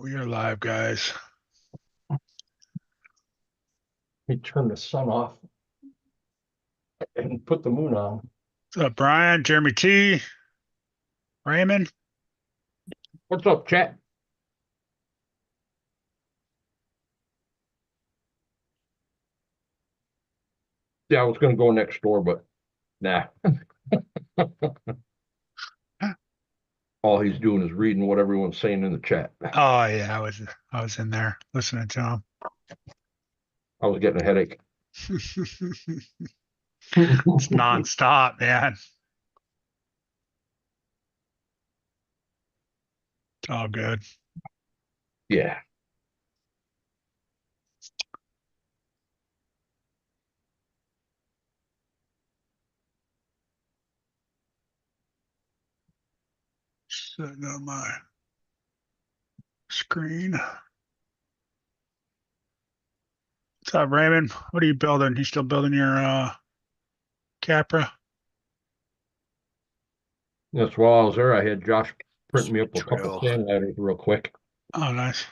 We are live, guys. He turned the sun off and put the moon on. What's up, Brian, Jeremy T, Raymond? What's up, chat? Yeah, I was going to go next door, but nah. All he's doing is reading what everyone's saying in the chat. Oh yeah, I was in there listening to him. I was getting a headache. It's nonstop, man. It's all good. Yeah. Setting up my screen. What's up, Raymond? What are you building? You still building your Capra? That's while I was there, I had Josh print me up a couple Trail. sand ladders real quick. Oh, nice.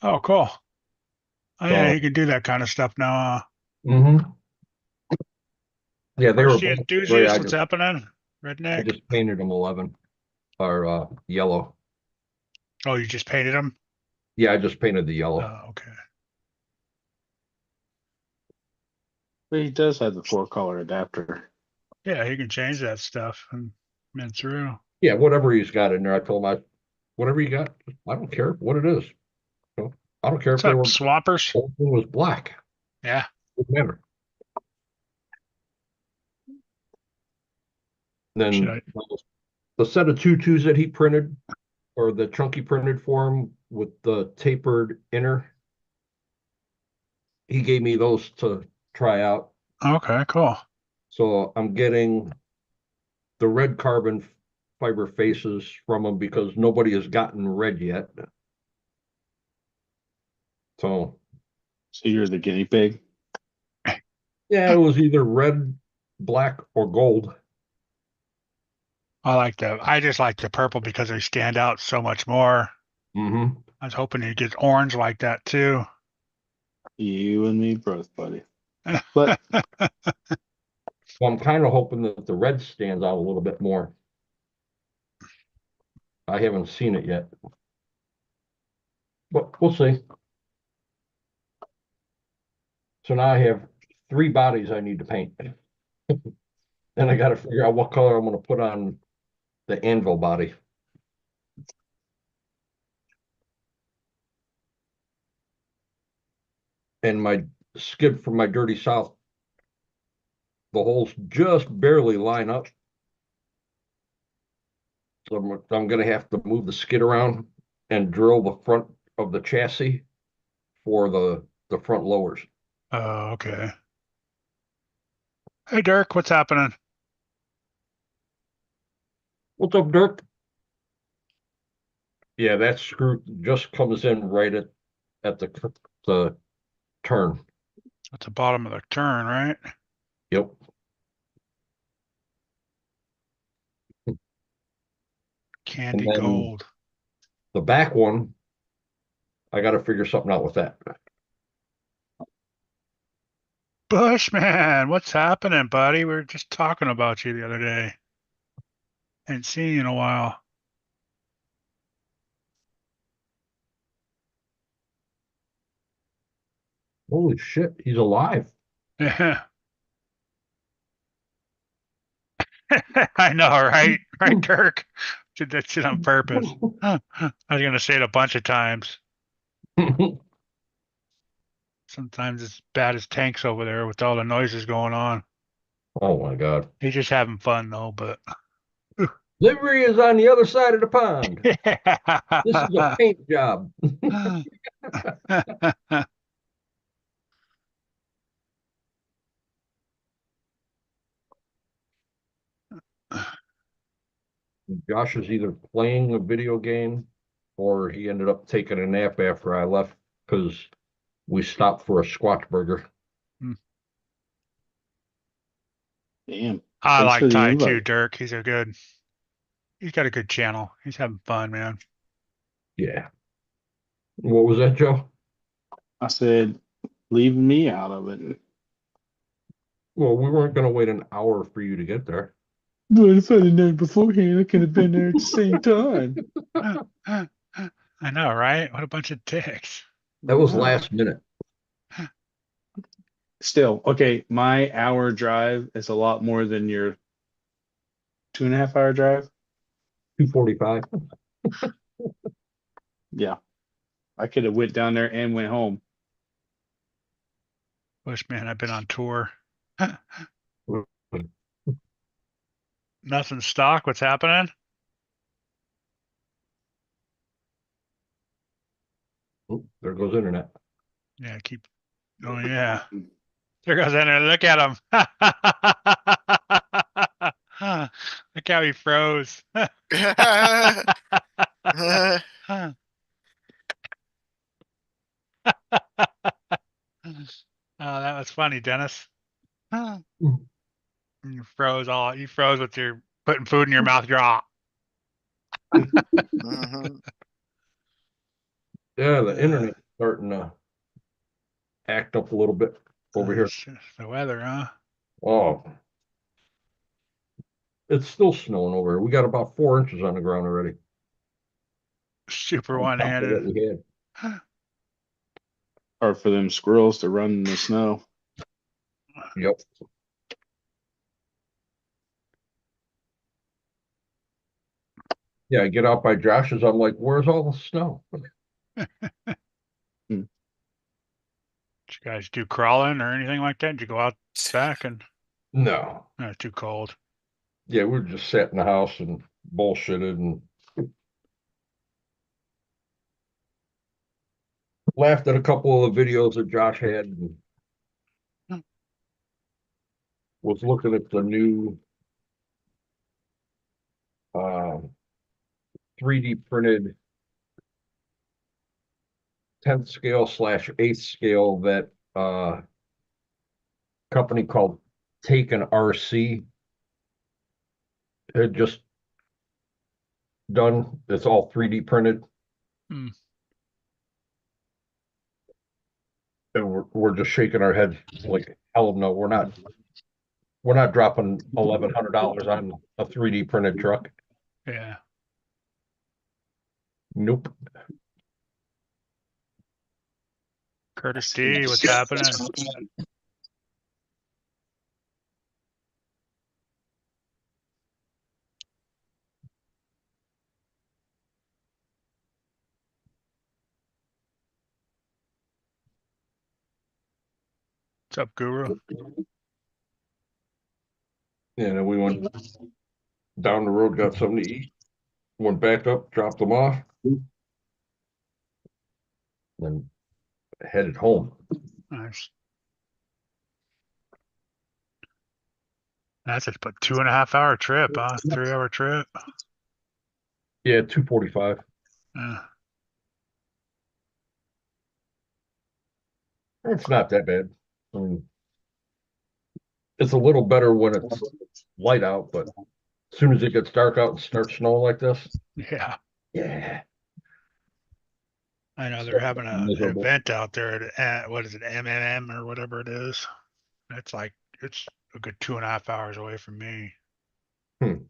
Oh, cool. Oh yeah, So, you can do that kind of stuff now. yeah, they were RC both gray. enthusiast, what's happening? I Redneck. just painted them 11 or yellow. Oh, you just painted them? Yeah, I just painted the yellow. Oh, okay. But he does have the 4-color adapter. Yeah, you can change that stuff and through. Yeah, whatever he's got in there, I told him, whatever you got, I don't care what it is. So, I don't care What's if they up, were Swampers? whole thing was black. Yeah. Doesn't matter. Should Then I? the set of tutus that he printed, or the chunky printed for him with the tapered inner, he gave me those to try out. Okay, cool. So I'm getting the red carbon fiber faces from him because nobody has gotten red yet. So you're the guinea pig? yeah, it was either red, black, or gold. I just like the purple because they stand out so much more. Mm-hmm. I was hoping you'd get orange like that too. You and me both, buddy. But Well, I'm kind of hoping that the red stands out a little bit more. I haven't seen it yet, but we'll see. So now I have 3 bodies I need to paint. Then I got to figure out what color I'm going to put on the anvil body. And my skid from my Dirty South, the holes just barely line up. So I'm going to have to move the skid around and drill the front of the chassis for the front lowers. Oh, okay. Hey, Dirk, what's happening? What's up, Dirk? Yeah, that screw just comes in right at the turn. At the bottom of the turn, right? Yep. And Candy then gold. the back one, I got to figure something out with that. Bushman, what's happening, buddy? We were just talking about you the other day. Ain't seen you in a while. Holy shit, he's alive. Yeah. I know, right? Right, Dirk? Did that shit on purpose. I was gonna say it a bunch of times. Sometimes it's bad as tanks over there with all the noises going on. Oh my God. He's just having fun though, but Livery is on the other side of the pond. This is a paint job. Josh is either playing a video game or he ended up taking a nap after I left because we stopped for a Squatch burger. damn. I Thanks for like the Ty too, invite. Dirk. He's got a good channel. He's having fun, man. Yeah. What was that, Joe? I said, leaving me out of it. Well, we weren't gonna wait an hour for you to get there. But if I'd have known beforehand, I could have been there at the same time. I know, right? What a bunch of dicks. That was Wow. last minute. Still, okay, my hour drive is a lot more than your 2.5 hour drive. 2:45. Yeah. I could have went down there and went home. Wish, man, I've been on tour. Nothing stock. What's happening? Oh, there goes internet. Yeah, keep. Oh yeah, there goes internet. Look at him. Look how he froze. Oh, that was funny, Dennis. You froze all. You froze with your putting food in your mouth. You're all. Mhm. Yeah, the internet's starting to act up a little bit over here. It's just the weather, huh? Oh, it's still snowing over here. We got about 4 inches on the ground already. Super On top of what one-handed. we had. Or for them squirrels to run in the snow. Yep. Yeah, I get out by Josh's. I'm like, where's all the snow? Did you guys do crawling or anything like that? Did you go out back and No. no, too cold? Yeah, we just sat in the house and bullshitted and laughed at a couple of the videos that Josh had and was looking at the new 3D printed 10th scale / 8th scale that company called Taken RC had just done. It's all 3D printed. Hmm. And we're just shaking our head like, hell no, we're not dropping $1,100 on a 3D printed truck. Yeah. Nope. Curtis D, what's happening? What's up, Guru? Yeah, and then we went down the road, got something to eat, went back up, dropped them off, then headed home. Nice. That's just a 2.5 hour trip, huh? 3 hour trip. Yeah, 2:45. Yeah. It's not that bad. I mean, it's a little better when it's light out, but as soon as it gets dark out and starts snowing like this, Yeah. yeah, I know they're having an miserable. event out there at what is it, MMM or whatever it is. It's like it's a good 2.5 hours away from me. Hmm.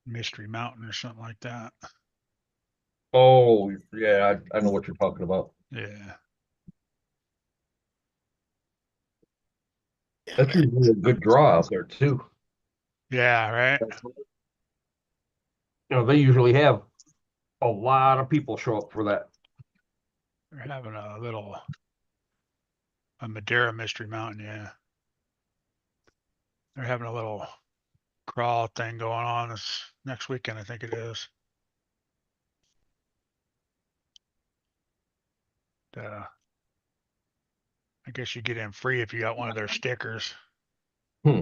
Mystery Mountain or something like that. Oh, yeah, I know what you're talking about. Yeah. That's usually a good draw out there too. Yeah, right. You know, they usually have a lot of people show up for that. They're having a Madeira Mystery Mountain, yeah. They're having a little crawl thing going on this next weekend, I think it is. I guess you get in free if you got one of their stickers. Hmm.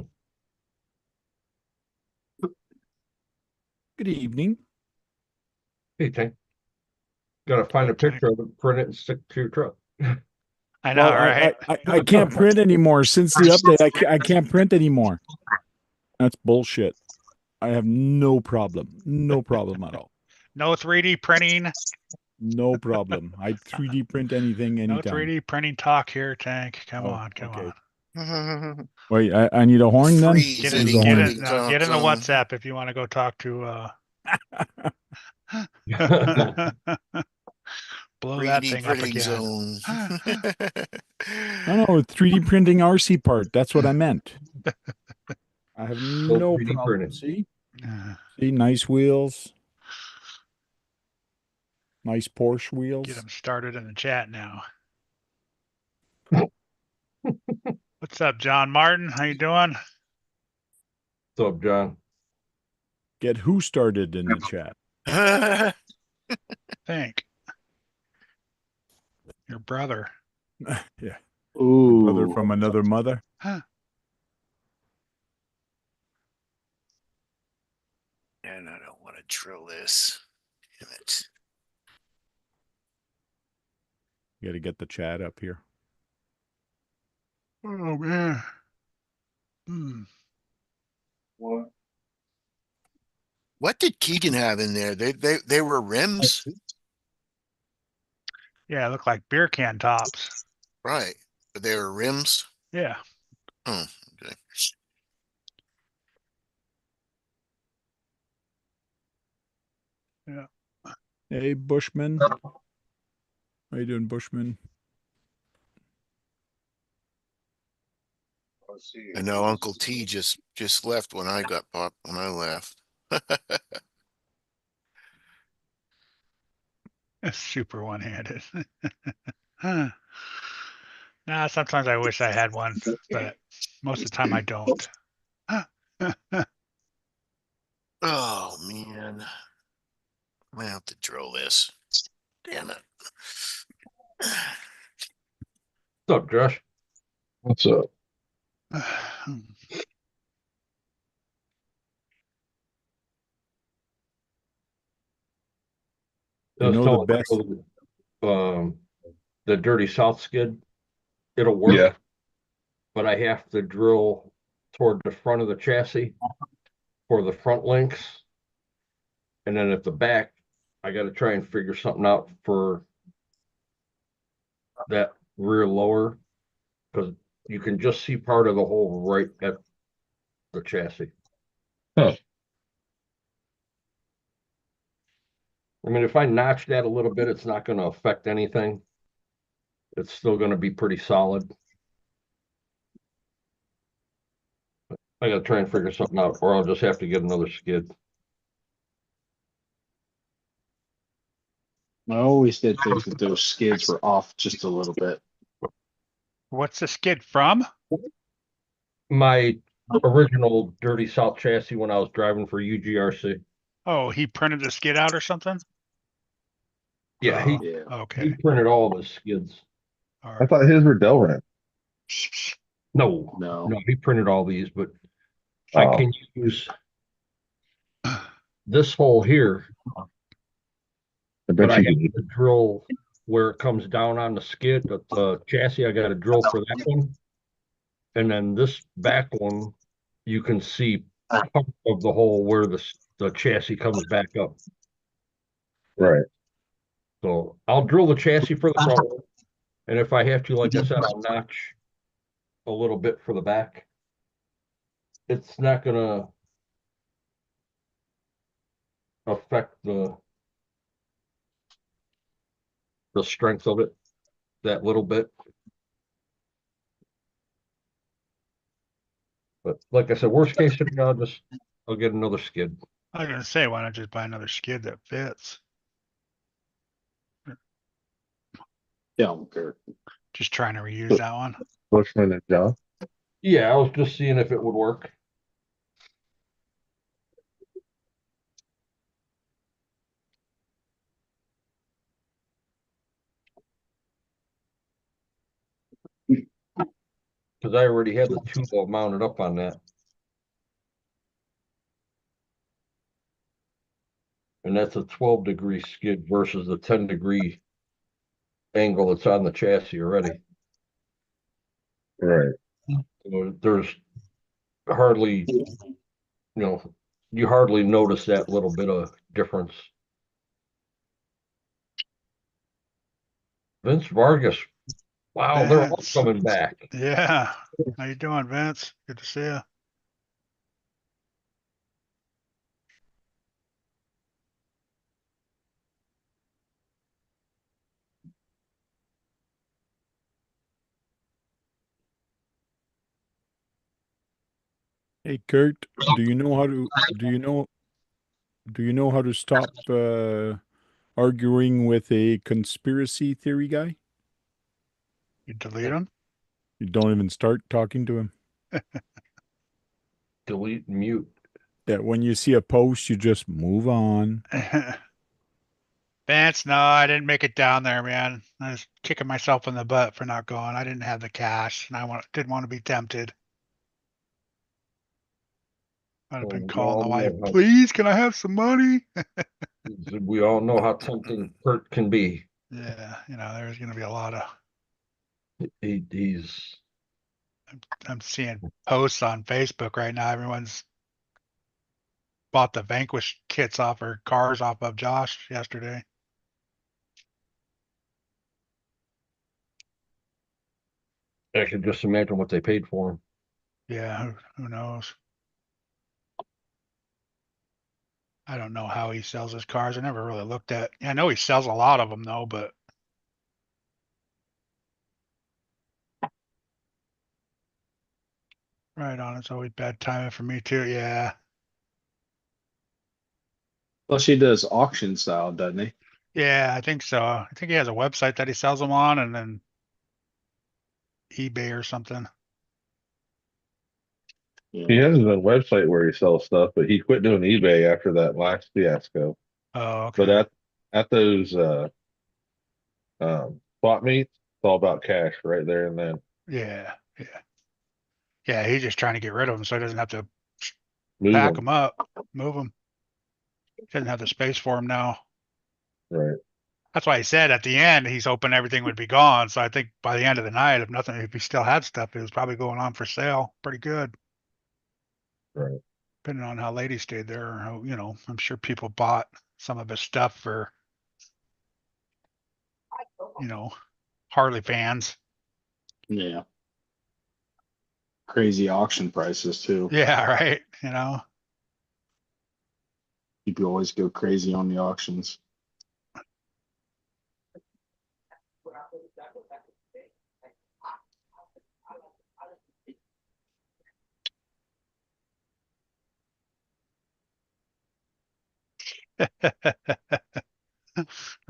Good evening. Hey, Tank. Gotta find Hey, a picture of it, print it, and stick it to your truck. I know, Well, right? I can't print anymore since the update. I can't print anymore. That's bullshit. I have no problem. No problem at all. No 3D printing. No problem. I 3D print anything No anytime. 3D printing talk here, Tank. Come Oh, on, come okay. on. Wait, I need a horn then? Free Get Use in, a video get horn. in, no, get in the come. WhatsApp if you want to go talk to blow that 3D thing up printing again. zone. No, no, 3D printing RC part. That's what I meant. I have no 3D problem. printing. See? See, nice wheels. Nice Porsche wheels. Get them started in the chat now. What's up, John Martin? How you doing? What's up, John? Get who started in the chat? Think. Your brother. Yeah. Ooh. Brother from another mother. Huh. And I don't want to drill this. Damn it. You got to get the chat up here. Oh man. Hmm. What did Keegan have in there? They were rims, Yeah, look like beer can tops. right? But they were rims. Yeah. Oh, okay. Yeah. Hey, Bushman. How you doing, Bushman? I know Uncle T just left when I got popped when I left. Super one-handed. Huh. Nah, sometimes I wish I had one, but most of the time I don't. Oh man, I'm gonna have to drill this. Damn it. What's up, Josh? What's up? You know the best. The Dirty South skid, it'll work. Yeah. But I have to drill toward the front of the chassis for the front links. And then at the back, I got to try and figure something out for that rear lower, because you can just see part of the hole right at the chassis. Huh. I mean, if I notch that a little bit, it's not going to affect anything. It's still going to be pretty solid. I got to try and figure something out, or I'll just have to get another skid. I always did think that those skids were off just a little bit. What's the skid from? My original Dirty South chassis when I was driving for UGRC. Oh, he printed the skid out or something? Yeah, Oh, Yeah. he okay. printed all of his skids. All I right. thought his were Delran. No, No. he printed all these, but I Oh. can use this hole here, I but bet I you have did. to drill where it comes down on the skid, the chassis. I got to drill for that one. And then this back one, you can see part of the hole where the chassis comes back up. Right. So I'll drill the chassis for the front one. And if I have to, like I said, I'll notch a little bit for the back. It's not gonna affect the strength of it that little bit. But like I said, worst case scenario, I'll get another skid. I was gonna say, why not just buy another skid that fits? Yeah, I don't care. Just trying to reuse that one. Bushman and John. Yeah, I was just seeing if it would work. Because I already had the two mounted up on that. And that's a 12-degree skid versus the 10-degree angle that's on the chassis already. Right. So there's hardly you know, you hardly notice that little bit of difference. Vince Vargas, wow, they're all Vince. coming back. Yeah. How you doing, Vince? Good to see you. Hey, Kurt, do you know how to stop arguing with a conspiracy theory guy? You delete him? You don't even start talking to him. Delete and mute. That when you see a post, you just move on. Vance, no, I didn't make it down there, man. I was kicking myself in the butt for not going. I didn't have the cash, and didn't want to be tempted. I'd have been We calling the all wife, know how- please, can I have some money? we all know how tempting Kurt can be. Yeah, there's going to be a lot of, He's I'm seeing posts on Facebook right now. Everyone's bought the Vanquish kits off or cars off of Josh yesterday. I can just imagine what they paid for him. Yeah, who knows? I don't know how he sells his cars. I never really looked at. I know he sells a lot of them though, but right on. It's always bad timing for me too. Yeah. Plus, he does auction style, doesn't he? Yeah, I think so. I think he has a website that he sells them on and then eBay or something. He has a website where he sells stuff, but he quit doing eBay after that last fiasco. Oh, okay. But at those swap meets, it's all about cash right there and then. Yeah, yeah. Yeah, he's just trying to get rid of them so he doesn't have to Move pack them. them up, move them. He doesn't have the space for them now. Right. That's why he said at the end he's hoping everything would be gone. So I think by the end of the night, if he still had stuff, it was probably going on for sale pretty good. Right. Depending on how late he stayed there, or how, I'm sure people bought some of his stuff for, Harley fans. Yeah. Crazy auction prices too. Yeah, right. People always go crazy on the auctions.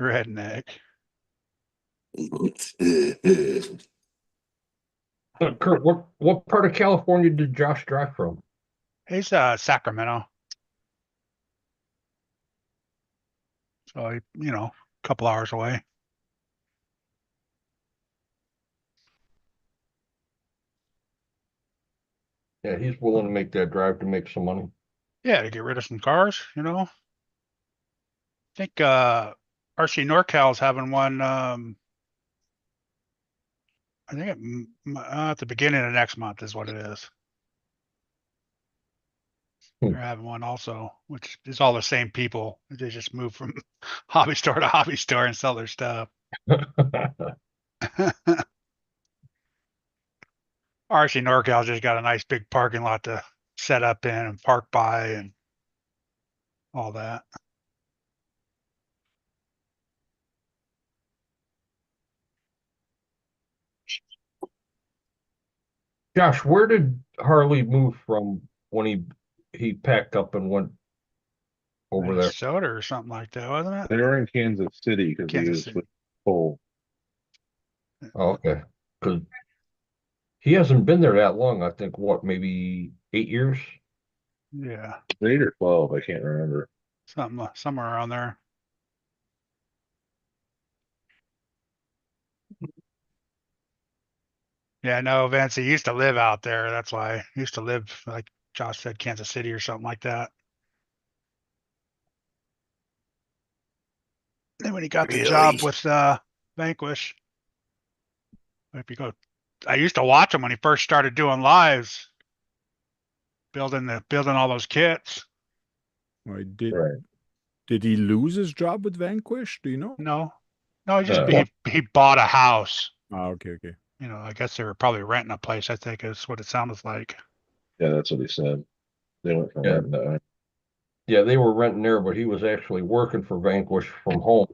Redneck. Kurt, what part of California did Josh drive from? He's Sacramento. So, a couple hours away. Yeah, he's willing to make that drive to make some money. Yeah, to get rid of some cars, I think RC NorCal's having one I think at the beginning of next month is what it is. Hmm. They're having one also, which is all the same people. They just move from hobby store to hobby store and sell their stuff. RC NorCal's just got a nice big parking lot to set up in and park by and all that. Josh, where did Harley move from when he packed up and went over there? Minnesota or something like that, wasn't it? They were in Kansas City because he Kansas was City. with Cole. Oh, okay. Because he hasn't been there that long. I think, maybe 8 years? Yeah, 8 or 12, I can't remember. somewhere around there. Yeah, no, Vince, he used to live out there. That's why he used to live, like Josh said, Kansas City or something like that. Then when he got the job Really? with Vanquish, if you go, I used to watch him when he first started doing lives building all those kits. Why Right. did he lose his job with Vanquish? Do you know? No, he just No. he bought a house. Oh, okay. You know, I guess they were probably renting a place. I think is what it sounded like. Yeah, that's what he said. They went from Yeah. renting to Yeah, they were renting there, but he was actually working for Vanquish from home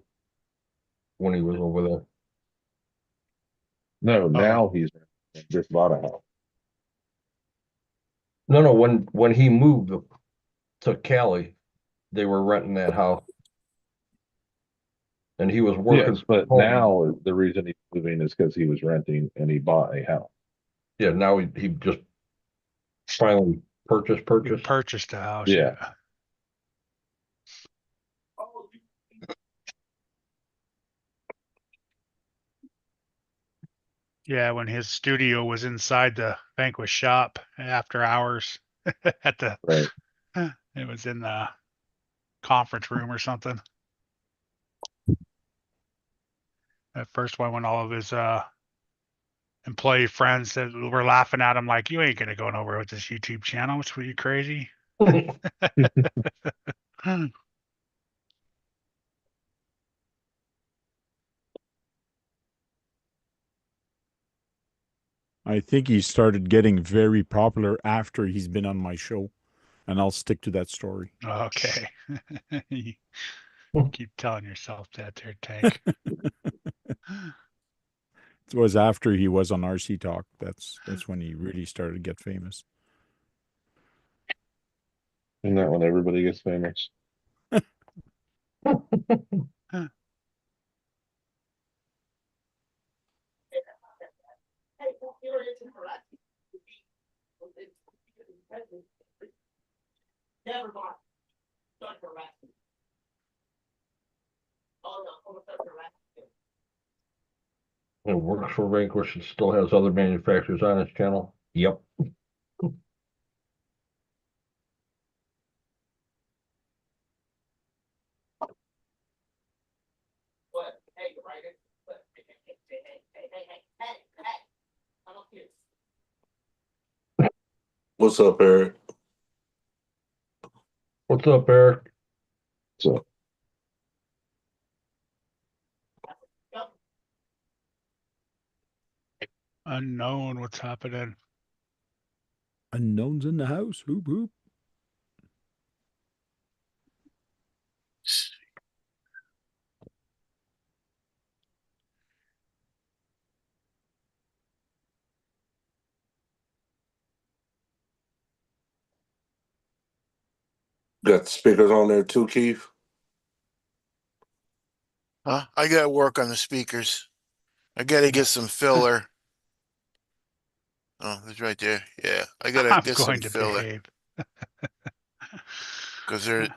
when he was over there. no. Now he's just bought a house. No, when he moved to Cali, they were renting that house. And he was working. Yes, but from home. now the reason he's moving is because he was renting and he bought a house. Yeah, now he just finally He purchased. purchased a house. Yeah. Yeah, when his studio was inside the Vanquish shop after hours at the Right. it was in the conference room or something. At first one when all of his employee friends that were laughing at him like, you ain't gonna go nowhere with this YouTube channel. What's you crazy? I think he started getting very popular after he's been on my show, and I'll stick to that story. Okay. You keep telling yourself that there, Tank. It was after he was on RC Talk. That's when he really started to get famous. Isn't that when everybody gets famous? It works for Vanquish and still has other manufacturers on his channel. Yep. What's up, Eric? What's up, Eric? So Unknown, what's happening? Unknowns in the house. Hoop hoop. Got the speakers on there too, Keith? Huh? I gotta work on the speakers. I gotta get some filler. Oh, it's right there. Yeah, I gotta I'm get some going to filler behave. because they're.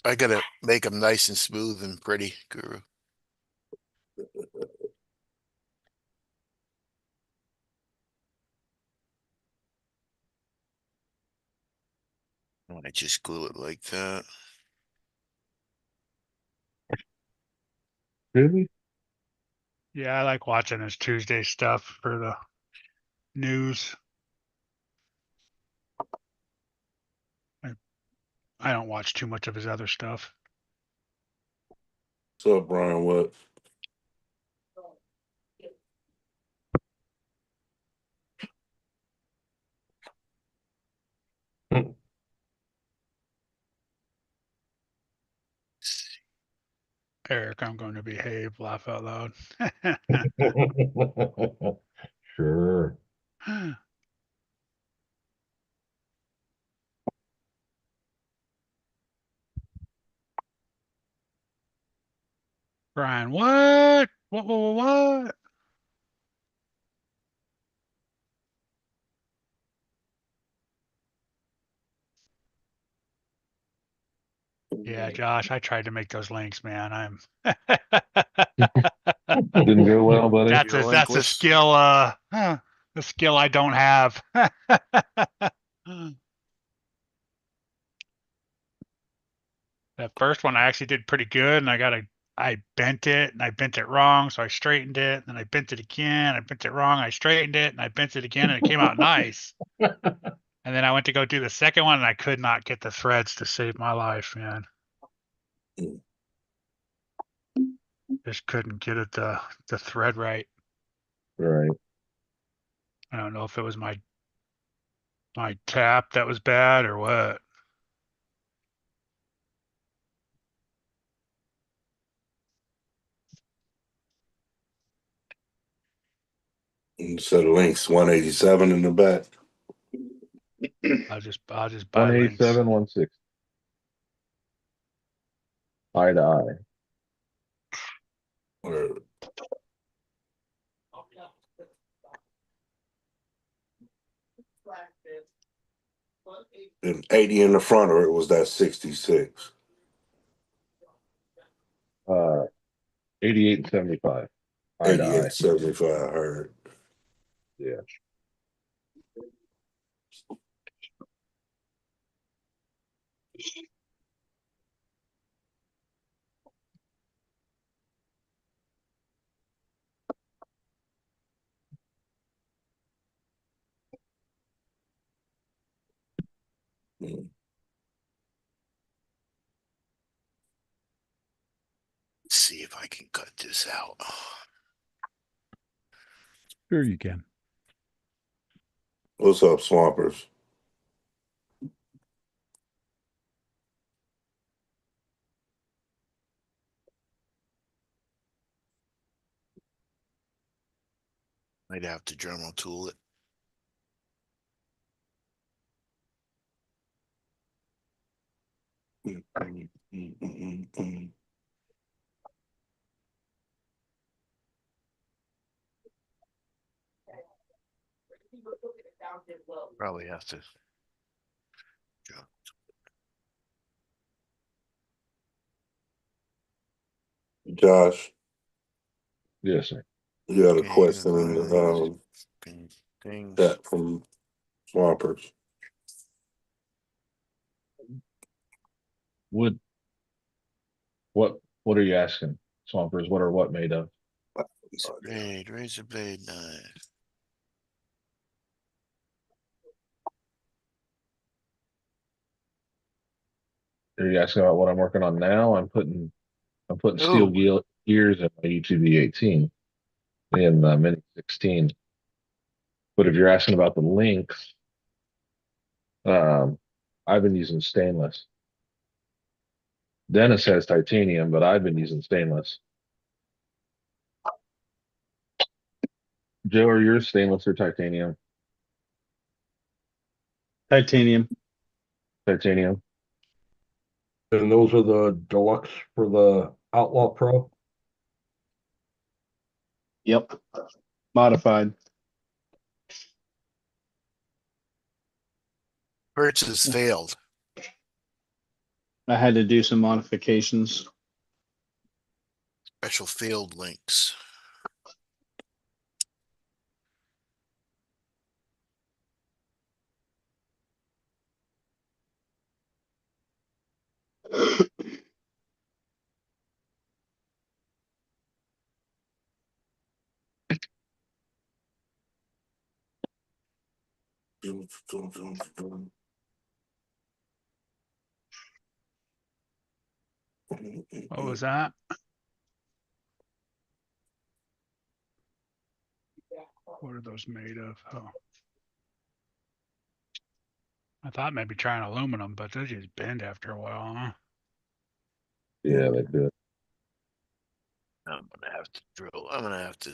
I gotta make them nice and smooth and pretty, Guru. I just glue it like that. really? Yeah, I like watching his Tuesday stuff for the news. I don't watch too much of his other stuff. What's up, Brian? What? Eric, I'm going to behave, laugh out loud. Sure. Brian, what? What? Yeah, Josh, I tried to make those links, man. I'm Didn't go well, buddy. that's a Relinquish. skill a skill I don't have. That first one I actually did pretty good, and I bent it and I bent it wrong, so I straightened it, and I bent it again, I bent it wrong, I straightened it, and I bent it again, and it came out nice. And then I went to go do the second one and I could not get the threads to save my life, man. Just couldn't get it the thread right. Right. I don't know if it was my tap that was bad or what. So the link's 187 in the back. I'll just buy One eighty links. seven, 160. Eye to eye. Or an 80 in the front, or it was that 66. 88 and 75. Eye to 88, eye. 75, I heard. Yeah. Mm. Let's see if I can cut this out. Sure you can. What's up, Swampers? Might have to Dremel tool it. Probably have to. Josh, Yes, sir. you had a Okay, question in the things. chat from Swampers. What are you asking, Swampers? What are what made of? Blade, razor blade knife. Are you asking about what I'm working on now? I'm putting steel gears in my UTV 18 in the Mini 16. But if you're asking about the links, I've been using stainless. Dennis has titanium, but I've been using stainless. Joe, are yours stainless or titanium? Titanium. Titanium. And those are the deluxe for the Outlaw Pro. Yep. Modified. Hertz has failed. I had to do some modifications. Special field links. What was that? What are those made of? Oh. I thought maybe trying aluminum, but they just bend after a while, huh? Yeah, they do. I'm gonna have to drill. I'm gonna have to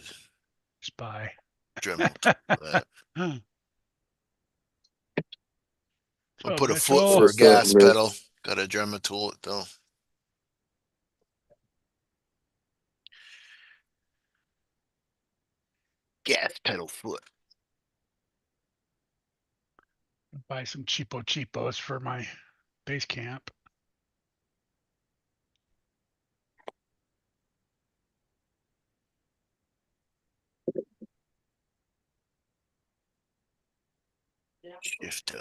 Spy. Dremel tool that. I'll put a foot Mitchell. for a What's up, gas Mitch? pedal. Got a Dremel tool it though. Gas pedal foot. Buy some cheapos for my base camp. Shift.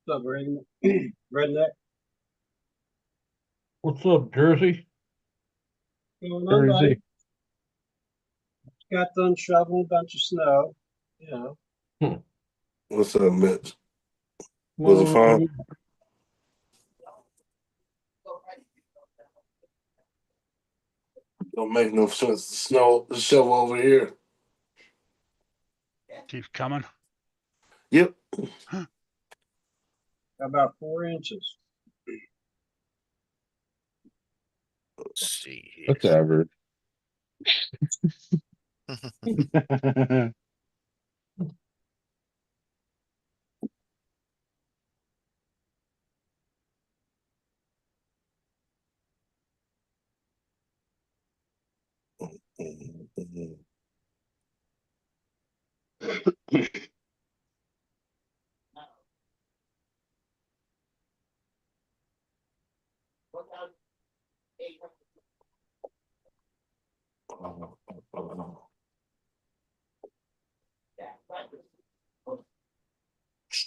What's up, redneck? What's up, Jersey? Going Where on, is he? buddy? Got done shoveling a bunch of snow. You know, What's up, Mitch? Was it Well, fine? Don't make no sense. The snow, the shovel over here. Keeps coming. Yep. about 4 inches. Let's see here. That's average.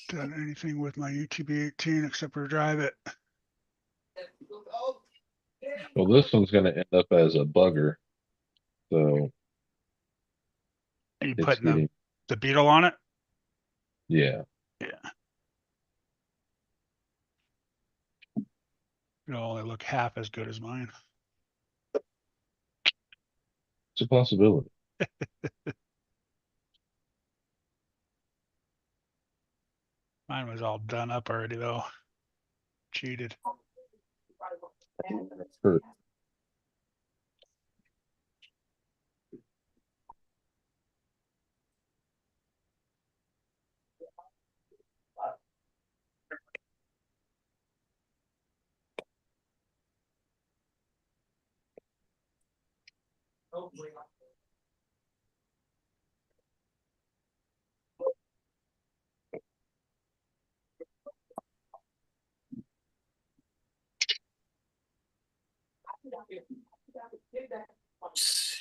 Done anything with my UTV 18 except for drive it. Well, this one's going to end up as a bugger. So Are you it's putting getting, the beetle on it? yeah. Yeah. It'll only look half as good as mine. It's a possibility. Mine was all done up already though. Cheated. Hurt. Let's see.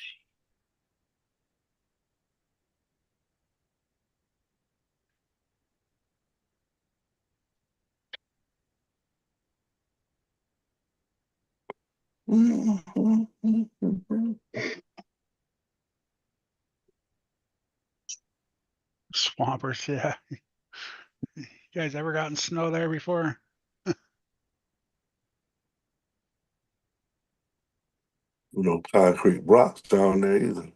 Swampers, yeah. You guys ever gotten snow there before? No concrete rocks down there either.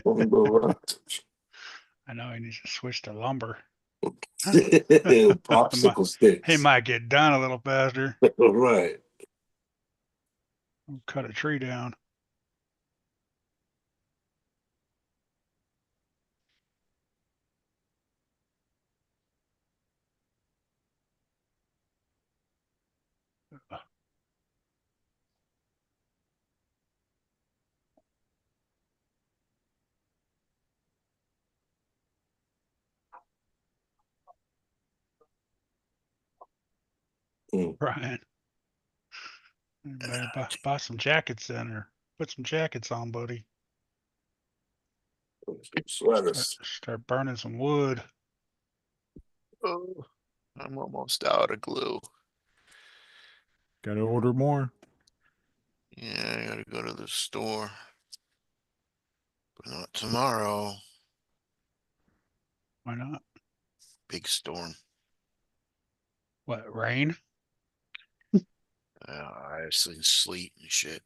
Only little rocks. I know he needs to switch to lumber. Popsicle sticks. He might get done a little faster. Right. Cut a tree down. Brian. You better buy some jackets then, or put some jackets on, buddy. Sweaters. Start burning some wood. Oh, I'm almost out of glue. Gotta order more. Yeah, I gotta go to the store. But not tomorrow. Why not? Big storm. What, rain? I've seen sleet and shit.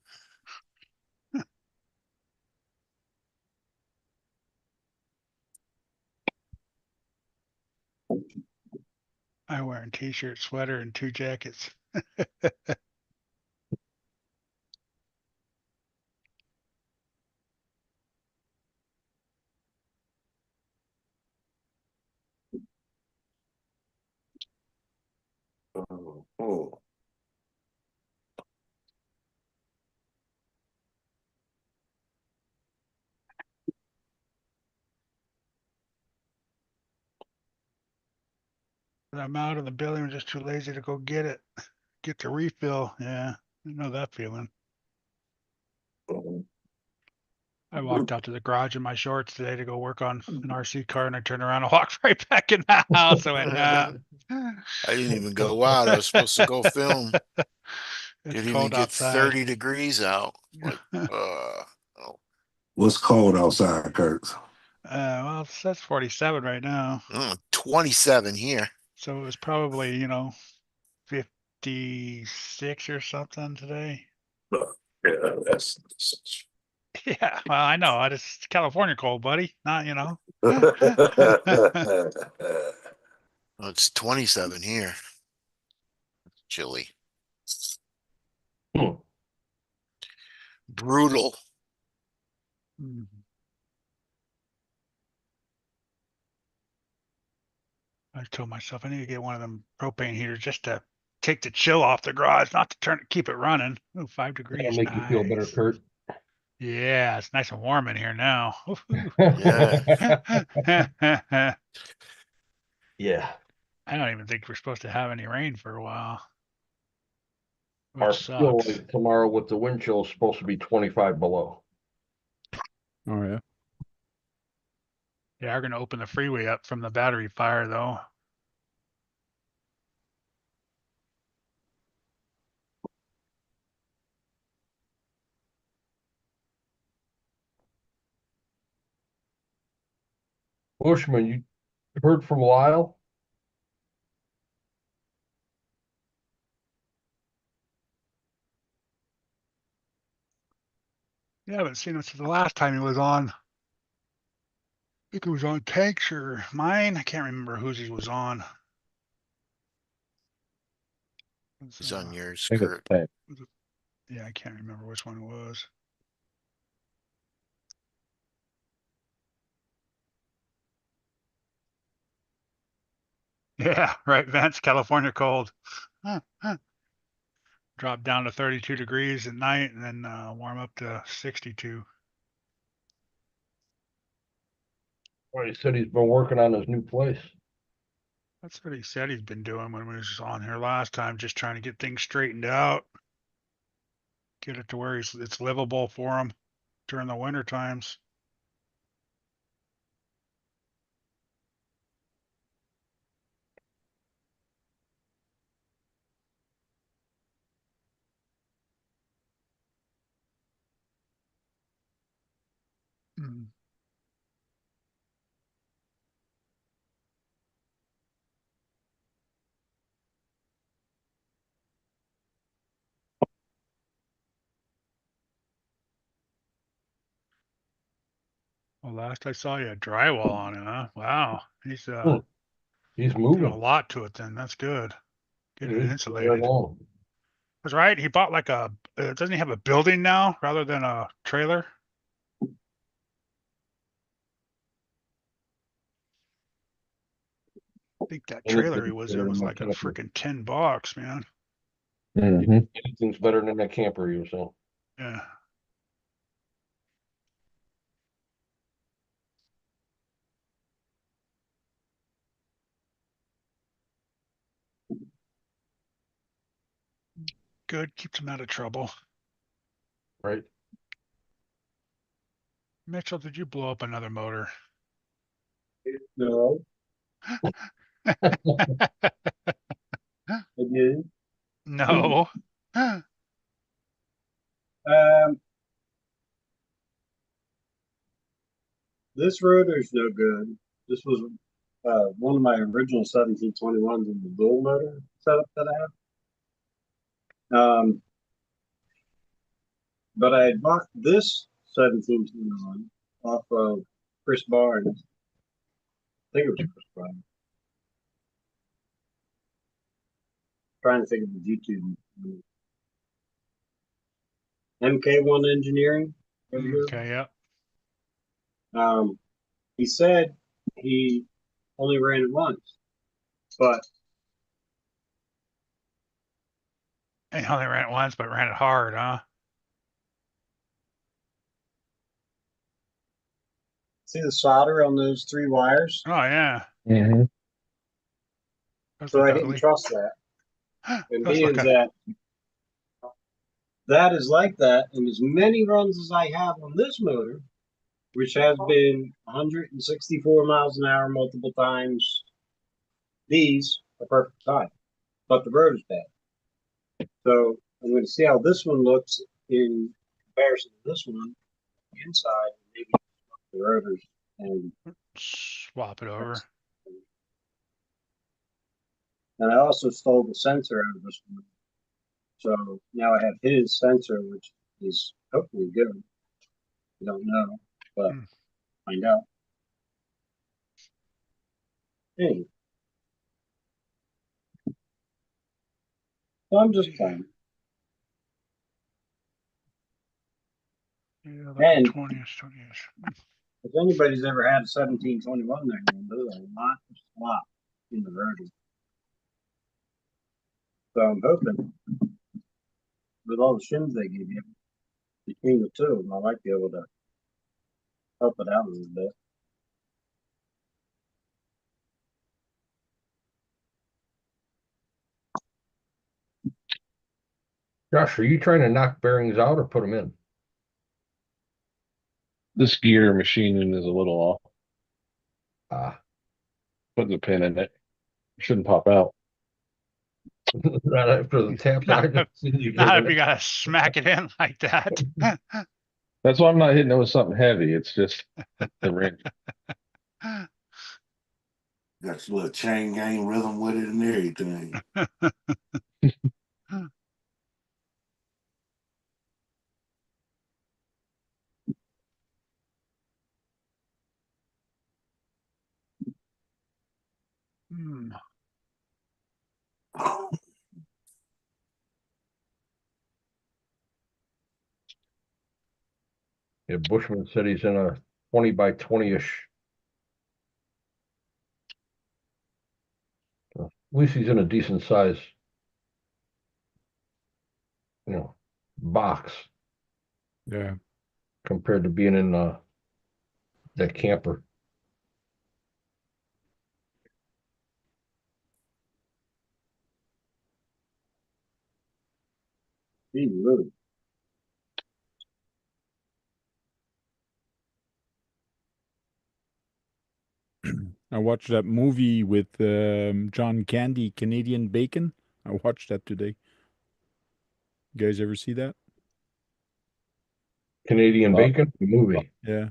I wearing t-shirt, sweater, and 2 jackets. Oh. But I'm out of the building. I'm just too lazy to go get it. Get the refill. Yeah, I know that feeling. I walked out to the garage in my shorts today to go work on an RC car, and I turned around and walked right back in the house. I went, nah. I didn't even go out. I was supposed to go film. It's Didn't even cold get outside. 30 degrees out. Like, What's cold outside, Kurtz? Well, it says 47 right now. 27 here. So it was probably, 56 or something today. Yeah, that's Yeah, well, I know. It's California cold, buddy. Not, Well, it's 27 here. Chilly. Hmm. Brutal. Mhm. I told myself I need to get one of them propane heaters just to take the chill off the garage, not to keep it running. Ooh, 5 That'll degrees. make you feel better, Nice. Kurt. Yeah, it's nice and warm in here now. Yeah. Yeah. I don't even think we're supposed to have any rain for a while, Our which feel sucks. like tomorrow with the wind chill is supposed to be 25 below. Oh yeah. Yeah, we're gonna open the freeway up from the battery fire though. Bushman, you heard from Lyle? Yeah, I haven't seen him since the last time he was on. I think it was on Tank's or mine. I can't remember whose he was on. It's on yours, I think it's Kurt. tank. Yeah, I can't remember which one it was. Yeah, right, Vince. California cold. Drop down to 32 degrees at night and then warm up to 62. Well, he said he's been working on his new place. That's what he said he's been doing when we was on here last time, just trying to get things straightened out, get it to where it's livable for him during the winter times. Mm. Well, last I saw you had drywall on it, huh? Wow. He's He's doing a moving. lot to it then. That's good. Getting it He's moving insulated. along. That's right. He bought like doesn't he have a building now rather than a trailer? I think that trailer he Anything's was better in than was that like a camper. freaking $10, man. Mhm. Anything's better than that camper he was in. Yeah. Good. Keeps him out of trouble. Right? Mitchell, did you blow up another motor? No, I did. No. Um, this rotor's no good. This was one of my original 1721s in the dual motor setup that I have. But I had bought this 1721 off of Chris Barnes. I think it was Chris Barnes. Trying to think of the YouTube. MK1 Engineering. Okay, yeah. He said he only ran it once, but He only ran it once, but ran it hard, huh? see the solder on those three wires? Oh yeah. Mhm. Those So look I didn't ugly. trust that. And Those being look that that is like that, and as many runs as I have on this motor, which has been 164 miles an hour multiple times, these are perfect time. But the road is bad. So I'm going to see how this one looks in comparison to this one inside, maybe the rotors and Swap it over. I also stole the sensor out of this one. So now I have his sensor, which is hopefully good. I don't know, but Hmm. find out. Hey, so I'm just playing. Yeah, And 20s. if anybody's ever had a 1721 there, there's a lot of slop in the rotor. So I'm hoping with all the shims they give you, between the two of them, I might be able to help it out a little bit. Josh, are you trying to knock bearings out or put them in? This gear machining is a little off. Ah, Put the pin in it. Shouldn't pop out. not after the taps I Not, just seen you not giving if you it. gotta smack it in like that. That's why I'm not hitting it with something heavy. It's just the wrench. Got your little chain gang rhythm with it and everything. Hmm. Yeah, Bushman said he's in a 20 by 20-ish. At least he's in a decent size, box Yeah. compared to being in that camper. Gee, really. I watched that movie with John Candy, Canadian Bacon. I watched that today. You guys ever see that? Canadian Well, Bacon, the movie. Yeah.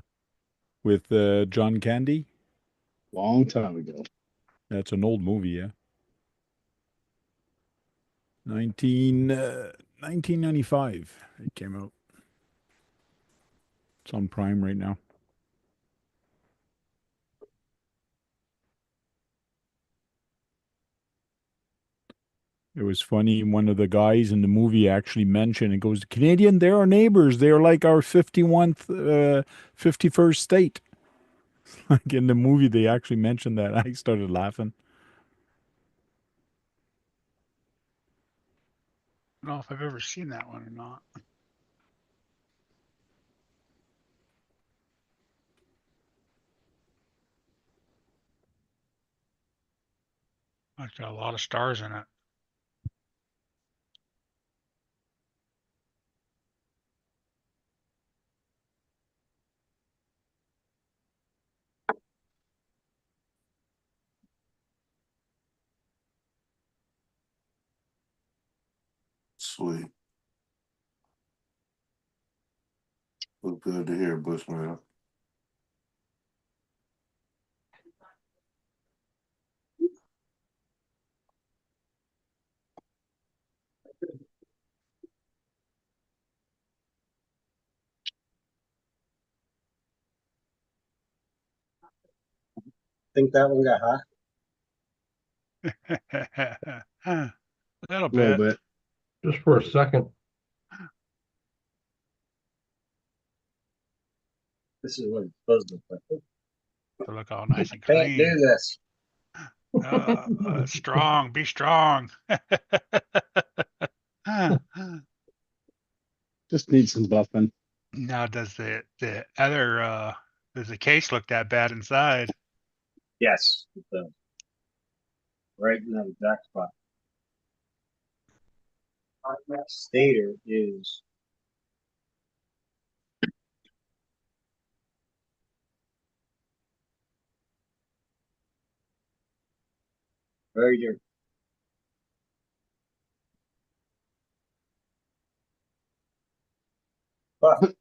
With John Candy. long time ago. That's an old movie, yeah. 1995 it came out. It's on Prime right now. It was funny. One of the guys in the movie actually mentioned, it goes, Canadian, they're our neighbors. They're like our 51st state. Like in the movie, they actually mentioned that. I started laughing. I don't know if I've ever seen that one or not. It's got a lot of stars in it. Sweet. Look good to hear, Bushman. Think that one got hot? A little A little bit. bit. Just for a second. This is what it's supposed to look like. To look all nice and Can't do clean. this. Strong. Be strong. Just need some buffing. Now, does the other does the case look that bad inside? Yes, it does. Right in that exact spot. That stator is very dirty. $5.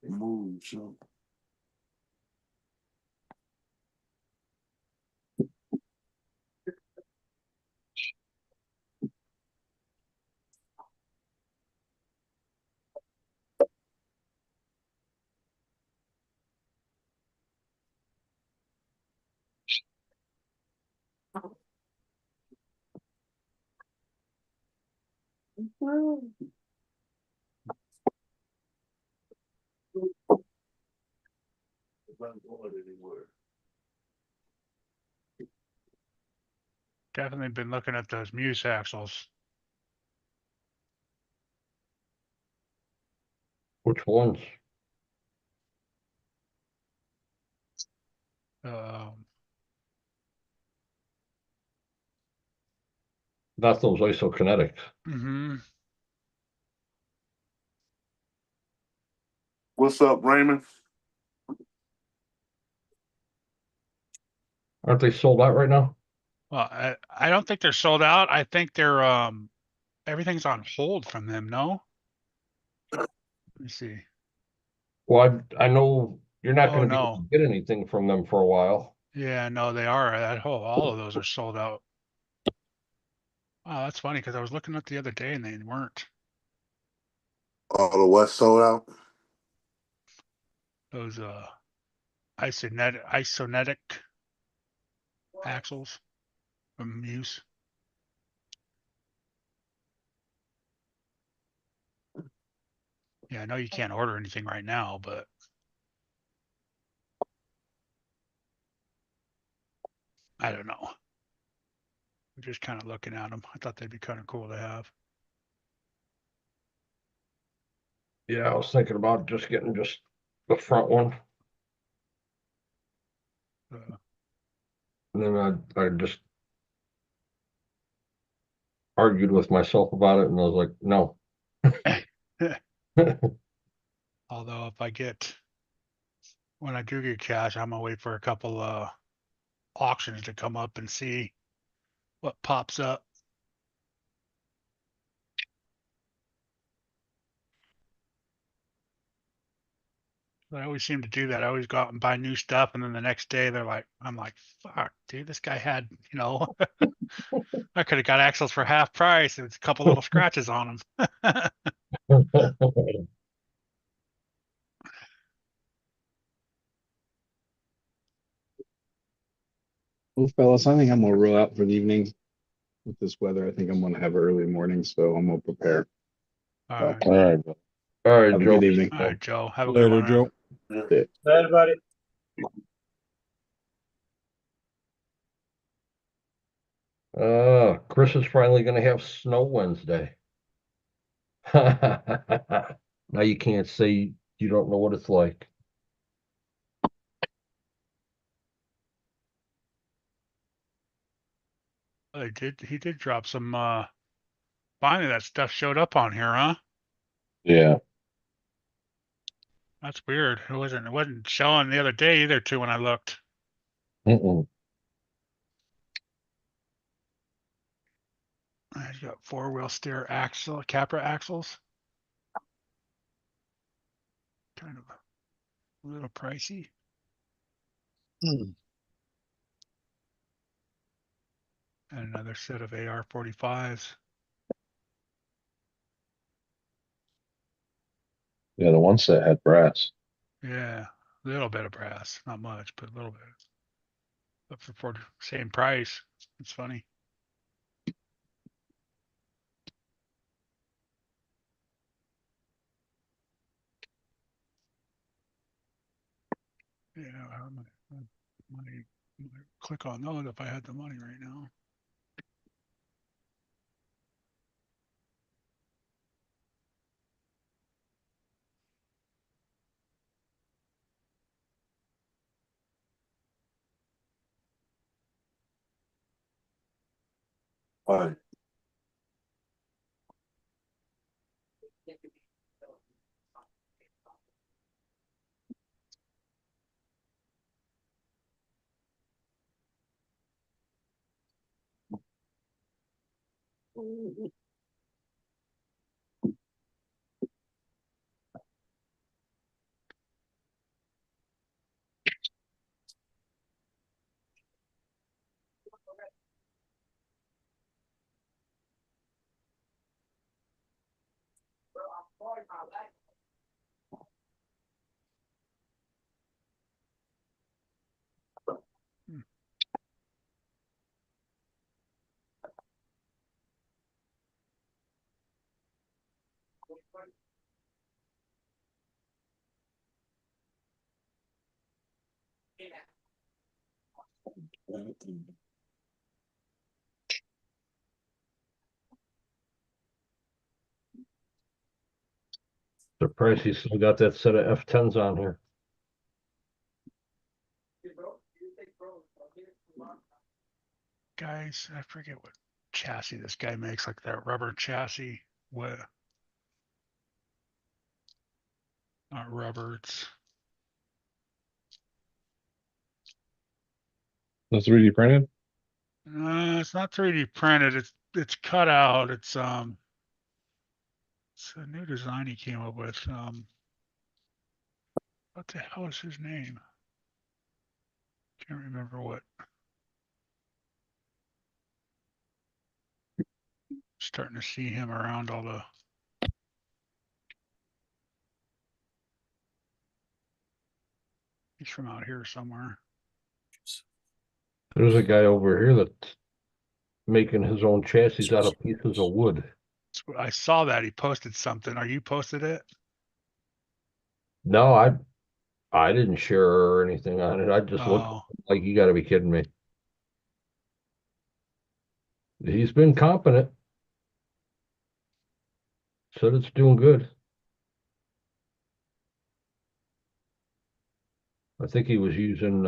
Move, so. Not going anywhere. Definitely been looking at those Muse axles. Which ones? Um, Not those isokinetics. hmm What's up, Raymond? Aren't they sold out right now? Well, I don't think they're sold out. I think they're everything's on hold from them. No, let me see. Well, I know you're not Oh going to be able no, to get anything from them for a while. yeah, no, they are. That whole all of those are sold out. Wow, that's funny because I was looking at the other day and they weren't. All the West sold out. Those isonetic axles from Muse. Yeah, I know you can't order anything right now, but I don't know. I'm just kind of looking at them. I thought they'd be kind of cool to have. Yeah, I was thinking about just getting just the front one. Uh, And then I just argued with myself about it, and I was like, no. although if I get when I do get cash, I'm gonna wait for a couple auctions to come up and see what pops up. I always seem to do that. I always go out and buy new stuff, and then the next day I'm like, fuck, dude, this guy had, I could have got axles for half price. It's a couple little scratches on them. Well, fellas, I think I'm gonna roll out for the evening. With this weather, I think I'm gonna have early morning, so I'm gonna prepare. All right, All right. All right, Have a Joe. good evening. all right, Joe, have a good Later, one. Joe. Bye, everybody. Chris is finally going to have snow Wednesday. Now you can't say you don't know what it's like. He did drop some finally that stuff showed up on here, huh? Yeah. That's weird. It wasn't showing the other day either too when I looked. Mm-mm. I've got four-wheel steer axle, Capra axles. Kind of a little pricey. Hmm. And another set of AR-45s. Yeah, the one set had brass. Yeah, a little bit of brass, not much, but a little bit. But for same price, it's funny. Yeah, I might click on those if I had the money right now. Bye. Surprised he still got that set of F10s on here. Guys, I forget what chassis this guy makes, like that rubber chassis. What? Not rubber. It's The 3D printed? it's not 3D printed. It's cut out. It's a new design he came up with. What the hell is his name? Can't remember what. Starting to see him around all the. He's from out here somewhere. There's a guy over here that's making his own chassis out of pieces of wood. I saw that he posted something. Are you posted it? No, I didn't share or anything on it. I just looked Oh, like, you got to be kidding me. He's been competent. Said it's doing good. I think he was using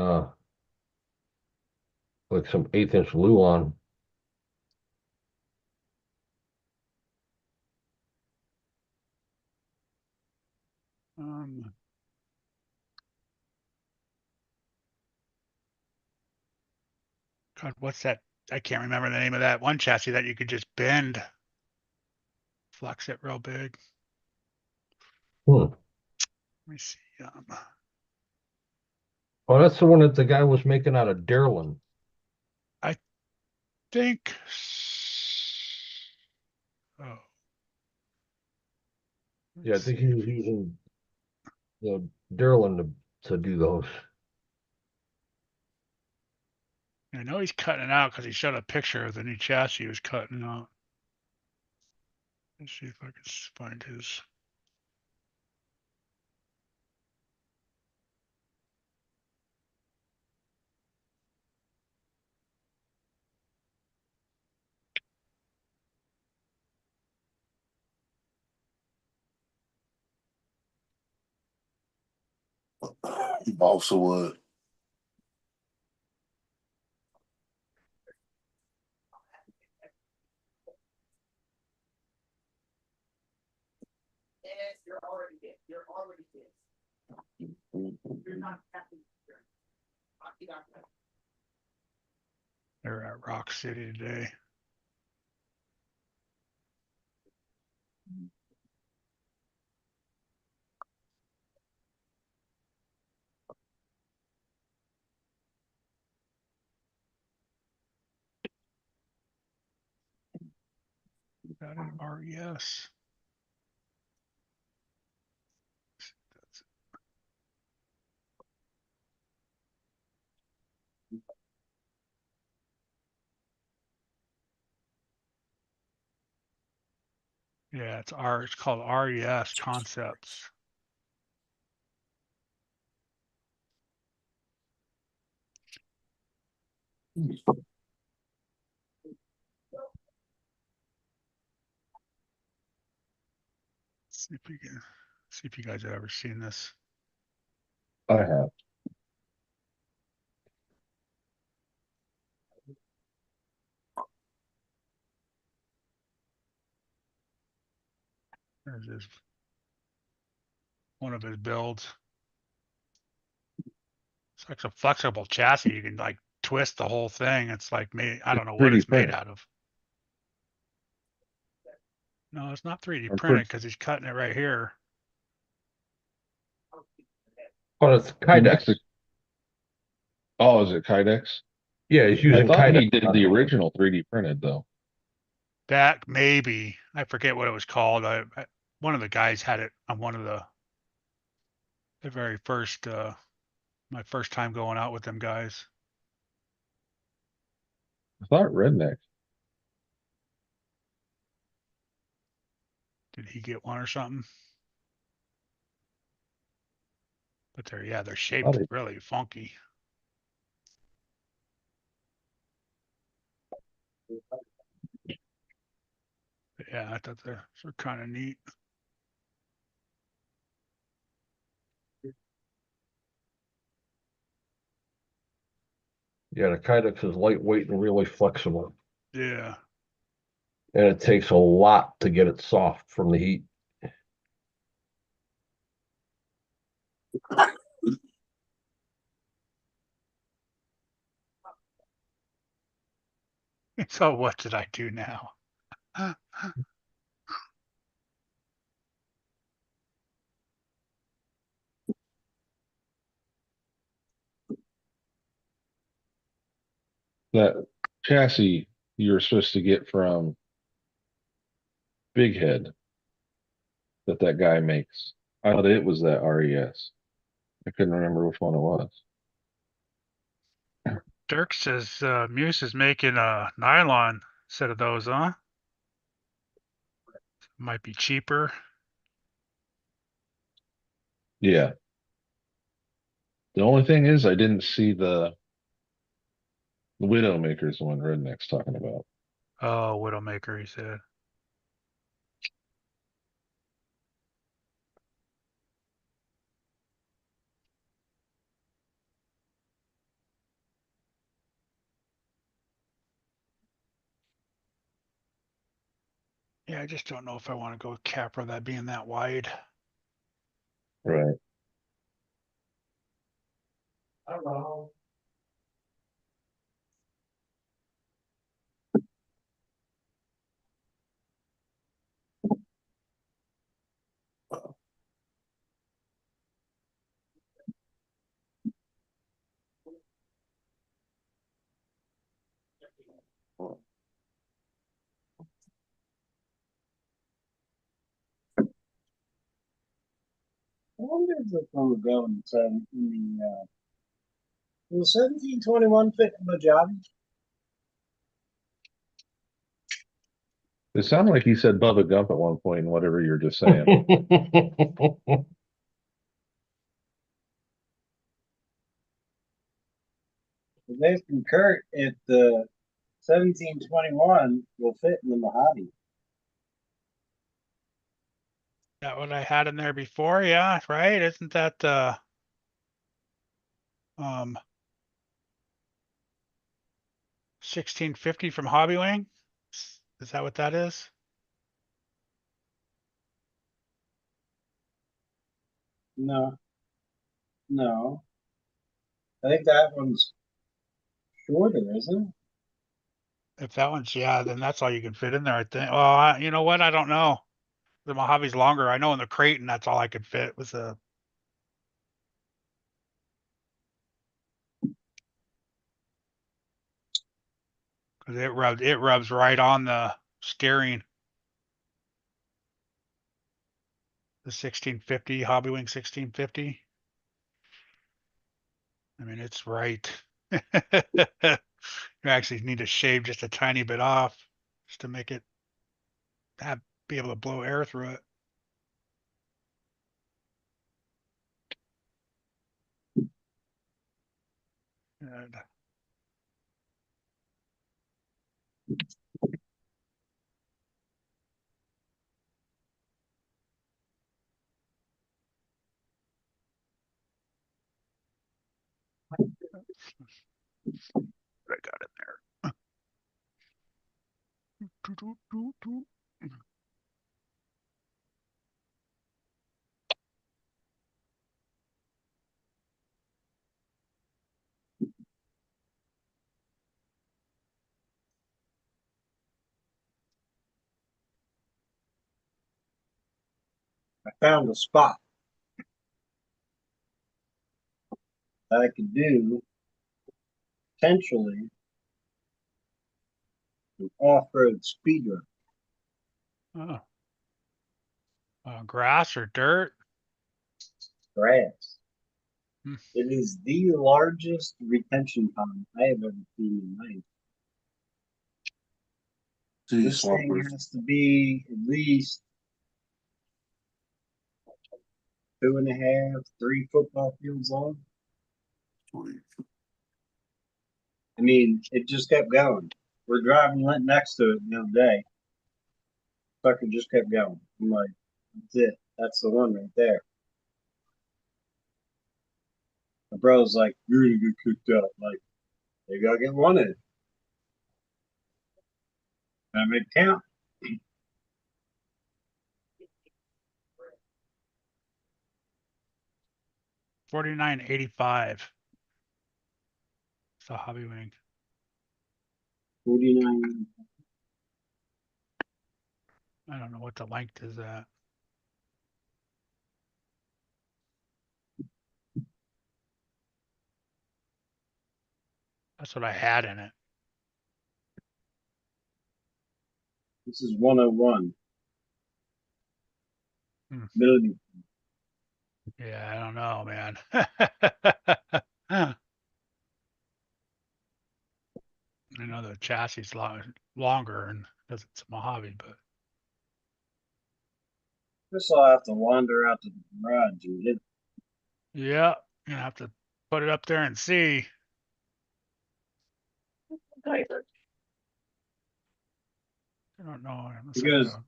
like some 1/8" Luan. God, what's that? I can't remember the name of that one chassis that you could just bend, flex it real big. Hmm. Let me see. Oh, that's the one that the guy was making out of Derlin. I think. Oh, Yeah, I think he was using Derlin to do those. I know he's cutting it out because he showed a picture of the new chassis he was cutting out. Let's see if I can find his. Balsa wood. They're at Rock City today. Got an RES. Yeah, it's called RES Concepts. See if you guys have ever seen this. I have. There's his one of his builds. It's like a flexible chassis. You can like twist the whole thing. It's like made. I don't know what 3D it's made printed. out of. No, it's not 3D I'm printed pretty- because he's cutting it right here. But it's Kydex. Oh, is it Kydex? Yeah, he's I using thought he Kydex. did the original 3D printed though. That maybe, I forget what it was called. One of the guys had it on one of the very first my first time going out with them guys. I thought Redneck. Did he get one or something? But they're shaped Thought he- really funky. But yeah, I thought they're kind of neat. Yeah, the Kydex is lightweight and really flexible. Yeah. And it takes a lot to get it soft from the heat. So what did I do now? That chassis you were supposed to get from Big Head that guy makes. I thought it was that RES. I couldn't remember which one it was. Dirk says Muse is making a nylon set of those, huh? Might be cheaper. Yeah. The only thing is I didn't see the Widowmaker's one Redneck's talking about. Oh, Widowmaker, he said. Yeah, I just don't know if I want to go with Capra, that being that wide. Right. Hello. I wonder if the phone going in the will 1721 fit in the job? It sounded like he said Bubba Gump at one point in whatever you're just saying. They concur if the 1721 will fit in the Mojave. That what I had in there before, yeah, right? Isn't that um 1650 from Hobbywing? Is that what that is? No, no. I think that one's shorter, isn't it? If that one's, yeah, then that's all you can fit in there, I think. Well, you know what? I don't know. The Mojave's longer. I know in the Creighton, that's all I could fit was a. Cause it rubs right on the steering. The 1650 Hobbywing 1650. I mean, it's right. You actually need to shave just a tiny bit off just to make it be able to blow air through it. And I got it there. I found a spot that I could do potentially an off-road speeder. Oh. Grass or dirt? Grass. Hmm. It is the largest retention pond I have ever seen in my life. Gee, This thing swampers. has to be at least 2.5, 3 football fields long. Sweet. I mean, it just kept going. We're driving next to it the other day. Sucker just kept going. I'm like, that's it. That's the one right there. My bro's like, you're gonna get kicked out. I'm like, you gotta get one in. Gotta make it count. 49.85. It's a hobby wing. 49. I don't know what the length is at. That's what I had in it. This is 101. Hmm. Million. Yeah, I don't know, man. I know the chassis is longer and because it's a Mojave, but Guess I'll have to wander out to the garage and get. yeah, you're gonna have to put it up there and see. I don't know. Unless I Because go-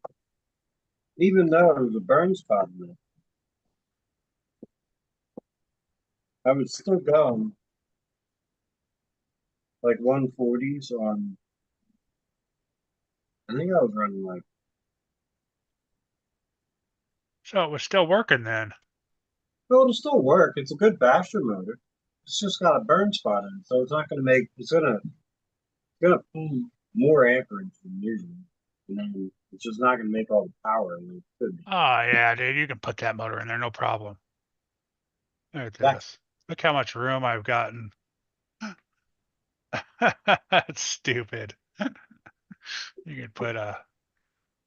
even though it was a burn spot in it, I would still go like 140s on. I think I was running like. So it was still working then. Well, it'll still work. It's a good basher motor. It's just got a burn spot in it, so it's not going to make. It's gonna pull more amperage than usual. And then it's just not going to make all the power like it could be. Oh yeah, dude, you can put that motor in there, no problem. Look at That- this. Look how much room I've gotten. That's stupid. You could put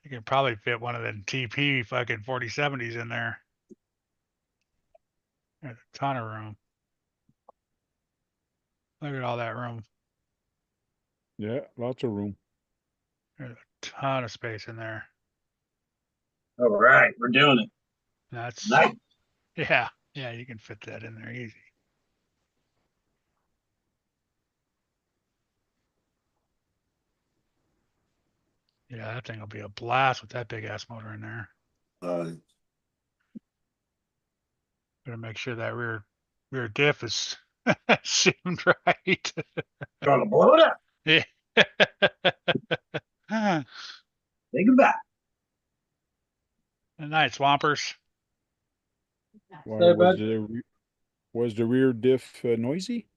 you could probably fit one of the TP fucking 4070s in there. There's a ton of room. Look at all that room. Yeah, lots of room. There's a ton of space in there. All right, we're doing it. That's Nice. yeah, yeah, you can fit that in there easy. Yeah, that thing will be a blast with that big ass motor in there. Better make sure that rear diff is tuned right. Gonna blow it up. Yeah. Say goodbye. Good night, Swampers. Why Hey, was bud. was the rear diff noisy?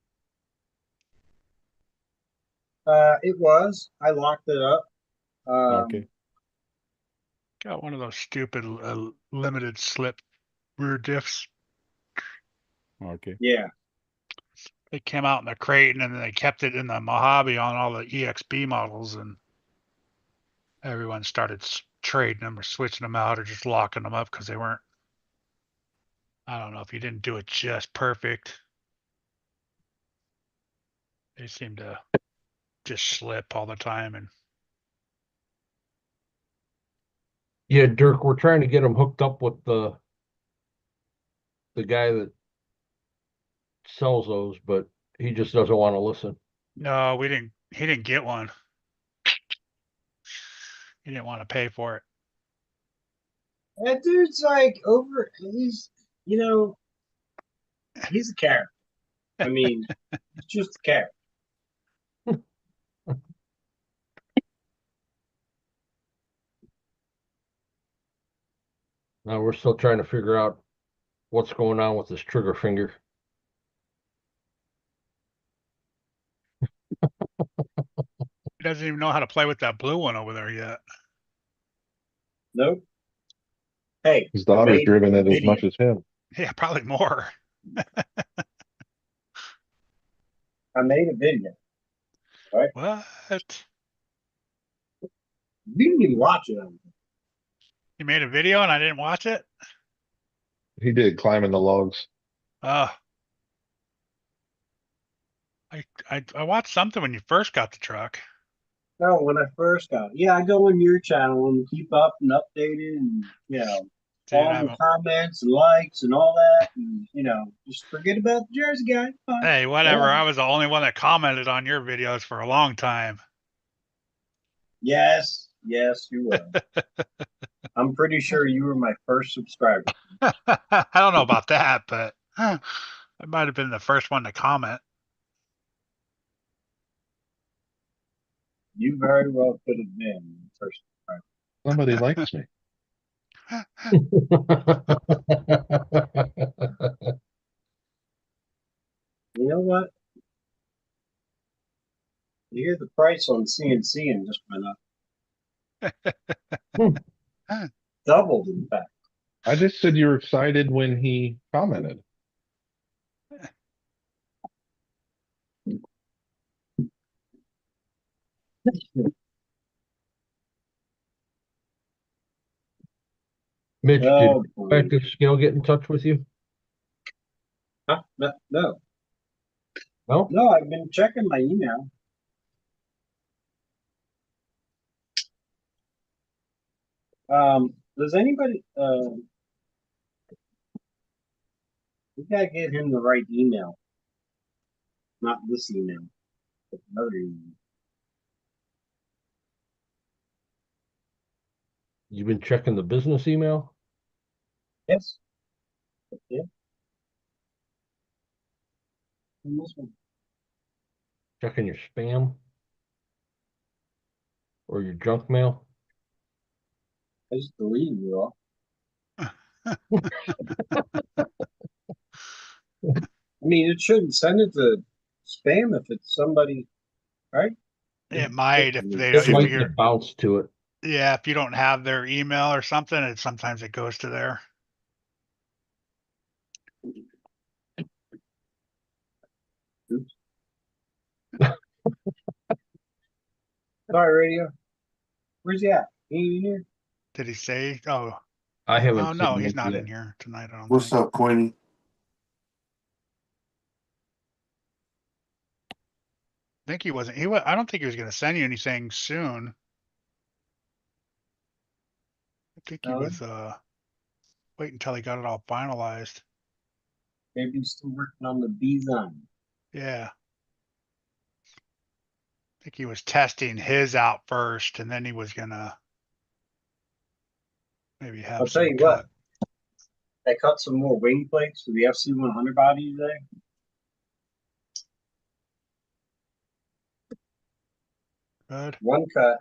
It was. I locked it up. Okay. Got one of those stupid limited slip rear diffs. Okay. Yeah. They came out in the crate and then they kept it in the Mojave on all the EXB models, and everyone started trading them or switching them out or just locking them up because they weren't. I don't know if you didn't do it just perfect. They seem to just slip all the time. And Yeah, Dirk, we're trying to get him hooked up with the guy that sells those, but he just doesn't want to listen. no, we didn't. He didn't get one. He didn't want to pay for it. That dude's like over. He's he's a character. I mean, he's just a character. Now we're still trying to figure out what's going on with this trigger finger. He doesn't even know how to play with that blue one over there yet. Nope. Hey, His I daughter's made driven a it as video. much as him. Yeah, probably more. I made a video. What? You didn't even watch it. You made a video and I didn't watch it? He did climbing the logs. Uh, I watched something when you first got the truck. No, when I first got it. Yeah, I go on your channel and keep up and updated and, you know, Dude, all the comments and likes and all that. And, you know, just forget about the Jersey guy. Fine. hey, whatever. Yeah. I was the only one that commented on your videos for a long time. Yes, you were. I'm pretty sure you were my first subscriber. I don't know about that, but I might have been the first one to comment. You very well could have been the first subscriber. Somebody likes me. You know what? You hear the price on CNC and just went up. Doubled, in fact. I just said you were excited when he commented. Mitch, did Oh, boy. Active Scale get in touch with you? Huh? No, No? no, I've been checking my email. Does anybody, we gotta get him the right email. Not this email, but another email. You've been checking the business email? Yes. Yeah. And this one. Checking your spam? Or your junk mail? I just deleted it all. I mean, it shouldn't send it to spam if it's somebody, right? It might if they It if might you're get bounced to it. yeah, if you don't have their email or something, it sometimes it goes to there. Oops. Sorry, radio. Where's he at? He ain't in here? Did he say? Oh, I haven't oh no, seen he's it not yet. in here tonight. I don't What's think. up, Queenie? I think he wasn't. He was. I don't think he was going to send you anything soon. I think he No? was waiting until he got it all finalized. Maybe he's still working on the design. Yeah. I think he was testing his out first, and then he was gonna maybe have I'll tell some you cut. what. I cut some more wing plates for the FC100 body today. Good. One cut,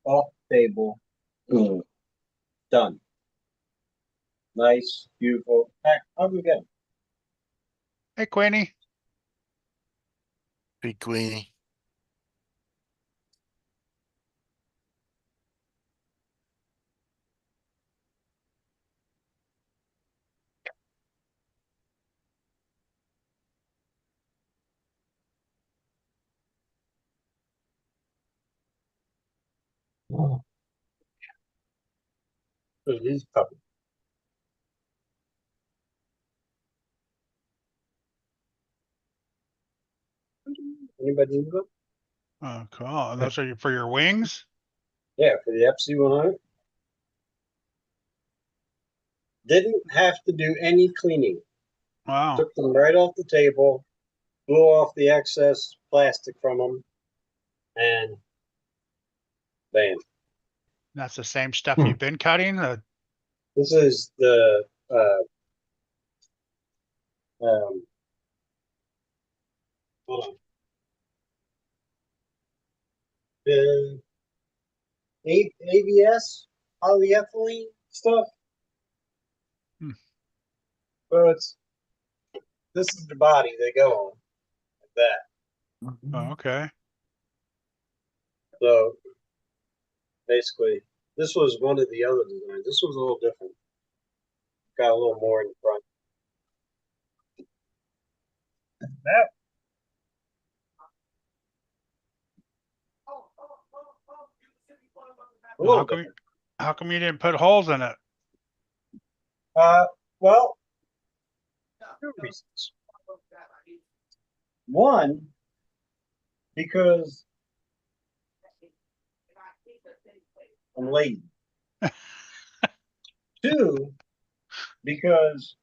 off the table, done. Nice, beautiful. Heck, I'll go get it. Hey, Queenie. Big Queenie. Oh, It is puppy. Anybody need them? Oh, cool. And those are for your wings? Yeah, for the FC100. Didn't have to do any cleaning. Wow. Took them right off the table, blew off the excess plastic from them, and bam. That's the same stuff you've been cutting? This is the hold on. The ABS polyethylene stuff. Hmm. Well, this is the body they go on, like that. Oh, okay. So basically, This was one of the other designs. This was a little different. Got a little more in the front. That a Well, little different. how come you didn't put holes in it? Well, two reasons. One, because I'm lazy. Two, because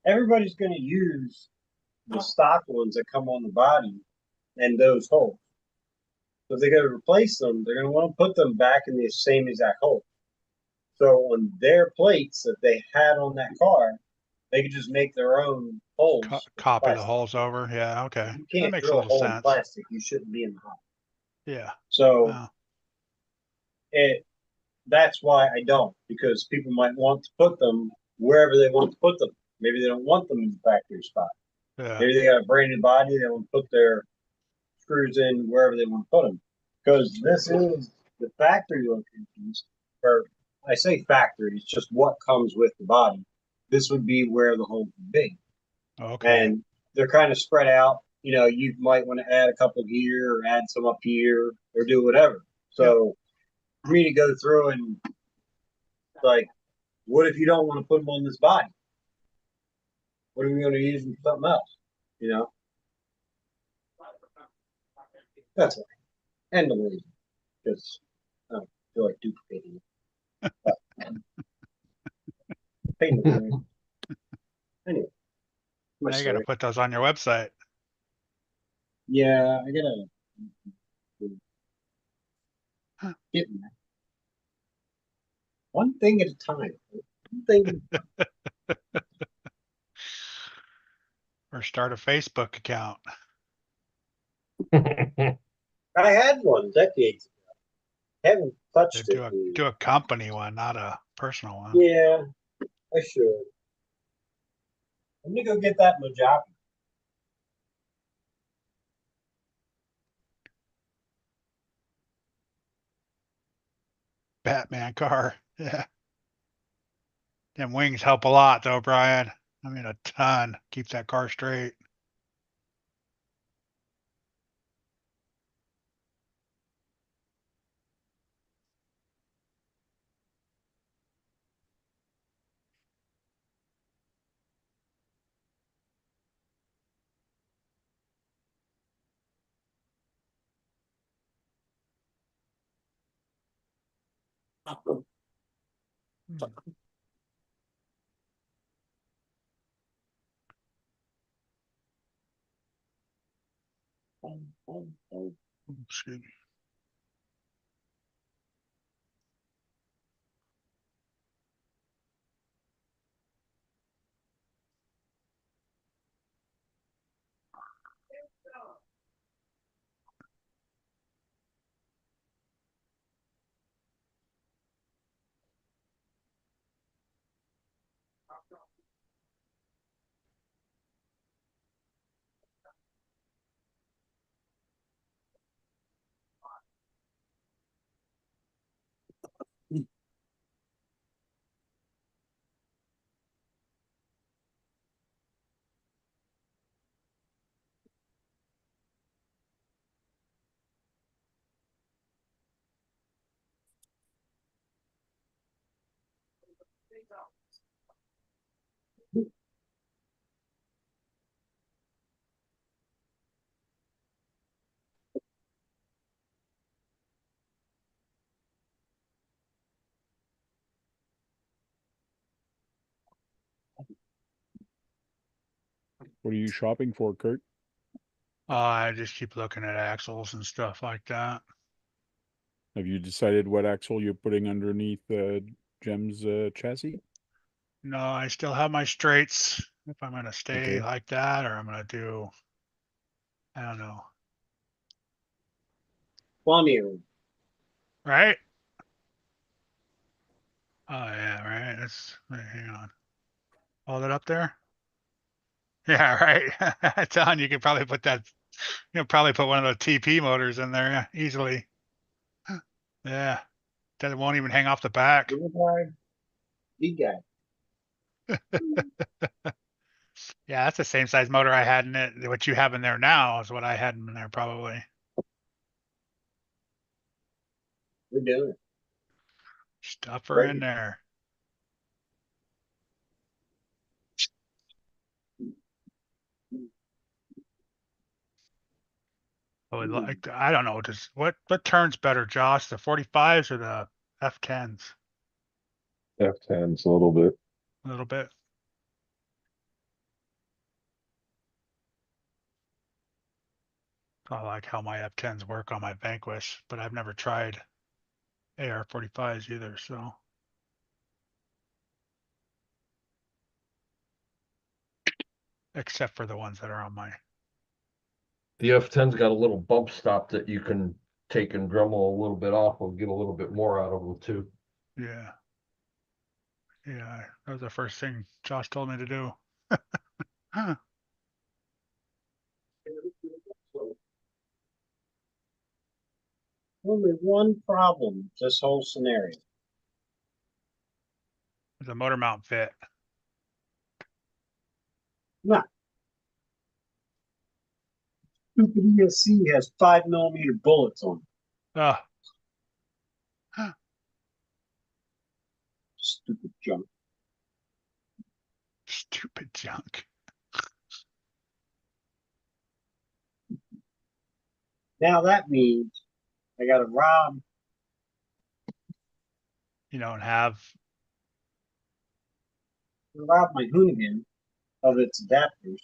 everybody's going to use the stock ones that come on the body and those holes. So if they got to replace them, they're going to want to put them back in the same exact hole. So on their plates that they had on that car, they could just make their own holes. Copy the plastic. holes over. Yeah, okay. You That can't makes a drill a little hole in sense. plastic. You shouldn't be in the hole. Yeah. So Wow. that's why I don't, because people might want to put them wherever they want to put them. Maybe they don't want them in the factory spot. Yeah. Maybe they got a branded body. They want to put their screws in wherever they want to put them. Because this is the factory locations, or I say factory, it's just what comes with the body. This would be where the hole would be. Okay. And they're kind of spread out. You know, you might want to add a couple here or add some up here or do whatever. So for me to go through and like, what if you don't want to put them on this body? What are we going to use them for something else? You know? That's why. And the reason. Because I don't feel like duplicating it. But, pain in the rein. Anyway. My Now you got to story. put those on your website. Yeah, I gotta get one thing at a time. One thing. Or start a Facebook account. I had one decades ago. Haven't touched it. Do a company one, not a personal one. Yeah, I should. I'm gonna go get that Mojave. Batman car. Yeah. Them wings help a lot though, Brian. I mean, a ton. Keep that car straight. Excuse me. What are you shopping for, Kurt? I just keep looking at axles and stuff like that. Have you decided what axle you're putting underneath Jem's chassis? No, I still have my straights. If I'm gonna stay Okay. like that, or I'm gonna do, I don't know. Plenty of them. Right? Oh yeah, right. Wait, hang on. Hold it up there. Yeah, right. Telling you could probably put that. You know, probably put one of those TP motors in there, yeah, easily. Yeah. That won't even hang off the back. Little guy, big guy. Yeah, that's the same size motor I had in it. What you have in there now is what I had in there probably. We're doing it. Stuff her Right. in there. Oh, like I don't know. Just what turns better, Josh? The 45s or the F10s? F10s a little bit. A little bit. I like how my F10s work on my Vanquish, but I've never tried AR-45s either. So except for the ones that are on my. The F10's got a little bump stop that you can take and Dremel a little bit off and get a little bit more out of them too. Yeah. Yeah, that was the first thing Josh told me to do. Huh. Only one problem with this whole scenario. The motor mount fit. No. Stupid ESC has 5mm bullets on it. Oh, Stupid junk. stupid junk. Now that means I gotta rob You don't have. my Hoonigan of its adapters.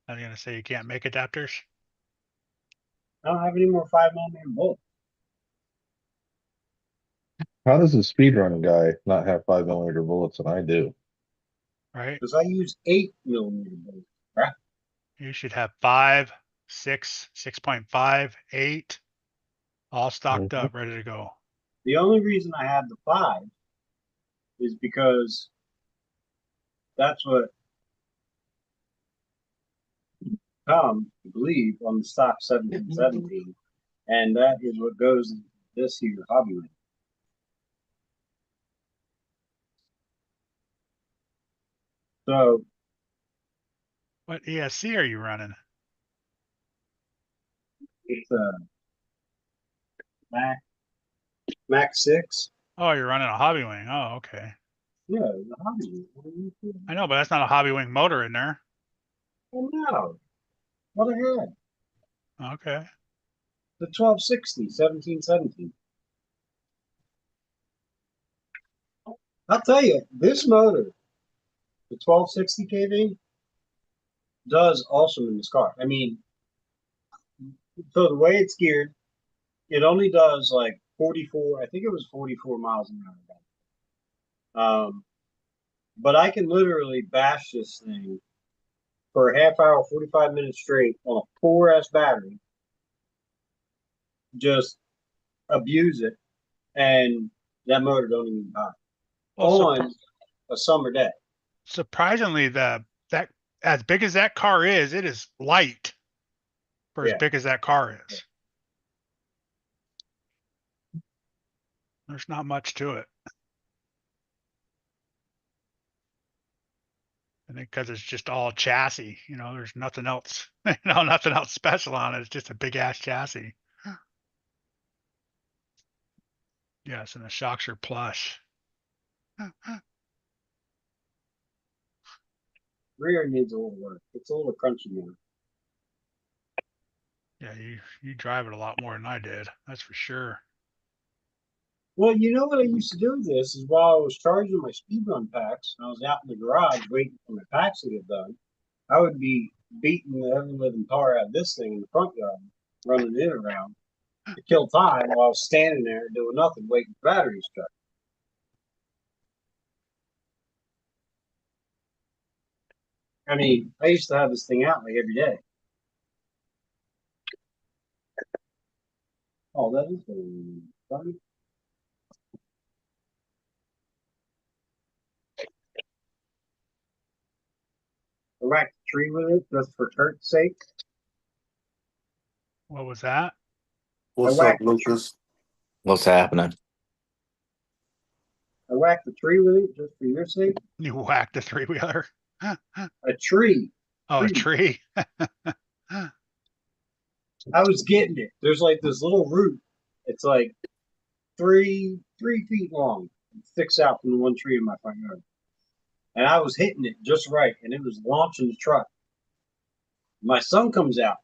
I'm gonna say you can't make adapters. I don't have any more 5mm bullets. How does a speedrun guy not have 5mm bullets and I do? Right? Because I use 8mm bullets. Right? You should have 5, 6, 6.5, 8, all stocked Mhm. up, ready to go. The only reason I have the 5 is because that's what comes, I believe, on the stock 1717, and that is what goes in this here hobby ring. So What ESC are you running? it's a Mac 6. Oh, you're running a hobby wing. Oh, okay. Yeah, the hobby ring. What are you doing? I know, but that's not a hobby wing motor in there. Oh no. What the heck? Okay. The 1260, 1717. I'll tell you, this motor, the 1260 kV, does awesome in this car. I mean, so the way it's geared, it only does like 44, I think it was 44 miles an hour. But I can literally bash this thing for a half hour, 45 minutes straight on a 4S battery, just abuse it, and that motor don't even die Well, on a summer day. surprisingly, that as big as that car is, it is light for as Yeah. big as that car is. There's not much to it. I think because it's just all chassis, there's nothing else, nothing else special on it. It's just a big ass chassis. Yes, and the shocks are plush. Rear needs a little work. It's a little crunchy now. Yeah, you drive it a lot more than I did. That's for sure. Well, you know what I used to do with this is while I was charging my speedrun packs and I was out in the garage waiting for my packs to get done, I would be beating the ever living tar out of this thing in the front yard, running it around to kill time while I was standing there doing nothing, waiting for batteries to charge. I mean, I used to have this thing out like every day. Oh, that is funny. I whacked a tree with it just for Kurt's sake. What was that? What's I up, whacked Lucas? What's happening? I whacked the tree with it just for your sake. You whacked a 3-wheeler. A tree. Oh, a tree. I was getting it. There's like this little root. It's like three feet long. It sticks out from the one tree in my front yard. And I was hitting it just right, and it was launching the truck. My son comes out.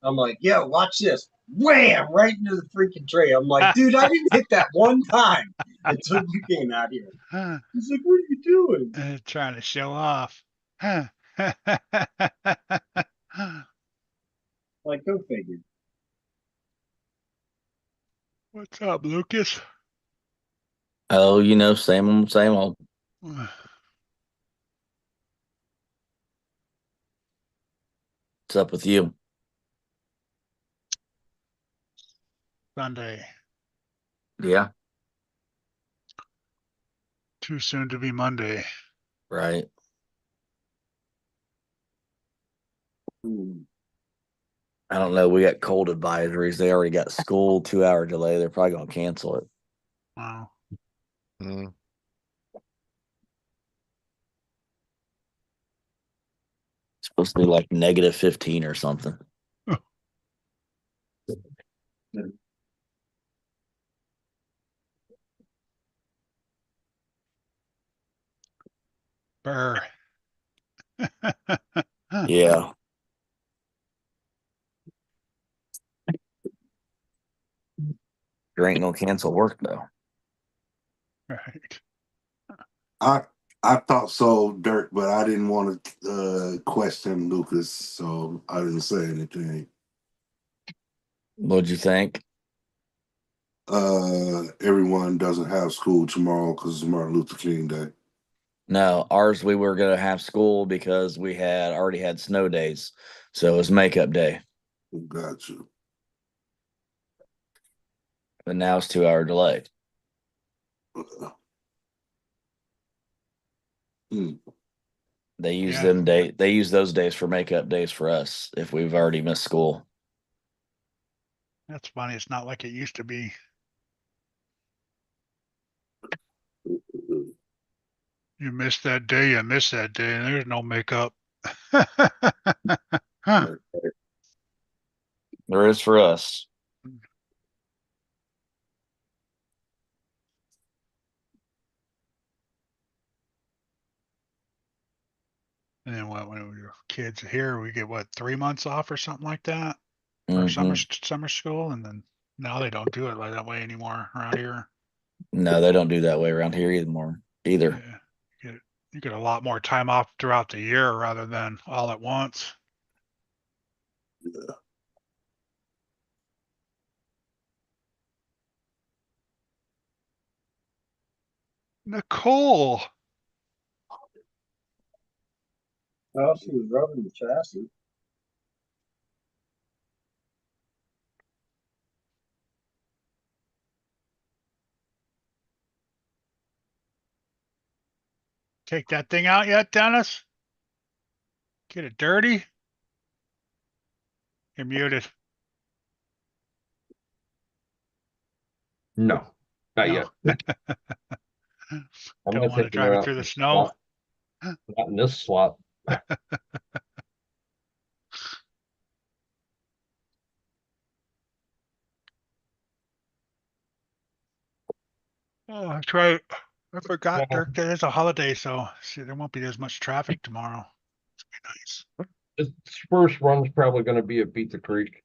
I'm like, yo, watch this. Wham! Right into the freaking tree. I'm like, dude, I didn't hit that one time until you came out here. He's like, what are you doing? Trying to show off. Like, go figure. What's up, Lucas? Oh, same old, same old. What's up with you? Sunday. Yeah, Too soon to be Monday. right. I don't know. We got cold advisories. They already got school 2-hour delay. They're probably gonna cancel it. Wow. Mm. It's supposed to be like -15 or something. Burr. Yeah. There ain't gonna cancel work though. Right. I thought so, Dirk, but I didn't want to question Lucas, so I didn't say anything. What'd you think? Everyone doesn't have school tomorrow because it's Martin Luther King Day. No, ours we were gonna have school because we had already had snow days, so it was makeup day. Got you. But now it's 2-hour delay. They use they use those days for makeup days for us if we've already missed school. That's funny. It's not like it used to be. You miss that day, you miss that day, and there's no makeup. Huh. There is for us. And then when we were kids here, we get what, 3 months off or something like that for Mm-hmm. summer school, and then now they don't do it like that way anymore around here. No, they don't do that way around here either. Yeah, you get a lot more time off throughout the year rather than all at once. Yeah. Nicole. Well, she was rubbing the chassis. Take that thing out yet, Dennis? Get it dirty? You're muted. No, not No. yet. I'm Don't gonna want to take drive her it out through the this snow. slot. Not in this slot. Oh, that's right. I forgot, Yeah. Dirk. That is a holiday, so see, there won't be as much traffic tomorrow. It's gonna be nice. This first run's probably going to be at Beat the Creek.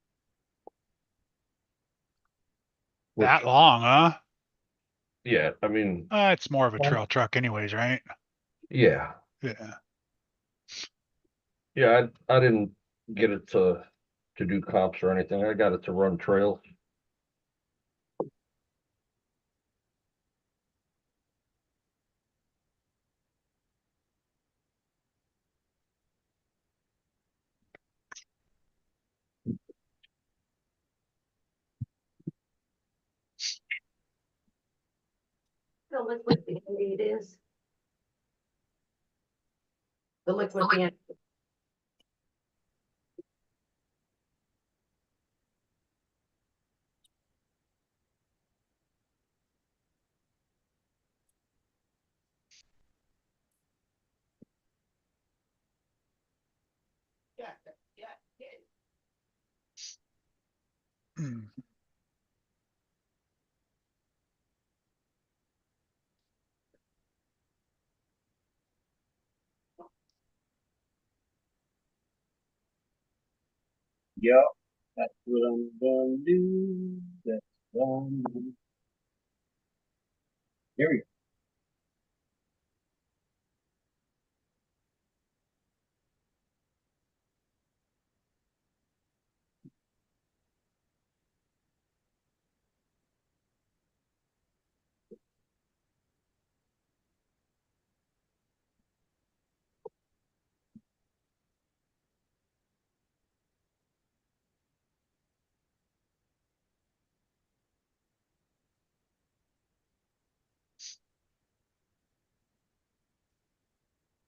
Which, That long, huh? yeah, I mean, It's more of a trail truck, anyways, right? yeah, Yeah. yeah. I didn't get it to do comps or anything. I got it to run trails. The liquid Band-Aid is. The liquid band. Yep, that's what I'm gonna do. That's what I'm gonna do. Here we go.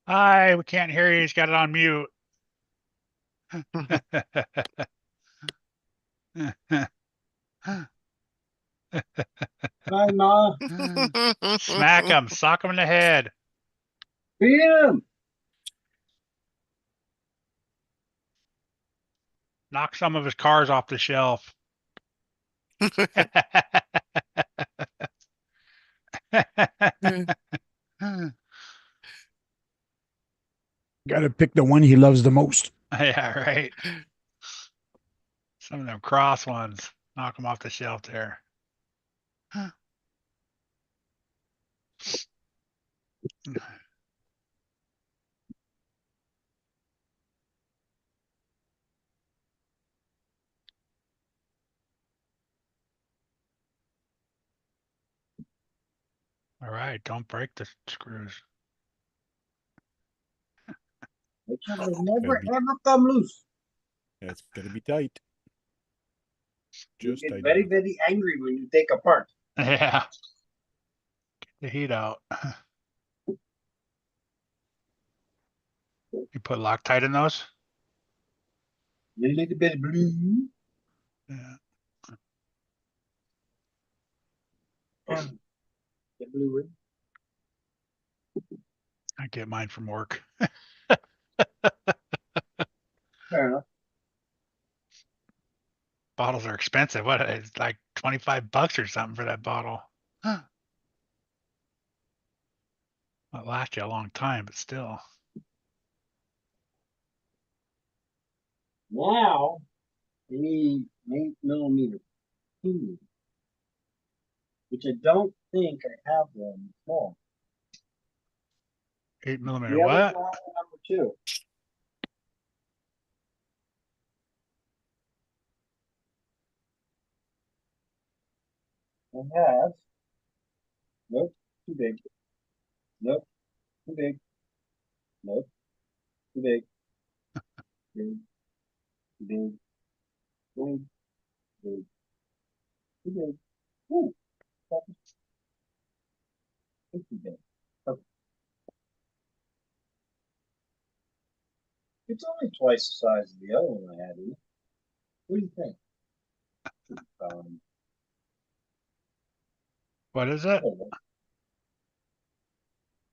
Hi, we can't hear you. He's got it on mute. Hi, Ma. Smack him, sock him in the head. Beat him. Knock some of his cars off the shelf. Gotta pick the one he loves the most. Yeah, right. Some of them cross ones. Knock them off the shelf there. All right, don't break the screws. They should never be- ever come loose. That's gotta be tight. You Just get tight very, enough. very angry when you take apart. Yeah. Get the heat out. You put Loctite in those? A little bit of blue. Yeah. The blue one. I get mine from work. Fair enough. Bottles are expensive. What? It's like $25 or something for that bottle. Huh. Might last you a long time, but still. Now, we need 8mm pinion, which I don't think I have one small. 8mm The other what? one, number 2. I have. Nope, too big. Nope, too big. Nope, too big. Big, big, big, big, too big. Ooh, that's too big. Perfect. It's only twice the size of the other one I had in it. What do you think? What is it?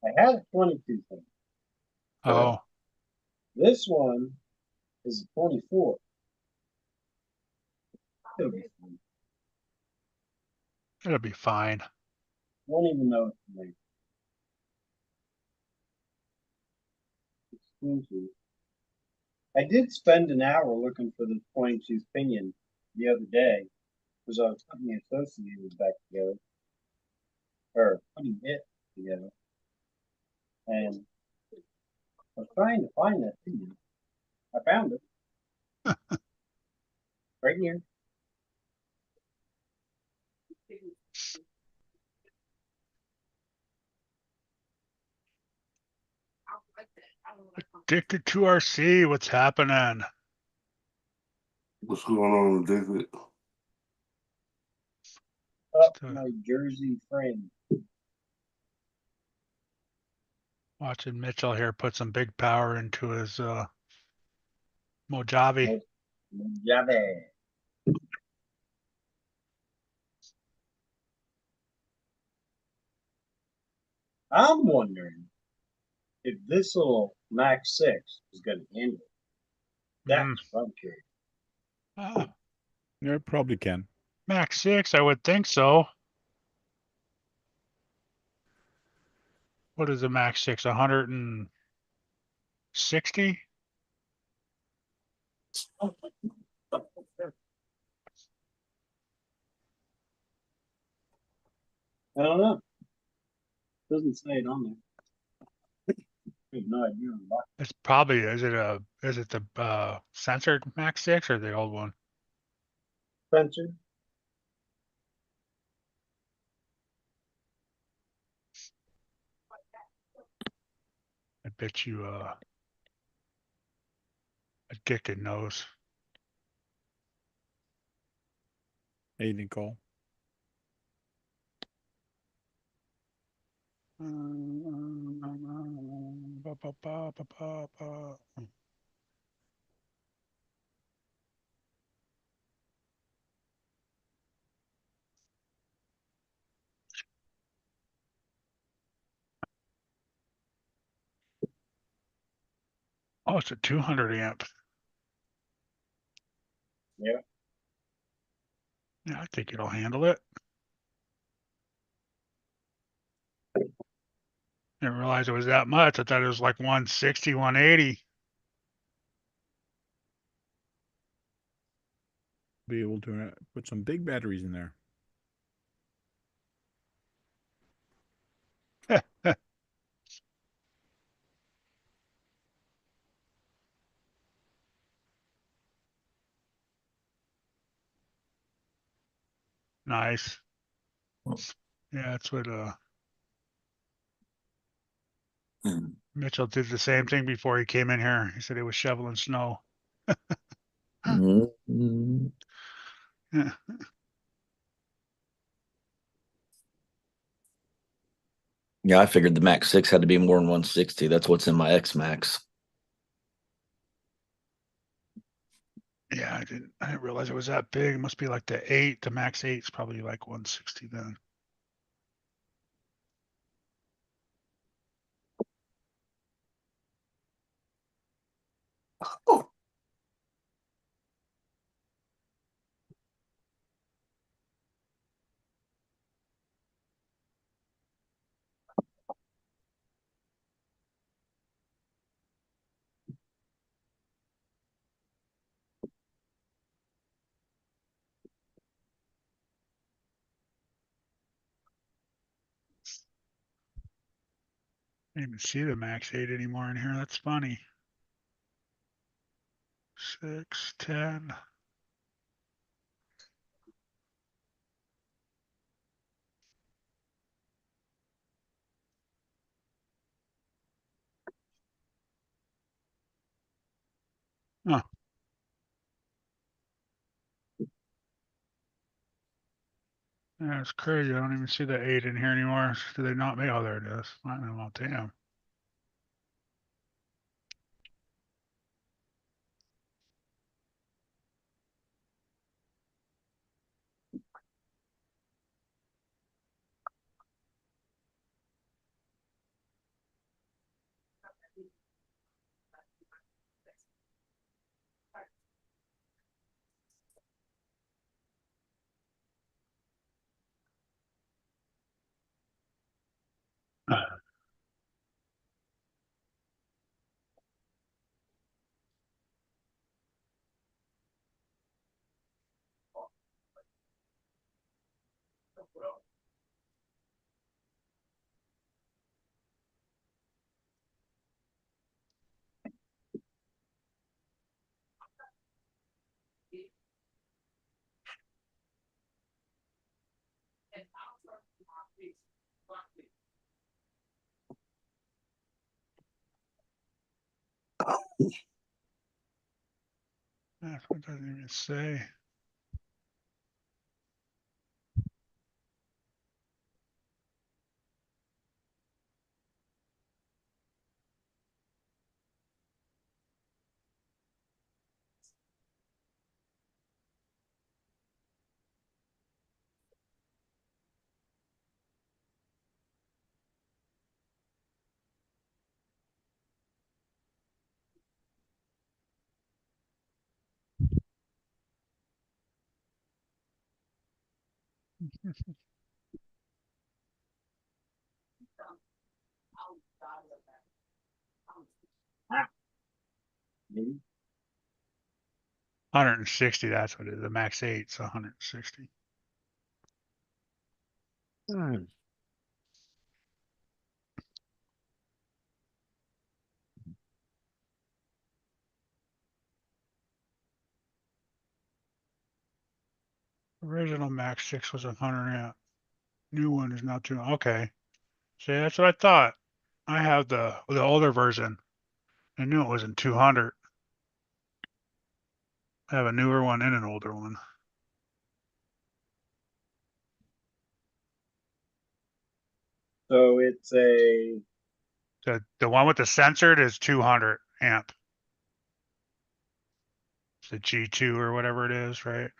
I had a 22 thing. Oh, This one is a 24. It'll be fine. it'll be fine. Won't even know it's made. Exclusive. I did spend an hour looking for the 22 pinion the other day because I was putting the associated back together, or putting it together, and I was trying to find that pinion. I found it right here. Addicted to RC, what's happening? What's going on, David? Up Just, my Jersey frame. watching Mitchell here put some big power into his Mojave. Mojave. I'm wondering if this little Max 6 is going to handle it. That's what I'm curious. Yeah, probably can. Max 6, I would think so. What is a Max 6? 160? I don't know. Doesn't say it on there. I have no idea. It's probably, is it the censored Max 6 or the old one? Spencer. I bet you Addicted knows. Hey, Nicole. Oh, it's a 200 amp. Yeah. Yeah, I think it'll handle it. Didn't realize it was that much. I thought it was like 160, 180. Be able to put some big batteries in there. Nice. Yeah, that's what Mitchell did the same thing before he came in here. He said he was shoveling snow. Mm, Yeah. Yeah, I figured the Max 6 had to be more than 160. That's what's in my X Max. Yeah, I didn't realize it was that big. It must be like the 8. The Max 8 is probably like 160 then. Oh, I didn't even see the Max 8 anymore in here. That's funny. 6, 10. Huh. Yeah, it's crazy. I don't even see the 8 in here anymore. Do they not make? Oh, there it is. I don't know. Damn. That's what it doesn't even say. Maybe. 160. That's what it is. The Max 8's 160. Original Max 6 was 100 amp. New one is now 2. Okay. See, that's what I thought. I have the older version. I knew it wasn't 200. I have a newer one and an older one. So it's a The one with the censored is 200 amp. It's the G2 or whatever it is, right?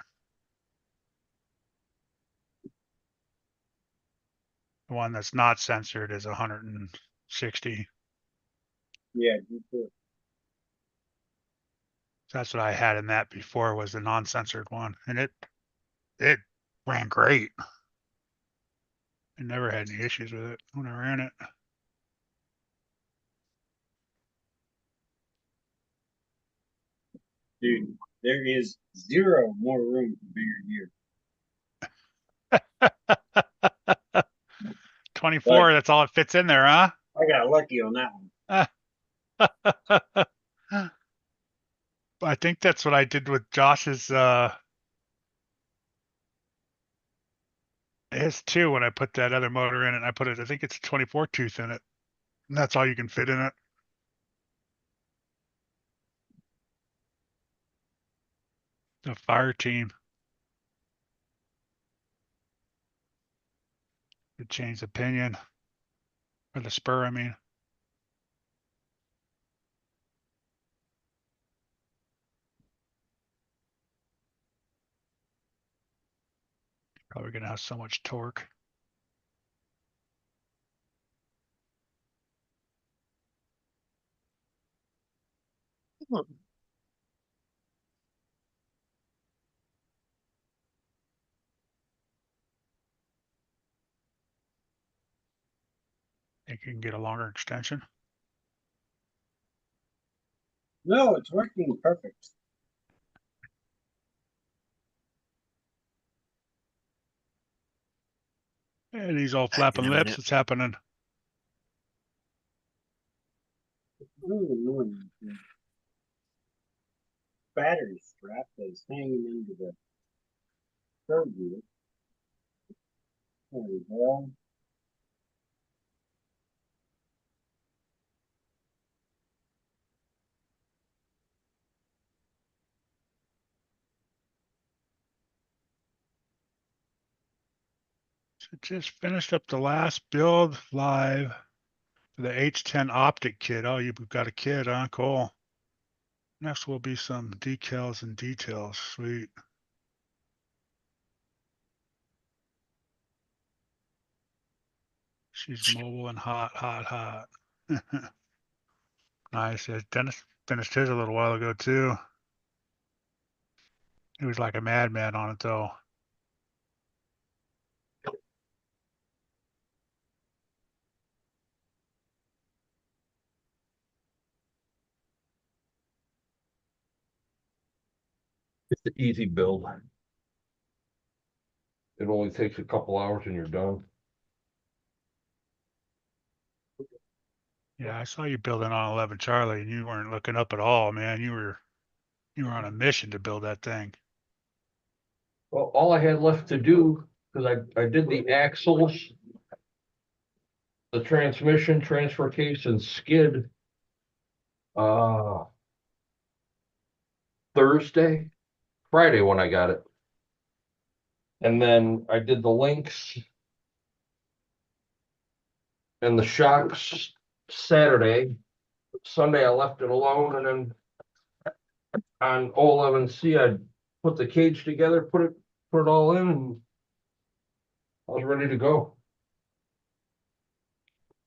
The one that's not censored is 160. yeah. G2. That's what I had in that before, was the non-censored one, and it ran great. I never had any issues with it when I ran it. Dude, there is zero more room for bigger gear. 24, that's all it fits in there, huh? I got lucky on that one. I think that's what I did with Josh's his too, when I put that other motor in it. I think it's a 24 tooth in it. And that's all you can fit in it. The fire team. It changed opinion. Or the spur, I mean. Probably gonna have so much torque. Think you can get a longer extension? No, it's working perfect. Hey, these all Back flapping in a lips, minute. what's happening? Really annoying. Battery strap that's hanging into the third wheel. There we go. So just finished up the last build live for the H10 optic kit. Oh, you've got a kit, huh? Cool. Next will be some decals and details. Sweet. She's mobile and hot, hot, hot. Nice. Yeah, Dennis finished his a little while ago too. He was like a madman on it though. It's an easy build. It only takes a couple hours and you're done. Yeah, I saw you building on 11 Charlie and you weren't looking up at all, man. You were on a mission to build that thing. Well, all I had left to do, because I did the axles, the transmission, transfer case, and skid Thursday, Friday when I got it. And then I did the links and the shocks Saturday. Sunday I left it alone, and then on 011C I put the cage together, put it all in, and I was ready to go.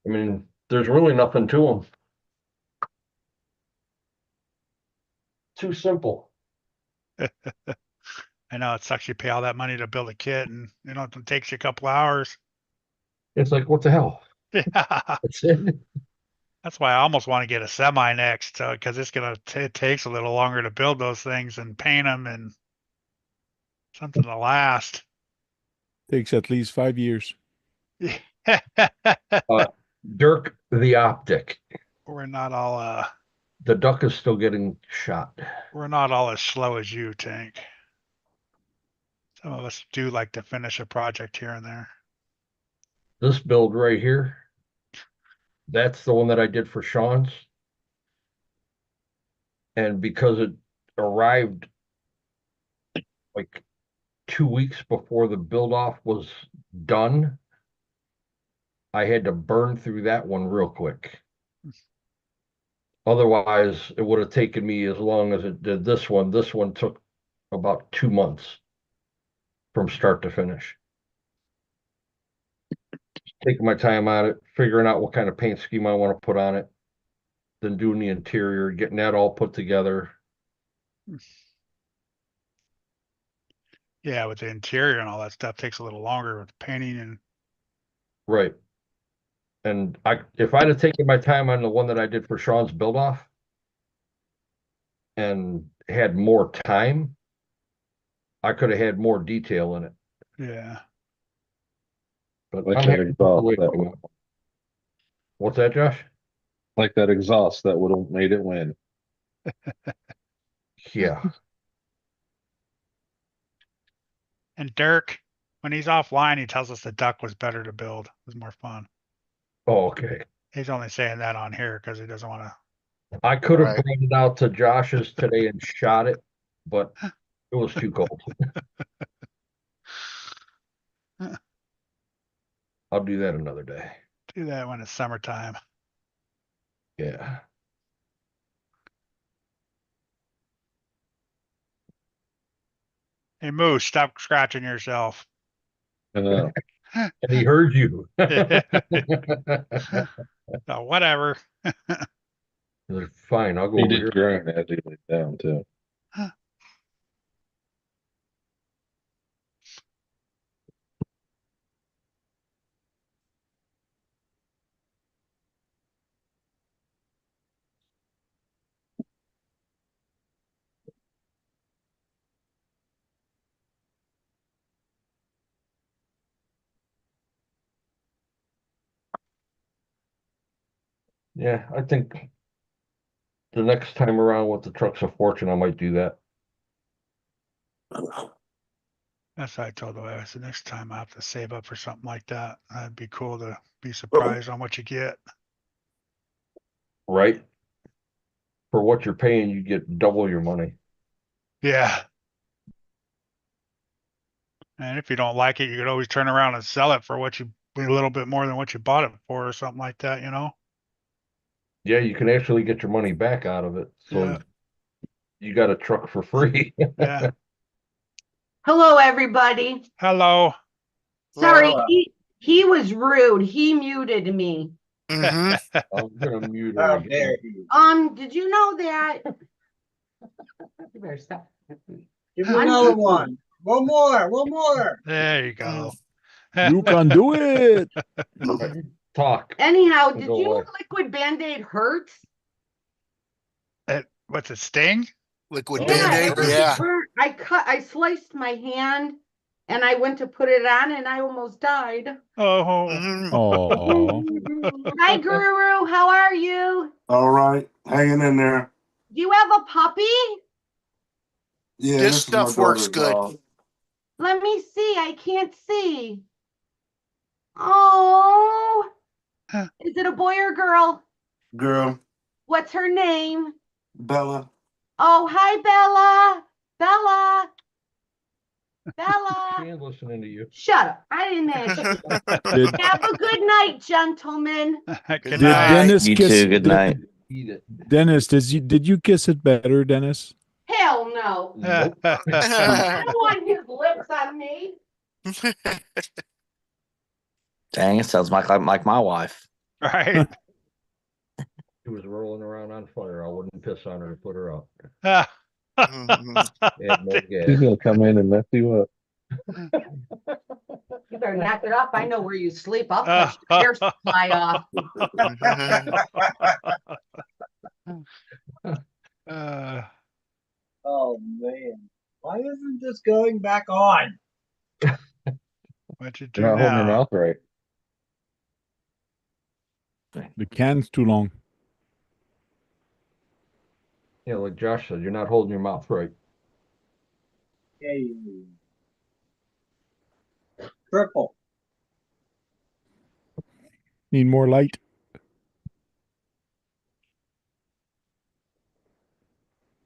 I mean, there's really nothing to them. Too simple. I know it sucks you pay all that money to build a kit and it takes you a couple hours. It's like, what the hell? Yeah. That's it. That's why I almost want to get a semi next, because it takes a little longer to build those things and paint them and something to last. Takes at least 5 years. Dirk the Optic. We're not all The duck is still getting shot. we're not all as slow as you, Tank. Some of us do like to finish a project here and there. This build right here, that's the one that I did for Sean's. And because it arrived like 2 weeks before the build off was done, I had to burn through that one real quick. Otherwise, it would have taken me as long as it did this one. This one took about 2 months from start to finish. Taking my time on it, figuring out what kind of paint scheme I want to put on it, then doing the interior, getting that all put together. Yeah, with the interior and all that stuff takes a little longer with painting and Right. And if I'd have taken my time on the one that I did for Sean's build off and had more time, I could have had more detail in it. yeah. But Like I'm that happy with the exhaust way it that came out. What's that, Josh? like that exhaust that would have made it win. Yeah. And Dirk, when he's offline, he tells us the duck was better to build. It was more fun. Oh, okay. He's only saying that on here because he doesn't want to. I could have Right. brought it out to Josh's today and shot it, but it was too cold. I'll do that another day. Do that when it's summertime. Yeah. Hey, Moose, stop scratching yourself. I know. And he heard you. So whatever. He's like, fine, I'll go He over did here. groan as he laid down too. Yeah, I think the next time around with the trucks of fortune, I might do that. That's what I told the wife. I said next time I have to save up for something like that. That'd be cool to be surprised on what you get. Right? For what you're paying, you get double your money. Yeah. And if you don't like it, you could always turn around and sell it for what you a little bit more than what you bought it for or something like that, you know? Yeah, you can actually get your money back out of it. So Yeah. you got a truck for free. Yeah. Hello, everybody. Hello. Sorry, Well, he was rude. He muted me. Mm-hmm. I'm gonna mute her how again. dare you? Did you know that? You better stop. Give me another one. One more. There you go. You can do it. Talk. Anyhow, Go did you know away. liquid Band-Aid hurts? What's it, Sting? Liquid Oh, Band-Aid, yeah. yeah. I sliced my hand and I went to put it on and I almost died. Oh. Mhm. Oh, Hi, Guru. How are you? All right, hanging in there. Do you have a puppy? Yeah, This this is my stuff works daughter's good. dog. Let me see. I can't see. Oh, is it a boy or girl? Girl, What's her name? Bella. Oh, hi, Bella. Bella. Bella. She ain't listening to you. Shut up. I didn't ask you. did Have a good night, gentlemen. Good Good did night. Dennis You kiss? too. Good night. Eat it. Dennis, did you kiss it better, Dennis? Hell no. Nope. I don't want his lips on me. Dang, it sounds like my wife. Right. She was rolling around on fire. I wouldn't piss on her to put her out. Mhm. Had no He's gas. gonna come in and mess you up. You better knock it off. I know where you sleep. I'll cut your hair supply off. Uh, Oh man, why isn't this going back on? what'd you do You're not holding your now? mouth right. The can's too long. Yeah, like Josh said, you're not holding your mouth right. Hey, Triple. Need more light.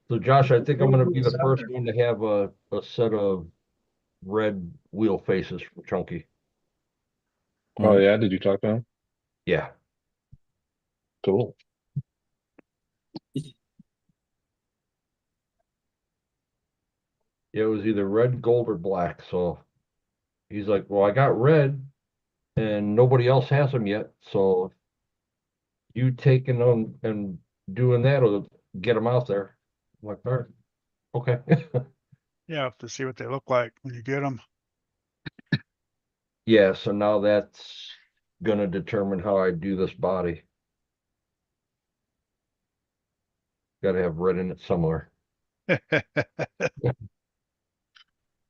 So Josh, I think I'm gonna be the Center. first one to have a set of red wheel faces from Chunky. Oh yeah, did you talk to him? Yeah. Cool. It was either red, gold, or black. So he's like, well, I got red and nobody else has them yet. So you taking them and doing that will get them out there. I'm like, all right, okay. Yeah, to see what they look like when you get them. Yeah, so now that's gonna determine how I do this body. Gotta have red in it somewhere.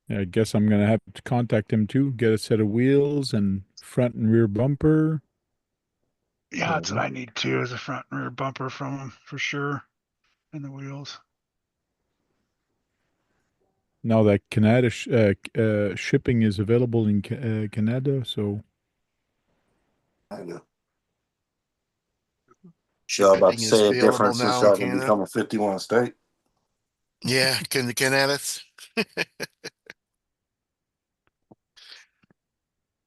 Yeah, I guess I'm gonna have to contact him too. Get a set of wheels and front and rear bumper. Yeah, that's what I need too, is a front and rear bumper from them for sure, and the wheels. Now that Canada shipping is available in Canada, so I know. Yeah, I was about Shipping to is say a available difference since now in I can Canada. become a 51 state. Yeah, Canada.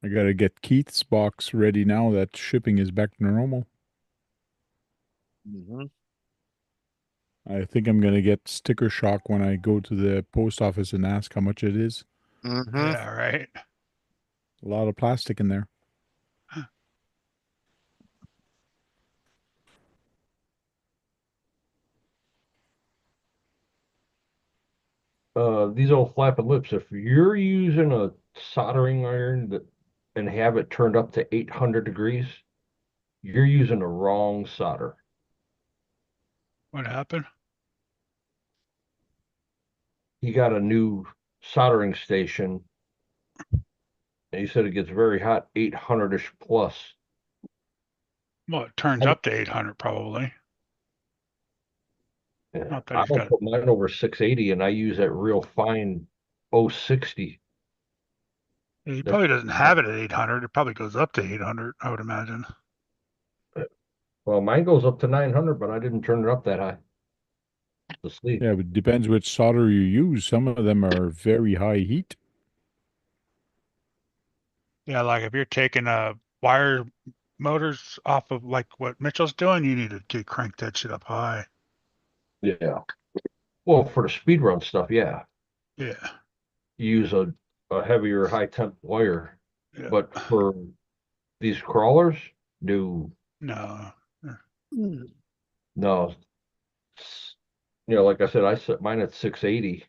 I gotta get Keith's box ready now that shipping is back to normal. Mm-hmm. I think I'm gonna get sticker shock when I go to the post office and ask how much it is. Mm-hmm. Yeah, right. A lot of plastic in there. These old flapping lips, if you're using a soldering iron that and have it turned up to 800 degrees, you're using the wrong solder. What happened? He got a new soldering station and he said it gets very hot, 800-ish plus. Well, it turns up to 800 probably. Not that I he's don't got. put mine over 680 and I use that real fine 060. He That's probably doesn't have it at 800. It probably goes up to 800, I would imagine. well, mine goes up to 900, but I didn't turn it up that high to sleep. Yeah, but it depends which solder you use. Some of them are very high heat. Yeah, like if you're taking wire motors off of like what Mitchell's doing, you need to crank that shit up high. Yeah. Well, for the speed run stuff, yeah. Yeah. You use a heavier high temp wire. Yeah. But for these crawlers, no. No. No. You know, like I said, I set mine at 680,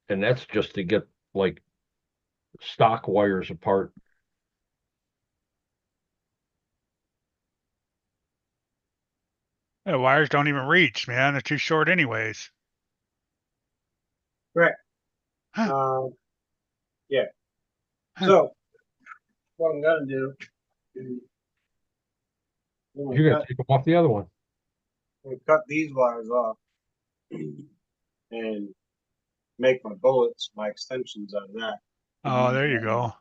and that's just to get like stock wires apart. Yeah, wires don't even reach, man. They're too short anyways. Correct. Yeah. So what I'm gonna do is You're gonna take them off the other one. I'm gonna cut these wires off and make my bullets, my extensions out of that. Oh, there you go.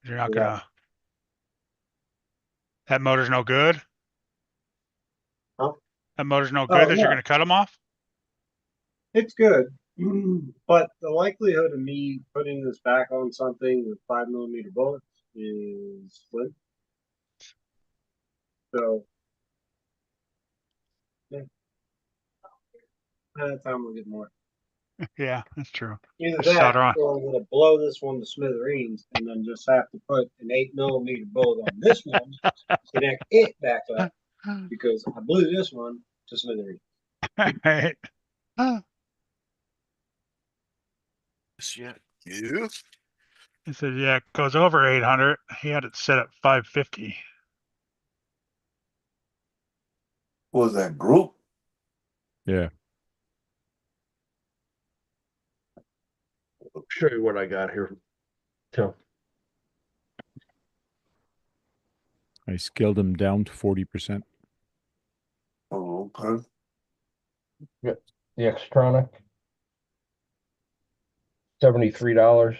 You're not Yeah. gonna. That motor's no good. Huh? That motor's no Oh, good that you're yeah. gonna cut them off. It's good, but the likelihood of me putting this back on something with 5mm bullets is slim. So, yeah, by that time we'll get more. Yeah, that's true. Either Just solder that, on. or I'm gonna blow this one to smithereens, and then just have to put an 8mm bullet on this one, connect it back up, because I blew this one to smithereens. Right. Yeah. You? He said, yeah, it goes over 800. He had it set at 550. What was that group? Yeah. I'll show you what I got here. Tim. I scaled them down to 40%. Oh, okay. The Xtronic, $73.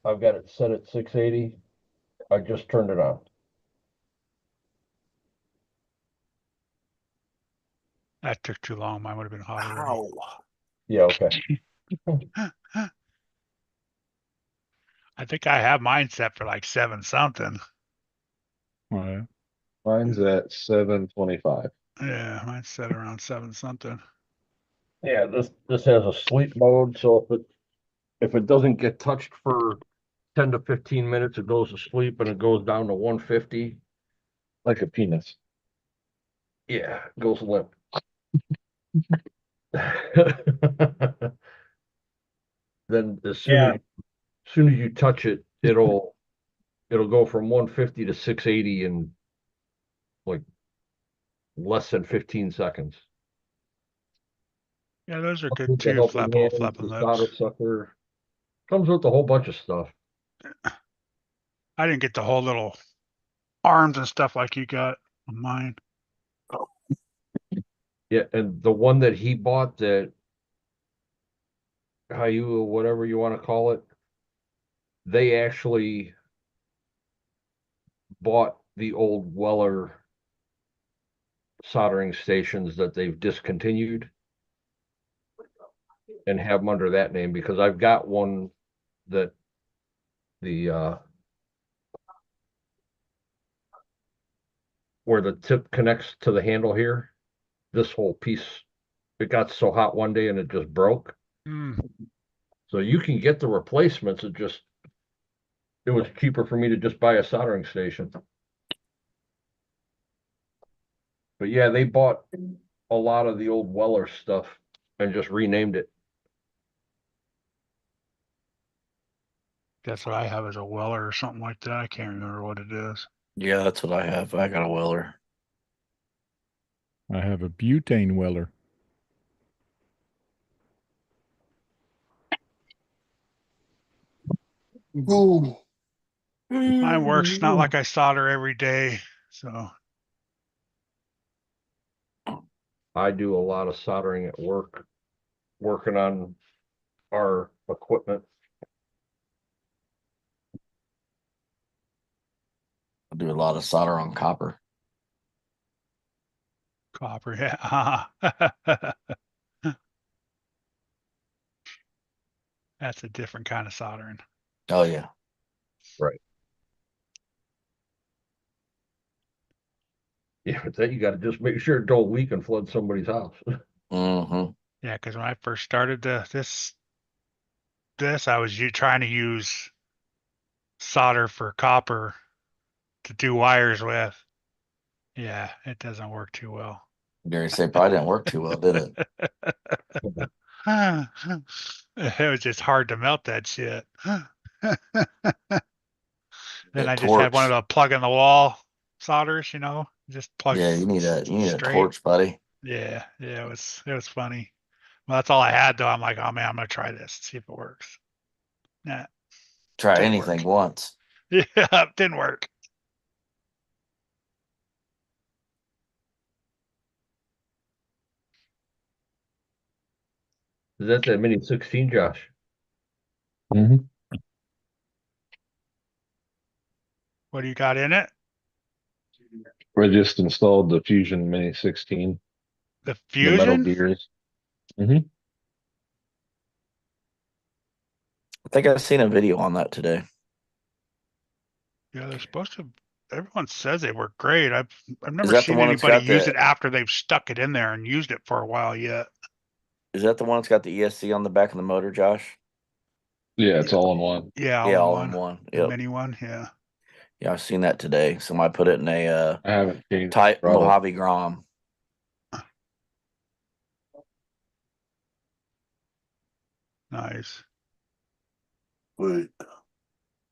I've got it set at 680. I just turned it on. That took too long. Mine would have been hot already. Ow. Yeah, okay. I think I have mine set for like 7 something. Oh, yeah. Mine's at 725. Yeah, mine's set around 7 something. Yeah, this has a sleep mode, so if it doesn't get touched for 10 to 15 minutes, it goes to sleep and it goes down to 150. Like a penis. Yeah, it goes limp. Then as soon as you touch it, it'll go from 150 to 680 in like less than 15 seconds. Yeah, those are Comes good with the too. helping hand, Flapping the solder lips. sucker. Comes with a whole bunch of stuff. I didn't get the whole little arms and stuff like you got on mine. Yeah, and the one that he bought, that Hayu, whatever you want to call it, they actually bought the old Weller soldering stations that they've discontinued and have them under that name, because I've got one that the where the tip connects to the handle here, this whole piece, it got so hot one day and it just broke. So you can get the replacements. It was cheaper for me to just buy a soldering station. But yeah, they bought a lot of the old Weller stuff and just renamed it. That's what I have as a Weller or something like that. I can't remember what it is. Yeah, that's what I have. I got a Weller. I have a butane Weller. Ooh. Mine works not like I solder every day. So I do a lot of soldering at work, working on our equipment. I do a lot of solder on copper. copper, yeah. That's a different kind of soldering. Oh yeah. Right. Yeah, but then you got to just make sure it don't leak and flood somebody's house. Mm-hmm. Yeah, because when I first started this, I was trying to use solder for copper to do wires with. Yeah, it doesn't work too well. Dare say probably didn't work too well, did it? It was just hard to melt that shit. Then That I just had one of torch. the plug in the wall solders, just plugs Yeah, you need a straight. torch, buddy. Yeah, it was funny. Well, that's all I had though. I'm like, oh man, I'm gonna try this, see if it works. Nah, Try didn't anything work. once. Yeah, didn't work. Is that mini 16, Josh? Mm-hmm. What do you got in it? I just installed the Fusion Mini 16, The the metal Fusion? gears. Mm-hmm. I think I've seen a video on that today. Yeah, they're supposed to. Everyone says they work great. I've never that the seen one that's anybody got use the- it after they've stuck it in there and used it for a while yet. Is that the one that's got the ESC on the back of the motor, Josh? Yeah, it's all in one. Yeah, Yeah, all all in in one. The Yep. mini one, yeah. Yeah, I've seen that today. Somebody put it in a I haven't changed tight throttle. Mojave Grom. Nice. But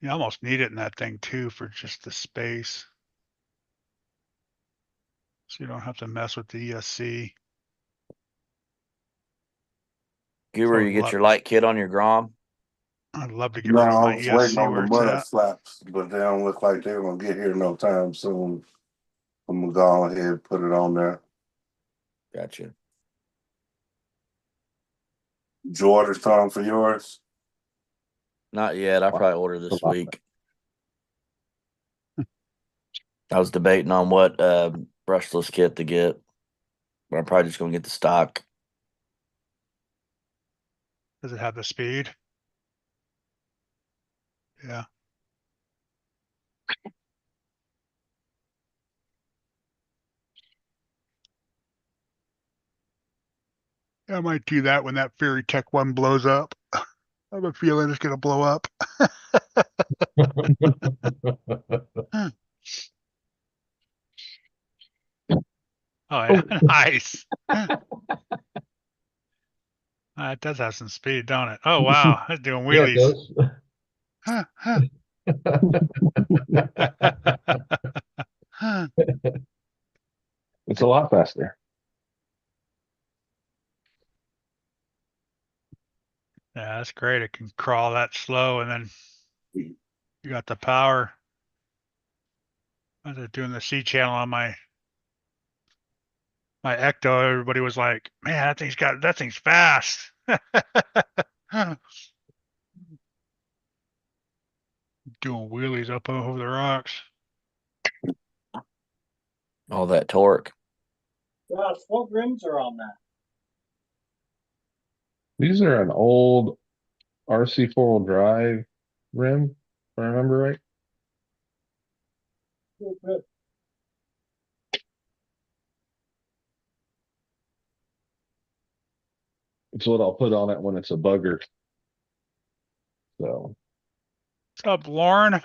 You almost need it in that thing too for just the space. So you don't have to mess with the ESC. Goober, you get your light kit on your Grom? I'd love to get no, rid of I my was waiting ESC on the where it's mud at. flaps, but they don't look like they're gonna get here no time soon. I'm gonna go ahead and put it on there. Gotcha. Did you order some for yours? Not yet. I probably order this A lot. week. I was debating on what brushless kit to get, but I'm probably just gonna get the stock. Does it have the speed? Yeah. I might do that when that Fury Tech one blows up. I have a feeling it's gonna blow up. Oh yeah, nice. It does have some speed, don't it? Oh wow, it's doing Yeah, it wheelies. does. Huh, huh. Huh. It's a lot faster. Yeah, that's great. It can crawl that slow, and then you got the power. I was doing the C channel on my Ecto. Everybody was like, "Man, that thing's fast." Doing wheelies up over the rocks. All that torque. Gosh, what rims are on that? These are an old RC 4-wheel drive rim, if I remember right. Good. It's what I'll put on it when it's a bugger. So What's up, Lauren?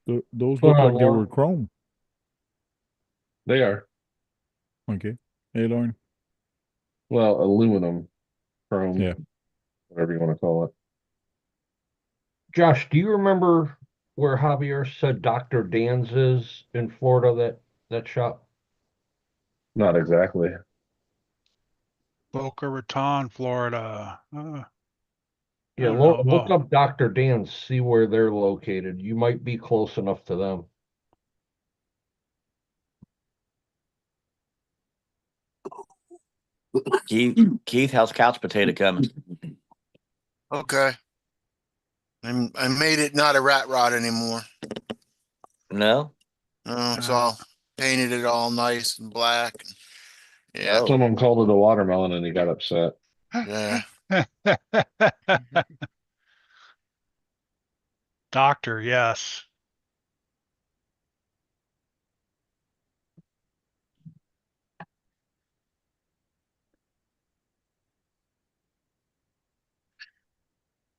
Those Put look on, like they were Lauren. chrome. they are, Okay. Hey, Lauren. well, aluminum, chrome, Yeah. whatever you want to call it. Josh, do you remember where Javier said Dr. Dan's is in Florida, that shop? Not exactly. Boca Raton, Florida. I Yeah, don't know. look Oh, up Dr. Dan's, see where they're located. You might be close enough to them. Keith, how's couch potato coming? Okay. I made it not a rat rod anymore. No? It's all painted it all nice and black. Yeah. Oh. Someone called it a watermelon and he got upset. Yeah. Doctor, yes.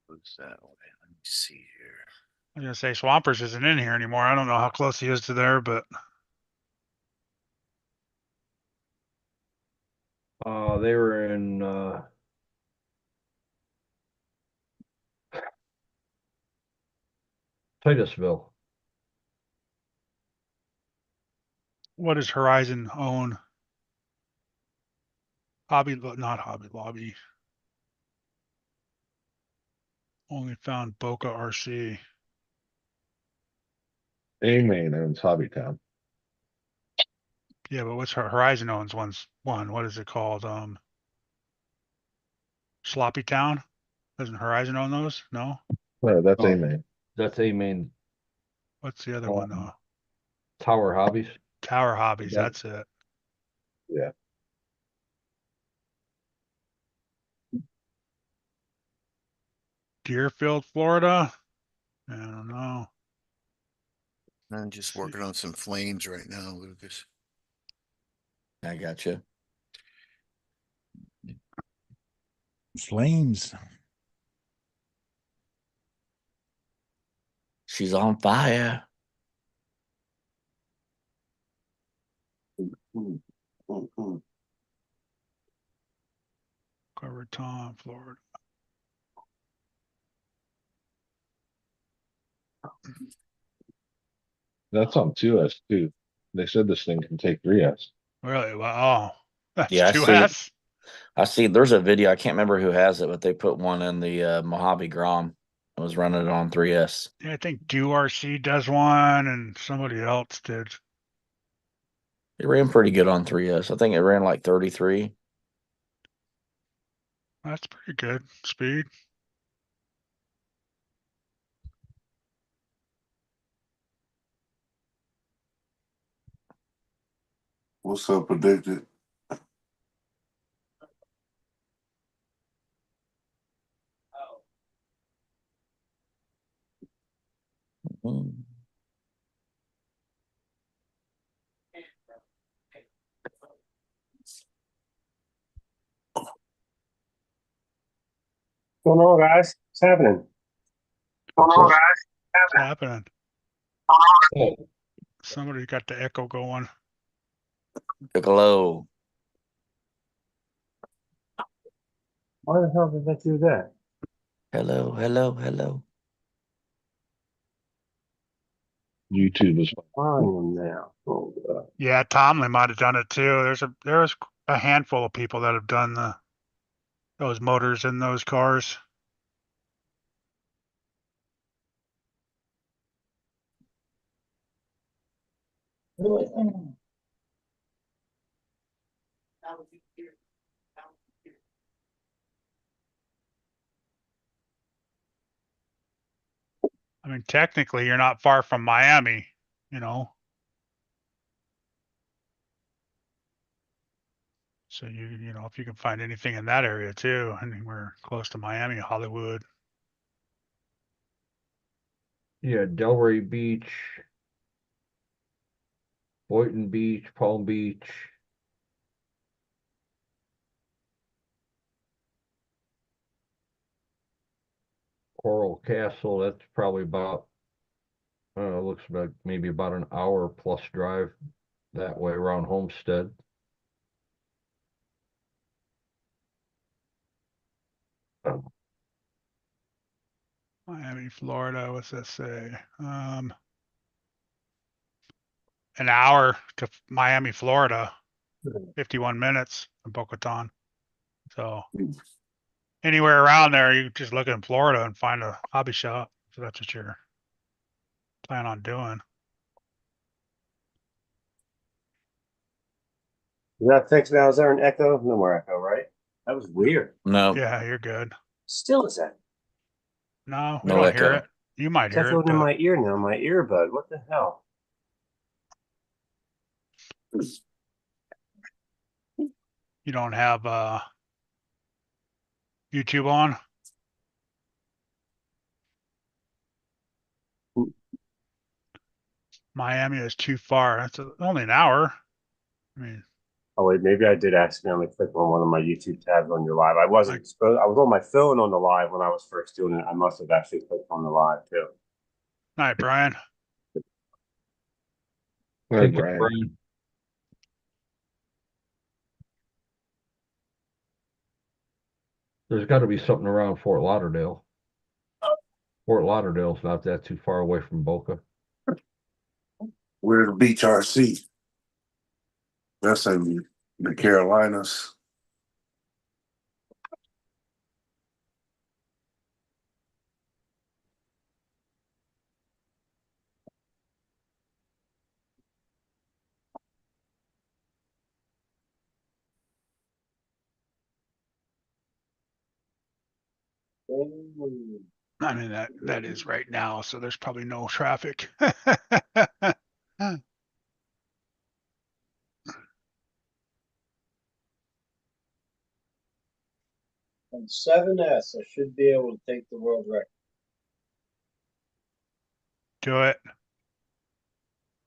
What's that way? Let me see here. I was gonna say Swampers isn't in here anymore. I don't know how close he is to there, but They were in Titusville. what does Horizon own? Not Hobby Lobby. Only found Boca RC. A-Main owns Hobbytown. Yeah, but what's Horizon owns one? What is it called? Sloppy Town? Doesn't Horizon own those? No? No, that's Oh. A-Main. That's A-Main What's the other one though? Tower Hobbies. Tower Hobbies, Yeah. that's it. Yeah. Deerfield, Florida? I don't know. I'm just working on some flames right now, Lucas. I got you. Flames. She's on fire. Mm, mm, mm. Boca Raton, Florida. That's on 2S too. They said this thing can take 3S. Really? Wow. That's Yeah, I see. 2S? I see there's a video. I can't remember who has it, but they put one in the Mojave Grom. I was running it on 3S. Yeah, I think RC does one and somebody else did. It ran pretty good on 3S. I think it ran like 33. That's pretty good speed. What's up, predicted? Mm. What's going on, guys? What's happening? What's happening? Oh, Somebody's got the echo going. Piccolo. Why the hell did that do that? Hello, hello, hello. YouTube is Fine now. Oh, God. Yeah, Tomlin might have done it too. There's a handful of people that have done those motors in those cars. I mean, technically, you're not far from Miami, you know. So you know, if you can find anything in that area too, anywhere close to Miami, Hollywood. yeah, Delray Beach, Boynton Beach, Palm Beach. Coral Castle, that's probably about, looks like maybe about an hour plus drive that way around Homestead. Miami, Florida, what's that say? An hour to Miami, Florida, 51 minutes from Boca Raton. So anywhere around there, you just look in Florida and find a hobby shop. So that's what you're planning on doing. Is that fixed now? Is there an echo? No more echo, right? That was weird. No, Yeah, you're good. Still is that? No, we no don't hear echo. it. You might It's hear it, echoing in but my ear now, my earbud. What the hell? you don't have YouTube on. Miami is too far. That's only an hour. I mean, Oh wait, maybe I did accidentally click on one of my YouTube tabs on your live. I wasn't supposed. I was on my phone on the live when I was first doing it. I must have actually clicked on the live too. night, Brian. Take it, Brian. Brian. There's got to be something around Fort Lauderdale. Fort Lauderdale's not that too far away from Boca. We're the Beach RC. That's in the Carolinas. I mean that is right now, so there's probably no traffic. On 7S, I should be able to take the world record. Do it.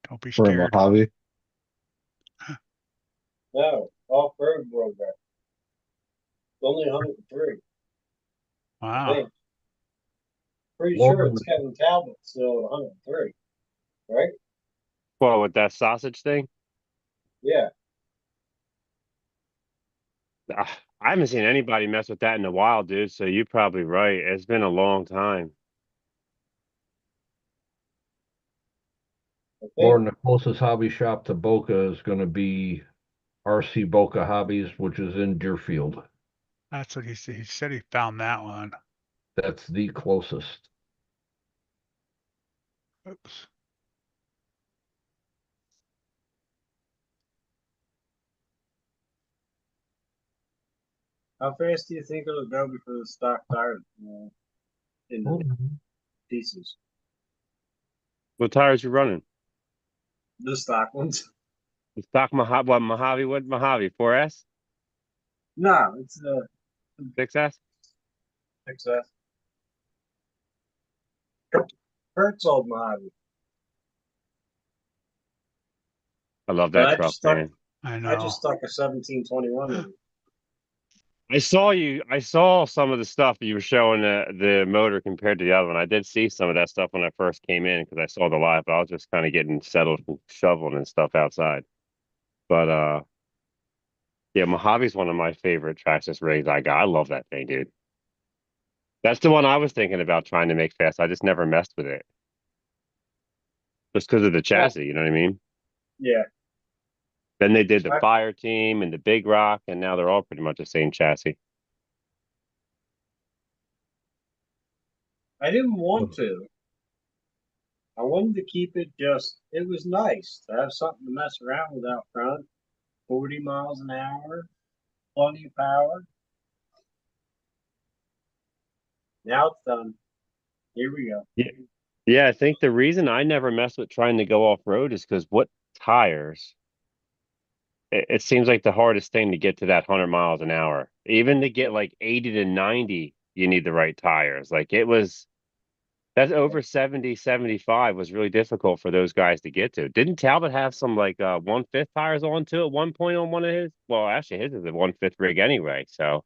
Don't be For scared. Mojave. No, off-road world record. It's only 103. I Wow. think. Pretty Lauren, sure it's Kevin Talbot still at 103, right? Well, with that sausage thing, Yeah. I haven't seen anybody mess with that in a while, dude. So you're probably right. It's been a long time. I think Lauren, the closest hobby shop to Boca is going to be RC Boca Hobbies, which is in Deerfield. That's what he said. He said he found that one. That's the closest. Oops. How fast do you think it'll go before the stock tires in the pieces? What tires you running? The stock ones. The stock Mojave, what Mojave? 4S? No, it's 6S? success. Kurt's old Mojave. I love But that truck, man. I I know. just stuck a 1721 in it. I saw some of the stuff you were showing the motor compared to the other one. I did see some of that stuff when I first came in because I saw the live, but I was just kind of getting settled and shoveling and stuff outside. But yeah, Mojave's one of my favorite chassis rigs I got. I love that thing, dude. That's the one I was thinking about trying to make fast. I just never messed with it. Just because of the chassis, you know what I mean? Yeah. Then they did the I- Fire Team and the Big Rock, and now they're all pretty much the same chassis. I didn't want to. I wanted to keep it just, it was nice to have something to mess around with out front. 40 miles an hour, plenty of power. Now it's done. Here we go. Yeah. Yeah, I think the reason I never mess with trying to go off road is because what tires? It seems like the hardest thing to get to that 100 miles an hour. Even to get like 80 to 90, you need the right tires. Like that's over 70, 75 was really difficult for those guys to get to. Didn't Talbot have some like 1/5 tires onto at one point on one of his? Well, actually his is a 1/5 rig anyway, so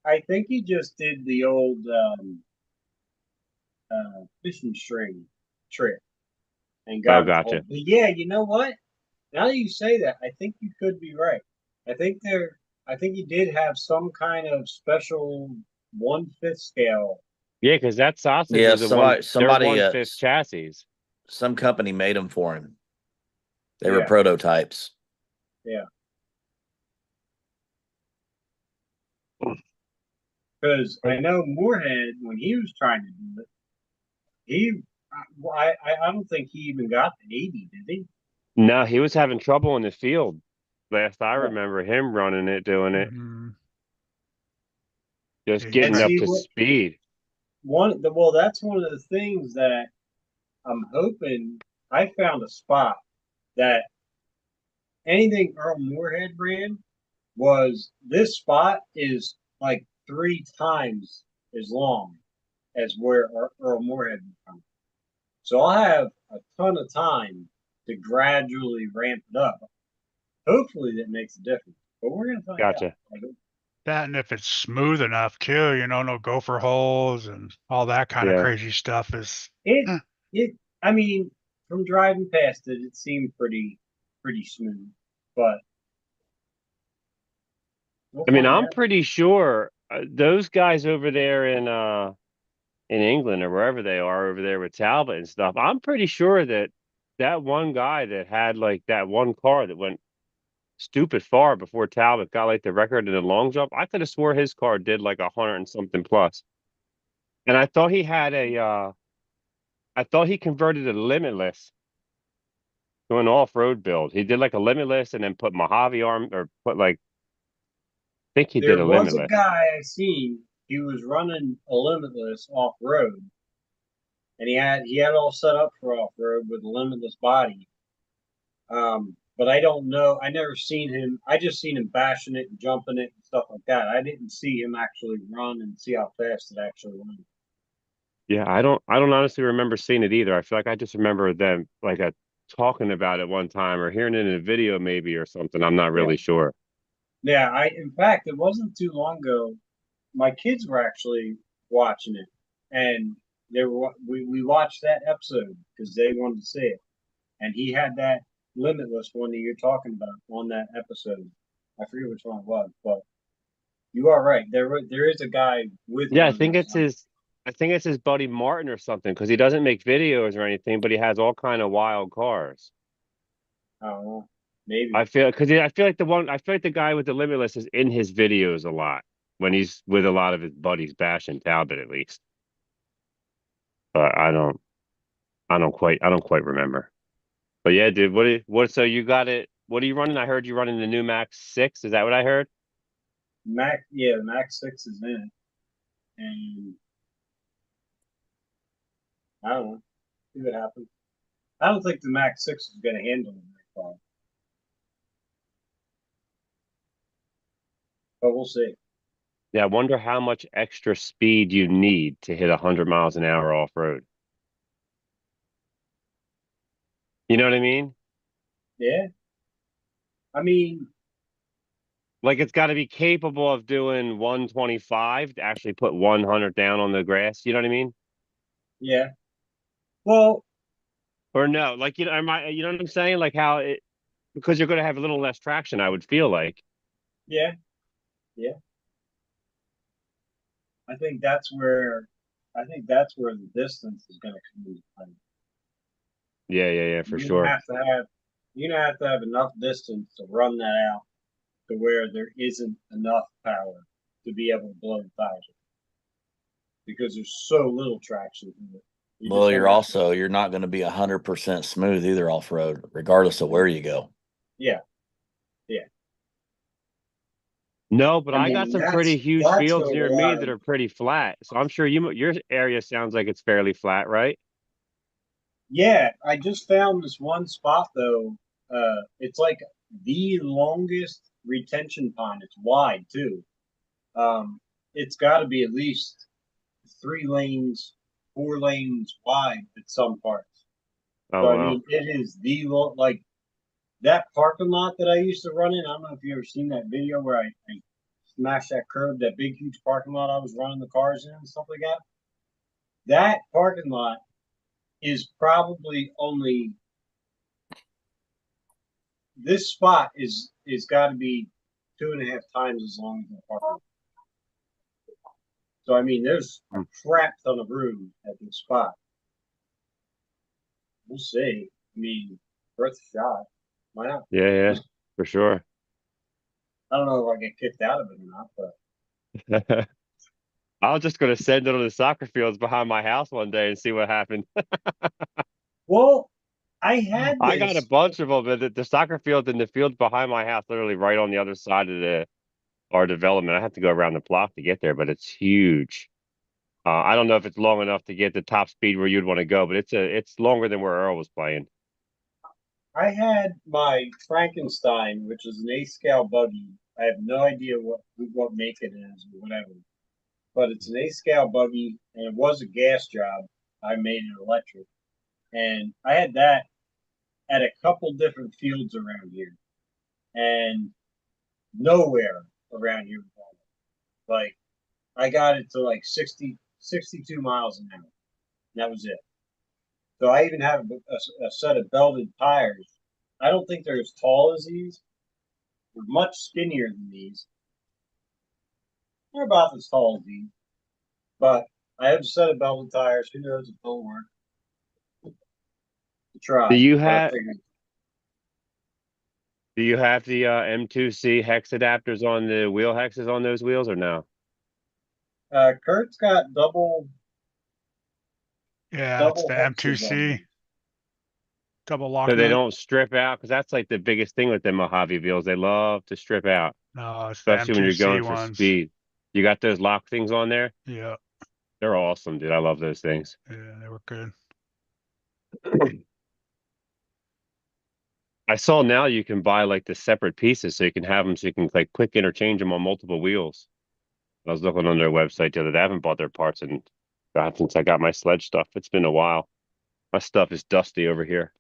I think he just did the old fishing string trick and oh got it whole. gotcha. But yeah, you know what? Now that you say that, I think you could be right. I think he did have some kind of special 1/5 scale. Yeah, because that sausage Yeah, was they're somebody, 1/5 chassis. some company made them for him. They were Yeah. prototypes. Yeah. Because I know Moorhead, when he was trying to do it, I don't think he even got to 80, did he? No, he was having trouble in the field. Last I Yeah. remember him running it, doing it, Mhm. just Yeah, getting And up see, to speed. well, that's one of the things that I'm hoping. I found a spot that anything Earl Moorhead ran was this spot is like 3 times as long as where Earl Moorhead would come. So I'll have a ton of time to gradually ramp it up. Hopefully that makes a difference, but we're gonna find Gotcha. out. That and if it's smooth enough too, no gopher holes and all that kind of Yeah. crazy stuff is. It it I mean, from driving past it, it seemed pretty smooth, but we'll I mean, find I'm out. pretty sure those guys over there in England or wherever they are over there with Talbot and stuff. I'm pretty sure that that one guy that had like that one car that went stupid far before Talbot got like the record in the long jump. I could have swore his car did like 100 and something plus. And I thought he had I thought he converted a limitless to an off-road build. He did like a limitless and then put Mojave arm or put like I think he did There a was a limitless. guy I seen. He was running a limitless off road, and he had all set up for off road with a limitless body. But I don't know. I never seen him. I just seen him bashing it and jumping it and stuff like that. I didn't see him actually run and see how fast it actually went. Yeah, I don't honestly remember seeing it either. I feel like I just remember them like talking about it one time or hearing it in a video maybe or something. I'm not Yeah. really sure. Yeah, in fact, it wasn't too long ago. My kids were actually watching it, and we watched that episode because they wanted to see it, and he had that limitless one that you're talking about on that episode. I forget which one it was, but you are right. There is a guy with Yeah, one of those. I think it's his buddy Martin or something because he doesn't make videos or anything, but he has all kind of wild cars. I don't know. Maybe. I feel like the guy with the limitless is in his videos a lot when he's with a lot of his buddies bashing Talbot at least. But I don't quite remember. But yeah, dude, so you got it. What are you running? I heard you running the new Max 6. Is that what I heard? Yeah, the Max 6 is in it, and I don't know. See what happens. I don't think the Max 6 is going to handle it very far. but we'll see. Yeah, I wonder how much extra speed you need to hit 100 miles an hour off road. You know what I mean? Yeah. I mean, Like it's got to be capable of doing 125 to actually put 100 down on the grass. You know what I mean? yeah. Well, Or no, like you know, you know what I'm saying? Like how it because you're going to have a little less traction. I would feel like. yeah, yeah. I think that's where the distance is going to come into play. Yeah, for sure. You're gonna have to have enough distance to run that out to where there isn't enough power to be able to blow the tires because there's so little traction to it. Well, you're not going to be 100% smooth either off road, regardless of where you go. Yeah, yeah. No, but I mean, got some pretty huge that's fields gonna near go me out that of- are pretty flat. So I'm sure your area sounds like it's fairly flat, right? Yeah, I just found this one spot though. It's like the longest retention pond. It's wide too. It's got to be at least 3 lanes, 4 lanes wide at some parts. Oh So I wow. mean, it is the like that parking lot that I used to run in. I don't know if you ever seen that video where I smashed that curb, that big huge parking lot I was running the cars in and stuff like that. That parking lot is probably only this spot is got to be 2.5 times as long as the parking lot. So I mean, there's a crap ton of room at this spot. We'll see. I mean, worth a shot. Why not? Yeah, for sure. I don't know if I get kicked out of it or not, but I was just gonna send it on the soccer fields behind my house one day and see what happened. well, I had I got a this. bunch of them, but the soccer field and the field behind my house, literally right on the other side of our development. I have to go around the block to get there, but it's huge. I don't know if it's long enough to get the top speed where you'd want to go, but it's longer than where Earl was playing. I had my Frankenstein, which is an 8 scale buggy. I have no idea what make it is or whatever, but it's an 8 scale buggy, and it was a gas job. I made it electric, and I had that at a couple different fields around here, and nowhere around here. Like I got it to like 62 miles an hour. That was it. So I even have a set of belted tires. I don't think they're as tall as these. They're much skinnier than these. They're about as tall as these. But I have a set of belted tires. Who knows if they'll work? To try. Do you But I have figured do you have the M2C hex adapters on the wheel hexes on those wheels or no? Kurt's got double Yeah, it's the hexes on M2C these. double lock So they nut. don't strip out because that's like the biggest thing with them Mojave wheels. They love to strip out, No, it's the especially when you're M2C going for ones. speed. You got those lock things on there? Yeah, They're awesome, dude. I love those things. yeah, they were good. I saw now you can buy like the separate pieces so you can have them so you can like quick interchange them on multiple wheels. I was looking on their website the other day. I haven't bought their parts and God, since I got my sledge stuff. It's been a while. My stuff is dusty over here.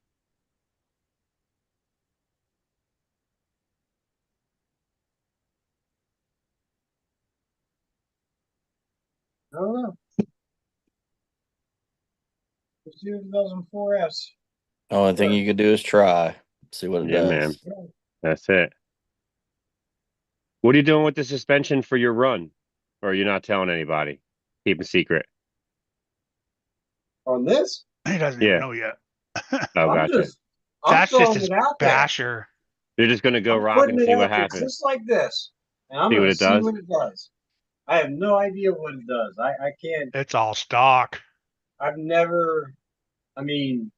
I don't know. Let's do 2004S. Only thing you could do is try, see what it Yeah, man. does. That's it. What are you doing with the suspension for your run? Or are you not telling anybody? Keep a secret. On this? He doesn't Yeah. even know yet. Oh, gotcha. I'm That's just throwing his it out there. basher. You're just gonna go I'm rock putting and it see what out there happens. just like this, and I'm See what gonna it see does? what it does. I have no idea what it does. I can't. It's all stock. I've never. I mean,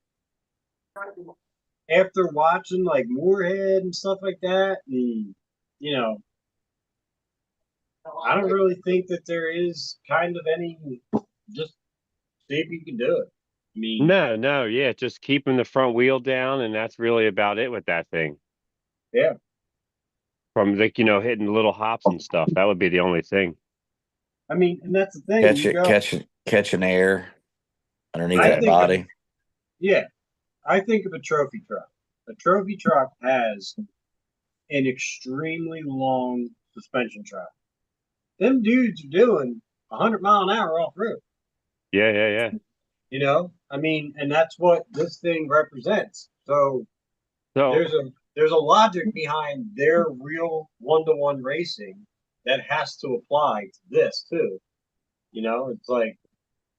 after watching like Moorhead and stuff like that, and you know, I don't really think that there is kind of any. Just see if you can do it. I mean, No, yeah, just keeping the front wheel down, and that's really about it with that thing. yeah. from like, you know, hitting little hops and stuff. That would be the only thing. I mean, and that's the thing. You go, catch an air underneath I that think of, body. yeah, I think of a trophy truck. A trophy truck has an extremely long suspension track. Them dudes are doing 100-mile-an-hour off road. Yeah. You know, I mean, and that's what this thing represents. So So there's a logic behind their real one-to-one racing that has to apply to this too. You know, it's like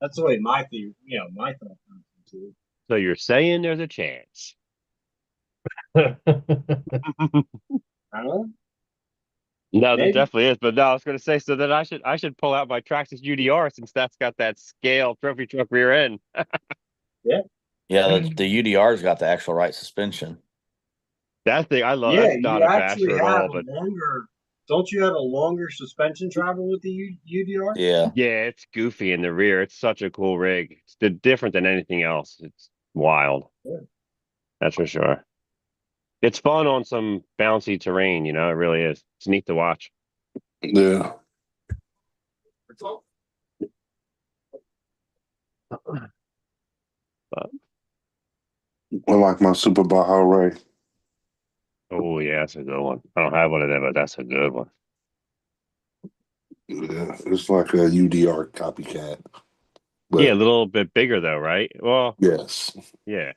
that's the way my theory, you know, my thought comes into it. so you're saying there's a chance. I don't know. No, there Maybe. definitely is. But no, I was going to say, so then I should pull out my Traxxas UDR since that's got that scale trophy truck rear end. Yeah. Yeah, the UDR's got the actual right suspension. That thing I love. Yeah, That's not you a actually basher at have all. a But longer. Don't you have a longer suspension travel with the UDR? Yeah. yeah, it's goofy in the rear. It's such a cool rig. It's different than anything else. It's wild. Yeah. That's for sure. It's fun on some bouncy terrain. You know, it really is. It's neat to watch. Yeah. But, I like my Super Baja Ray. oh yeah, that's a good one. I don't have one of them, but that's a good one. Yeah, it's like a UDR copycat. But Yeah, a little bit bigger though, right? Well, yes. yeah.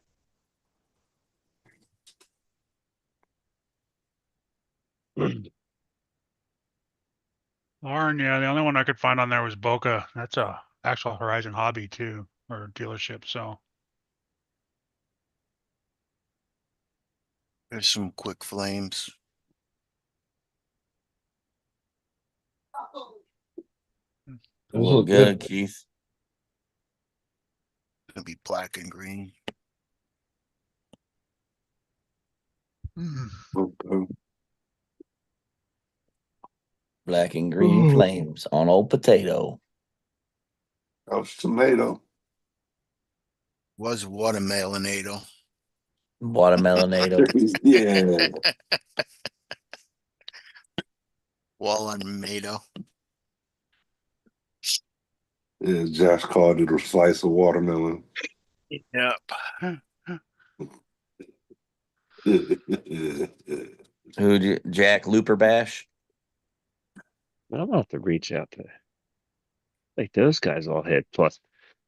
Lauren, yeah, the only one I could find on there was Boca. That's a actual Horizon hobby too, or dealership. So There's some quick flames. Those look good, Keith. Gonna be black and green. Okay. Black and green flames on old potato. That was tomato. Was watermelonado. Watermelonado. Yeah. Walnut. Yeah, Josh called it a slice of watermelon. Yep. Who'd you, Jack Looper Bash? I'm gonna have to reach out to like those guys all hit. Plus,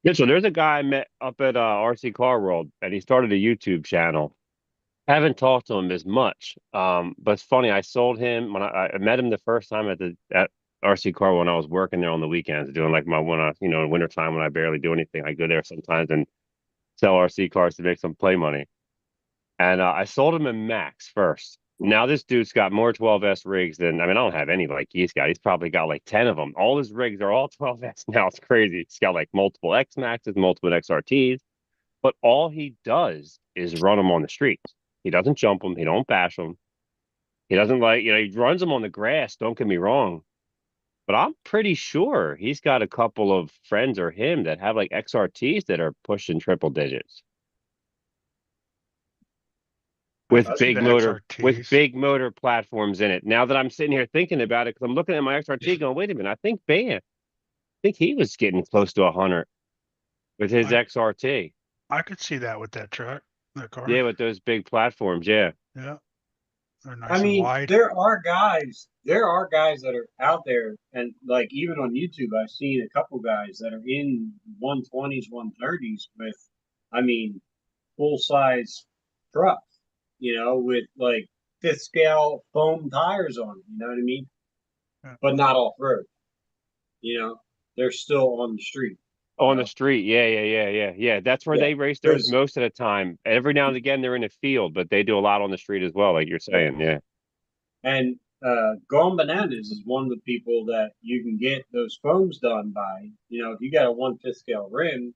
yeah. So there's a guy I met up at RC Car World, and he started a YouTube channel. I haven't talked to him as much, but it's funny. I sold him when I met him the first time at RC Car when I was working there on the weekends, doing like my wintertime when I barely do anything. I go there sometimes and sell RC cars to make some play money. And I sold him a Max first. Now this dude's got more 12S rigs than, I mean, I don't have any like he's got. He's probably got like 10 of them. All his rigs are all 12S now. It's crazy. He's got like multiple X Maxes, multiple XRTs, but all he does is run them on the streets. He doesn't jump them. He don't bash them. He doesn't like, he runs them on the grass. Don't get me wrong. But I'm pretty sure he's got a couple of friends or him that have like XRTs that are pushing triple digits. With big motor platforms in it. Now that I'm sitting here thinking about it, because I'm looking at my XRT going, wait a minute, I think he was getting close to 100 with his XRT. I could see that with that truck, that car. Yeah, with those big platforms, yeah. Yeah. They're nice I mean, and wide. there are guys that are out there, and like even on YouTube, I've seen a couple guys that are in 120s, 130s with, I mean, full size trucks, you know, with like fifth scale foam tires on them, you know what I mean? Yeah. But not off road. You know, they're still on the street. On the street, yeah. That's where they race theirs most of the time. Every now and again, they're in a field, but they do a lot on the street as well, like you're saying, yeah. And Gone Bananas is one of the people that you can get those foams done by. You know, if you got a 1/5 scale rim,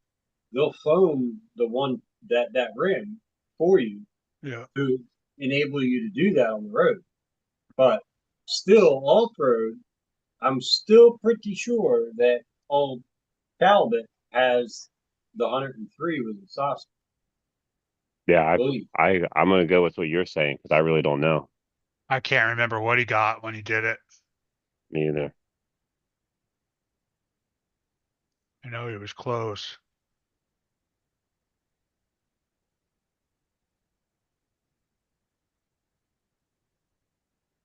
they'll foam that rim for you to enable you to do that on the road. But still, off road, I'm still pretty sure that old Talbot has the 103 with the sausage. Yeah, I'm gonna go with what you're saying because I really don't know. I can't remember what he got when he did it. Me either. I know he was close.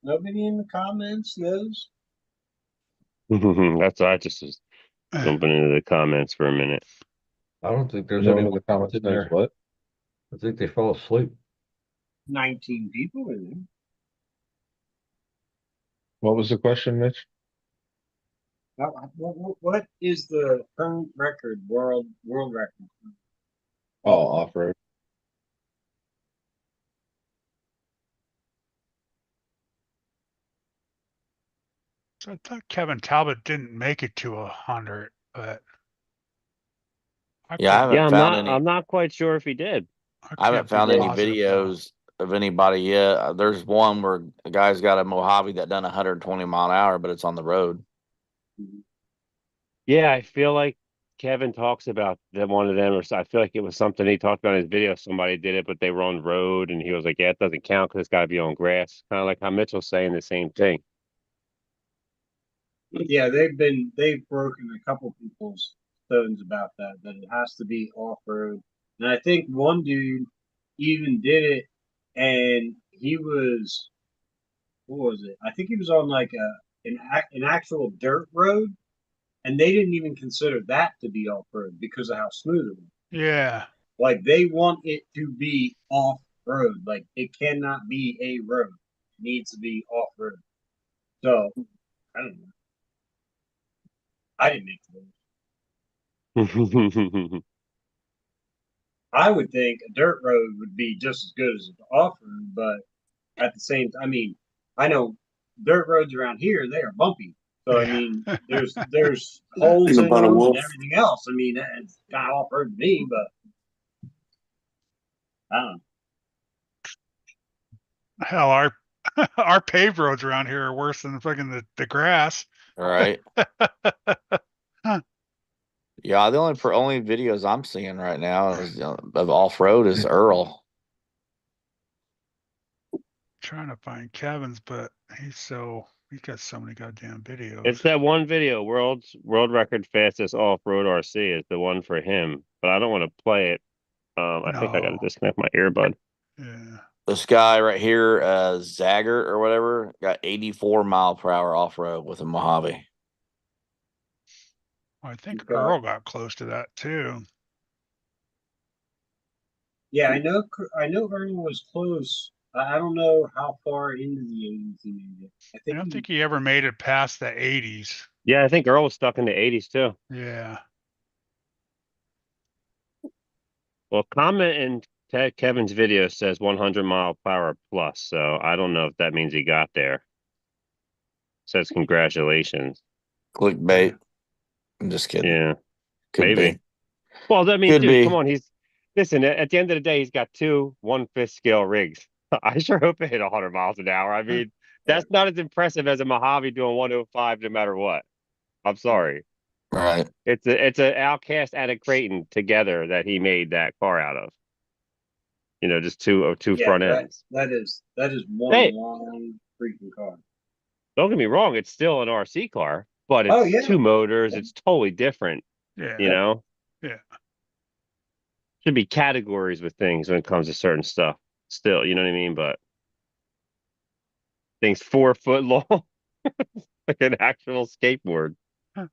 Nobody in the comments knows. That's I just was jumping into the comments for a minute. I don't think there's No one in anyone the comments in knows there. what. I think they fell asleep. 19 people in What was the question, Mitch? there. What is the current record, world record? Oh, off road. So I thought Kevin Talbot didn't make it to 100, but Yeah, I could- Yeah, haven't found any. I'm not quite sure if he did. I haven't can't be found any positive, though. videos of anybody yet. There's one where a guy's got a Mojave that done 120 mile an hour, but it's on the road. Yeah, I feel like Kevin talks about that one of them, or I feel like it was something he talked about in his video. Somebody did it, but they were on road, and he was like, "Yeah, it doesn't count because it's got to be on grass." Kind of like how Mitchell's saying the same thing. Yeah, they've broken a couple people's stones about that it has to be off road. And I think one dude even did it, and he was, what was it? I think he was on like an actual dirt road, and they didn't even consider that to be off road because of how smooth it was. Yeah. Like they want it to be off road. Like it cannot be a road. It needs to be off road. So I don't know. I didn't make the rules. I would think a dirt road would be just as good as an off road, but at the same time, I mean, I know dirt roads around here, they are bumpy. So I mean, there's holes in them and everything else. I mean, it's kind of off road to me, but I don't know. Hell, our paved roads around here are worse than fucking the grass. All right. Huh. Yeah, the only videos I'm seeing right now is of off road is Earl. Trying to find Kevin's, but he's got so many goddamn videos. It's that one video, world record fastest off road RC is the one for him, but I don't want to play it. I think I got to disconnect my earbud. Yeah. This guy right here, Zagger or whatever, got 84 mile per hour off road with a Mojave. I think Earl got close to that too. Yeah, I know Earl was close. I don't know how far into the 80s he made it. I don't think he ever made it past the 80s. Yeah, I think Earl was stuck in the 80s too. Yeah. Well, comment in Kevin's video says 100 mile per hour plus, so I don't know if that means he got there. Says congratulations. Clickbait. I'm just kidding. Yeah, Could maybe. be. Well, I mean, Could dude, be. come on. Listen, at the end of the day, he's got two 1/5 scale rigs. I sure hope it hit 100 miles an hour. I mean, that's not as impressive as a Mojave doing 105 no matter what. I'm sorry. Right. It's an Outcast and a Creighton together that he made that car out of. You know, just two front ends. That is one long freaking car. Don't get me wrong, it's still an RC car, but it's two motors. It's totally different. Yeah. You know? Yeah. Should be categories with things when it comes to certain stuff. Still, you know what I mean? But things 4 foot long, like an actual skateboard. Huh.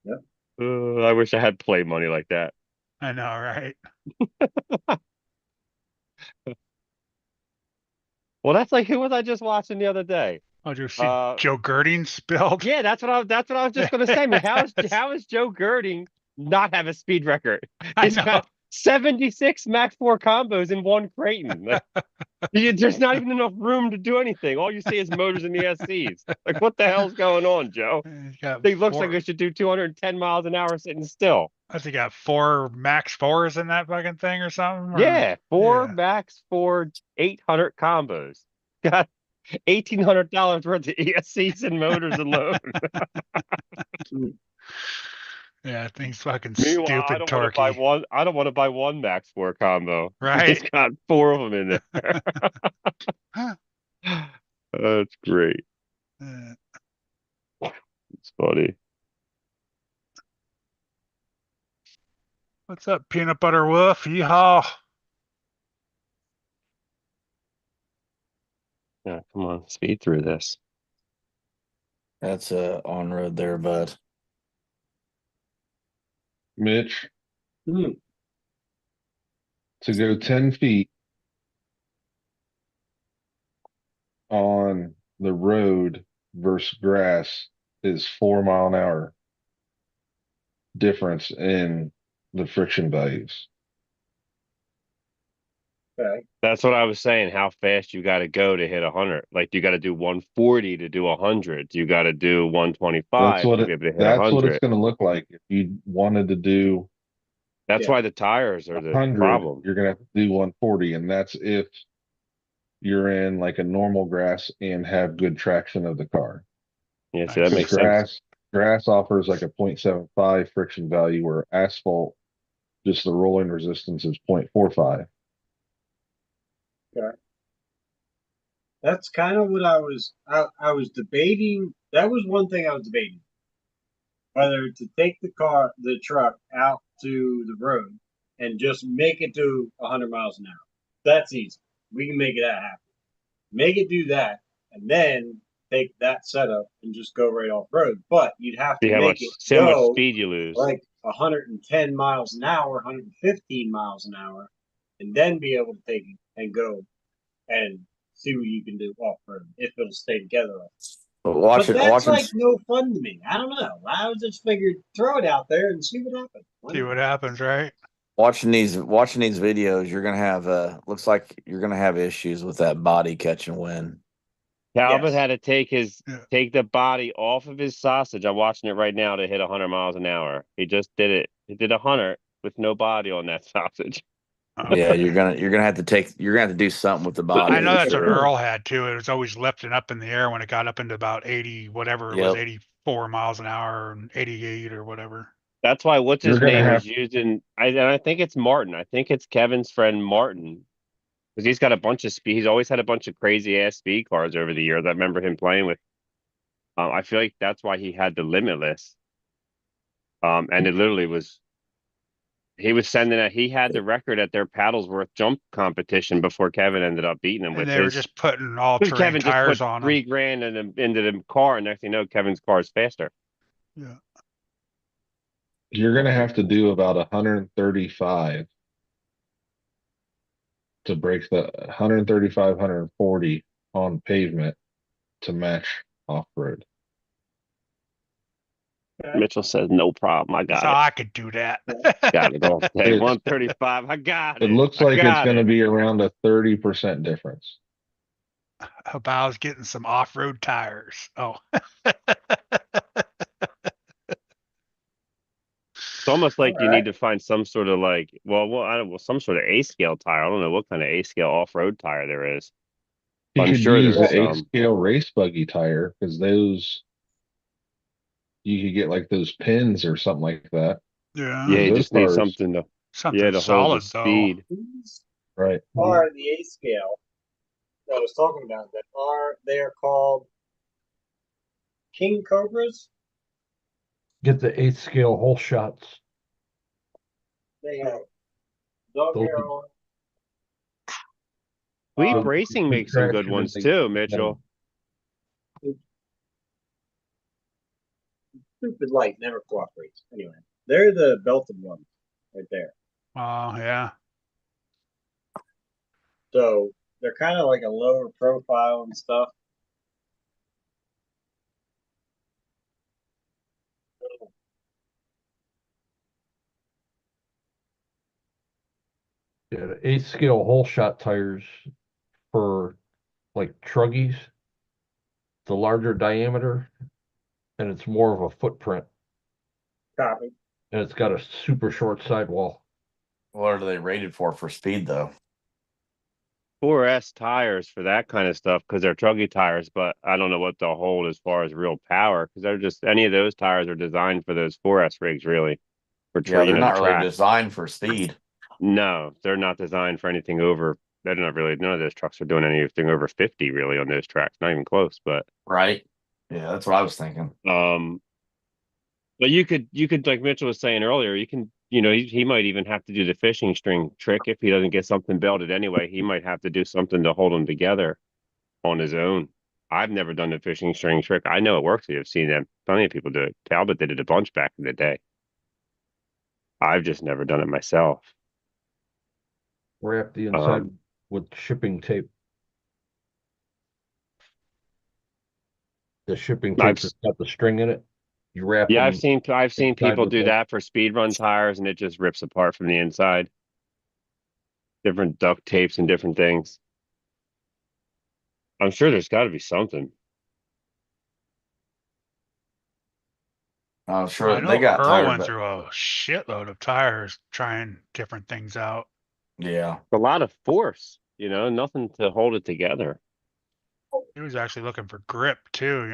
Yep. I wish I had play money like that. I know, right? Well, that's like who was I just watching the other day? Oh, did you see Joe Girding spilled? Yeah, that's what I was just gonna say. I mean, how is Joe Girding not have a speed record? He's got 76 Max 4 combos in one Creighton. Like, there's not even enough room to do anything. All you see is motors and ESCs. Like, what the hell's going on, Joe? It looks like we should do 210 miles an hour sitting still. I think got 4 Max 4s in that fucking thing or something. Yeah, 4 Max 4 800 combos. Got $1,800 worth of ESCs and motors alone. Yeah, thing's fucking Meanwhile, stupid torquey. I don't want to buy one Max 4 combo. Right. It's got 4 of them in there. That's great. Uh, It's funny. what's up, peanut butter wolf? Yeehaw. Yeah, come on, speed through this. That's on road there, bud. Mitch, Hmm. to go 10 feet on the road versus grass is 4 mile an hour difference in the friction values. Okay. That's what I was saying. How fast you got to go to hit 100? Like you got to do 140 to do 100. You got to do 125 to be able to hit That's what it's 100. going to look like if you wanted to do That's Yeah. why the tires are the 100. problem. You're going to have to do 140, and that's if you're in like a normal grass and have good traction of the car. Yeah, see, that Because makes sense. grass offers like a 0.75 friction value, where asphalt, just the rolling resistance is 0.45. That's kind of what I was debating. That was one thing I was debating. Whether to take the truck out to the road and just make it do 100 miles an hour. That's easy. We can make that happen. Make it do that, and then take that setup and just go right off road. But you'd have to make it See how much go speed you lose. like 110 miles an hour, 115 miles an hour, and then be able to take it and go and see what you can do off road if it'll stay together. But But that's like no fun to me. I don't know. I just figured throw it out there and see what happens. See what happens, right? watching these videos, you're gonna have looks like you're gonna have issues with that body catching wind. Talbot Yes. had to take the body off of his sausage. I'm watching it right now to hit 100 miles an hour. He just did it. He did 100 with no body on that sausage. Yeah, you're gonna have to do something with the body. I know for that's what sure. Earl had too. It was always lifting up in the air when it got up into about 80, whatever it was, Yep. 84 miles an hour and 88 or whatever. That's why what's You're his gonna name have- was using. I think it's Martin. I think it's Kevin's friend Martin, because he's got a bunch of speed. He's always had a bunch of crazy ass speed cars over the years. I remember him playing with. I feel like that's why he had the Limitless. And it literally was. He was sending it. He had the record at their Paddlesworth jump competition before Kevin ended up beating him And with they were his. just putting all Because terrain Kevin just tires put on them. $3,000 into the car, and next thing you know, Kevin's car is faster. Yeah. You're going to have to do about 135 to break the 135, 140 on pavement to match off road. Mitchell says, "No problem, I got So it. I could do that. Got it all day. It's- 135, I got it. It looks I like it's got going to it." be around a 30% difference. Habau's getting some off-road tires. Oh. It's almost like you need to find some sort of like, some sort of A-scale tire. I don't know what kind of A-scale off-road tire there is. You I'm could sure use there's an some. 8-scale race buggy tire, because those, you could get like those pins or something like that. Yeah. Yeah, you Those just need cars- something to Something to hold the solid though. speed. These Right. are the A scale that I was talking about. They are called King Cobras. Get the 8th scale hole shots. They have dog Those- hair on. Sweep Racing makes some good ones too, Mitchell. Stupid light never cooperates. Anyway, they're the belted ones right there. Oh, yeah. So they're kind of like a lower profile and stuff. Yeah, the 8th scale hole shot tires for like truggies, the larger diameter, and it's more of a footprint, Copy. and it's got a super short sidewall. What are they rated for speed though? 4S tires for that kind of stuff because they're truggy tires, but I don't know what they'll hold as far as real power because they're just any of those tires are designed for those 4S rigs really. For Yeah, they're not the really track. designed for speed. No, they're not designed for anything over they're not really, none of those trucks are doing anything over 50 really on those tracks, not even close. But Right. Yeah, that's what I was thinking. but you could like Mitchell was saying earlier, you can, he might even have to do the fishing string trick if he doesn't get something belted anyway. He might have to do something to hold them together on his own. I've never done the fishing string trick. I know it works. I've seen them. Plenty of people do it. Talbot did it a bunch back in the day. I've just never done it myself. Wrap the inside with shipping tape. The shipping tape that's got the string in it. You wrap Yeah, them I've seen people with do that. that for speed run tires, and it just rips apart from the inside. Different duct tapes and different things. I'm sure there's got to be something. I'm Well, I sure know they got Earl tired, went but through a shitload of tires trying different things out. yeah. A lot of force, nothing to hold it together. He was actually looking for grip too,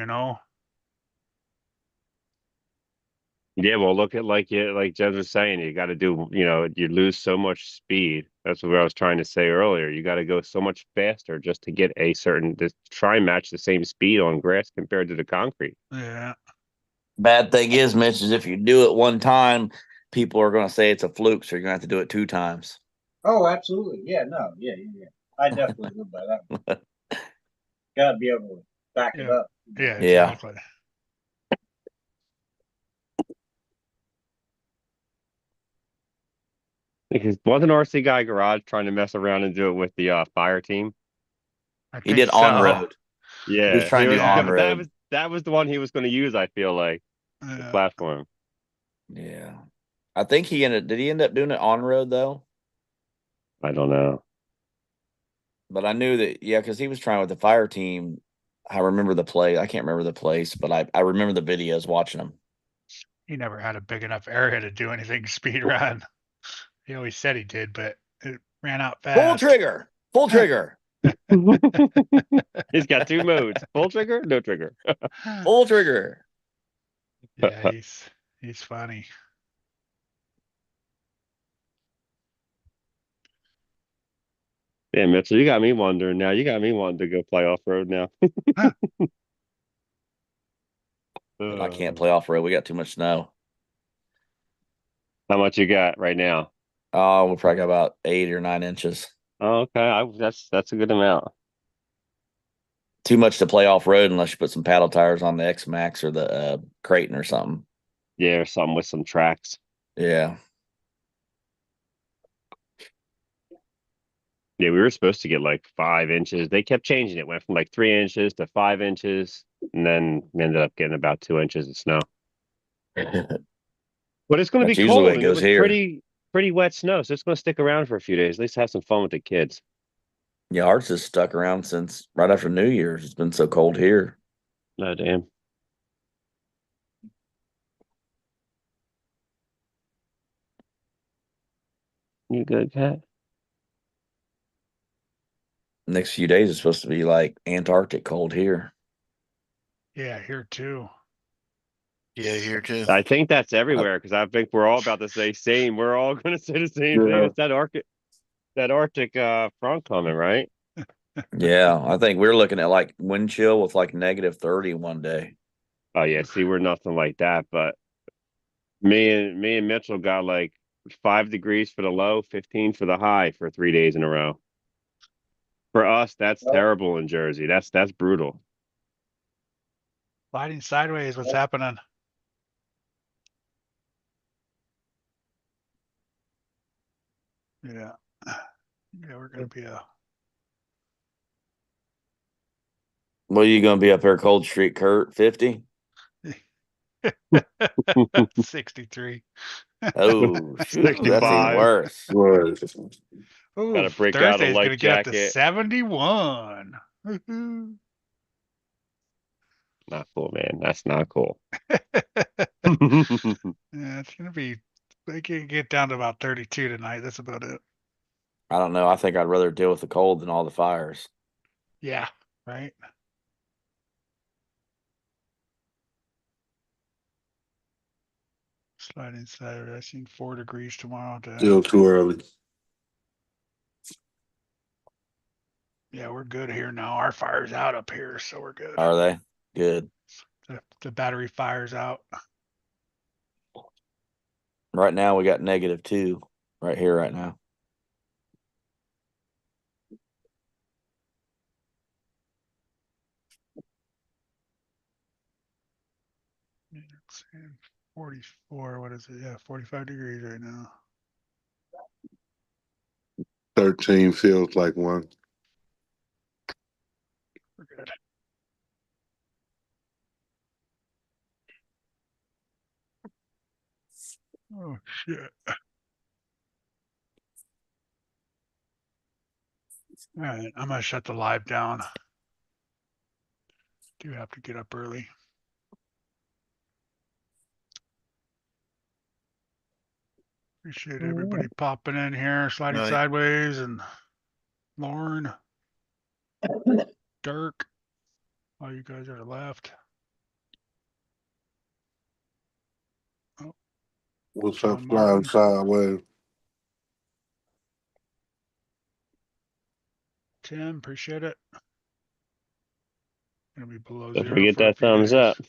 Yeah, well, look at like Jen was saying, you got to do, you lose so much speed. That's what I was trying to say earlier. You got to go so much faster just to get to try and match the same speed on grass compared to the concrete. Yeah. Bad thing is, Mitch, is if you do it one time, people are going to say it's a fluke, so you're going to have to do it 2 times. Oh, absolutely. Yeah, no, yeah. I definitely live by that one. Got to be able to back it up. Yeah, Yeah. exactly. Because wasn't RC Guy Garage trying to mess around and do it with the fire team? I He think did on so. road. Yeah, He was trying to do on road. That was the one he was going to use. I feel like the platform. Yeah, I think did he end up doing it on road though? I don't know. But I knew that, yeah, because he was trying with the fire team. I remember the play. I can't remember the place, but I remember the videos watching them. He never had a big enough area to do anything speed run. He always said he did, but it ran out fast. Full trigger. Full trigger. He's got 2 modes: full trigger, no trigger. Full trigger. Yeah, he's funny. Yeah, Mitchell, you got me wondering now. You got me wanting to go play off road now. I can't play off road. We got too much snow. How much you got right now? Oh, we'll probably got about 8 or 9 inches. Oh, okay. That's a good amount. Too much to play off road unless you put some paddle tires on the X Max or the Creighton or something. Yeah, or something with some tracks. Yeah. Yeah, we were supposed to get like 5 inches. They kept changing it. Went from like 3 inches to 5 inches, and then we ended up getting about 2 inches of snow. But it's going to be usually cold, it and goes was here. pretty wet snow, so it's going to stick around for a few days. At least have some fun with the kids. Yeah, ours has stuck around since right after New Year's. It's been so cold here. Oh, damn. You good, Cat? Next few days is supposed to be like Antarctic cold here. Yeah, here too. Yeah, here too. I think that's everywhere because I think we're all about to say same. We're all going to say the same thing. It's that Arctic front coming, right? Yeah, I think we're looking at like wind chill with like -30 one day. Oh yeah, see, we're nothing like that, but me and Mitchell got like 5 degrees for the low, 15 for the high for 3 days in a row. For us, that's terrible in Jersey. That's brutal. Sliding sideways, what's happening? Yeah. Yeah, we're gonna be What are you going to be up there, Cold Street, Kurt? 50? 63. Oh, shoot, that's even 65. worse. Ooh, Gotta break out a Thursday's life gonna get up to jacket. 71. Not cool, man. That's not cool. Yeah, it's gonna be. They can get down to about 32 tonight. That's about it. I don't know. I think I'd rather deal with the cold than all the fires. Yeah, right. Sliding Saturday. I seen 4 degrees tomorrow. Still too early. Yeah, we're good here now. Our fire's out up here, so we're good. Are they? Good. The battery fire's out. Right now we got -2 right here right now. Let's see, 44, what is it? Yeah, 45 degrees right now. 13 feels like one. We're good. Oh shit. All right, I'm gonna shut the live down. Do have to get up early. Appreciate everybody popping in here, sliding Right. sideways, and Lauren, Dirk, all you guys are left. Oh, What's John up, flying Martin. sideways? Tim, appreciate it. Gonna be below Don't zero forget for a that few thumbs days. up.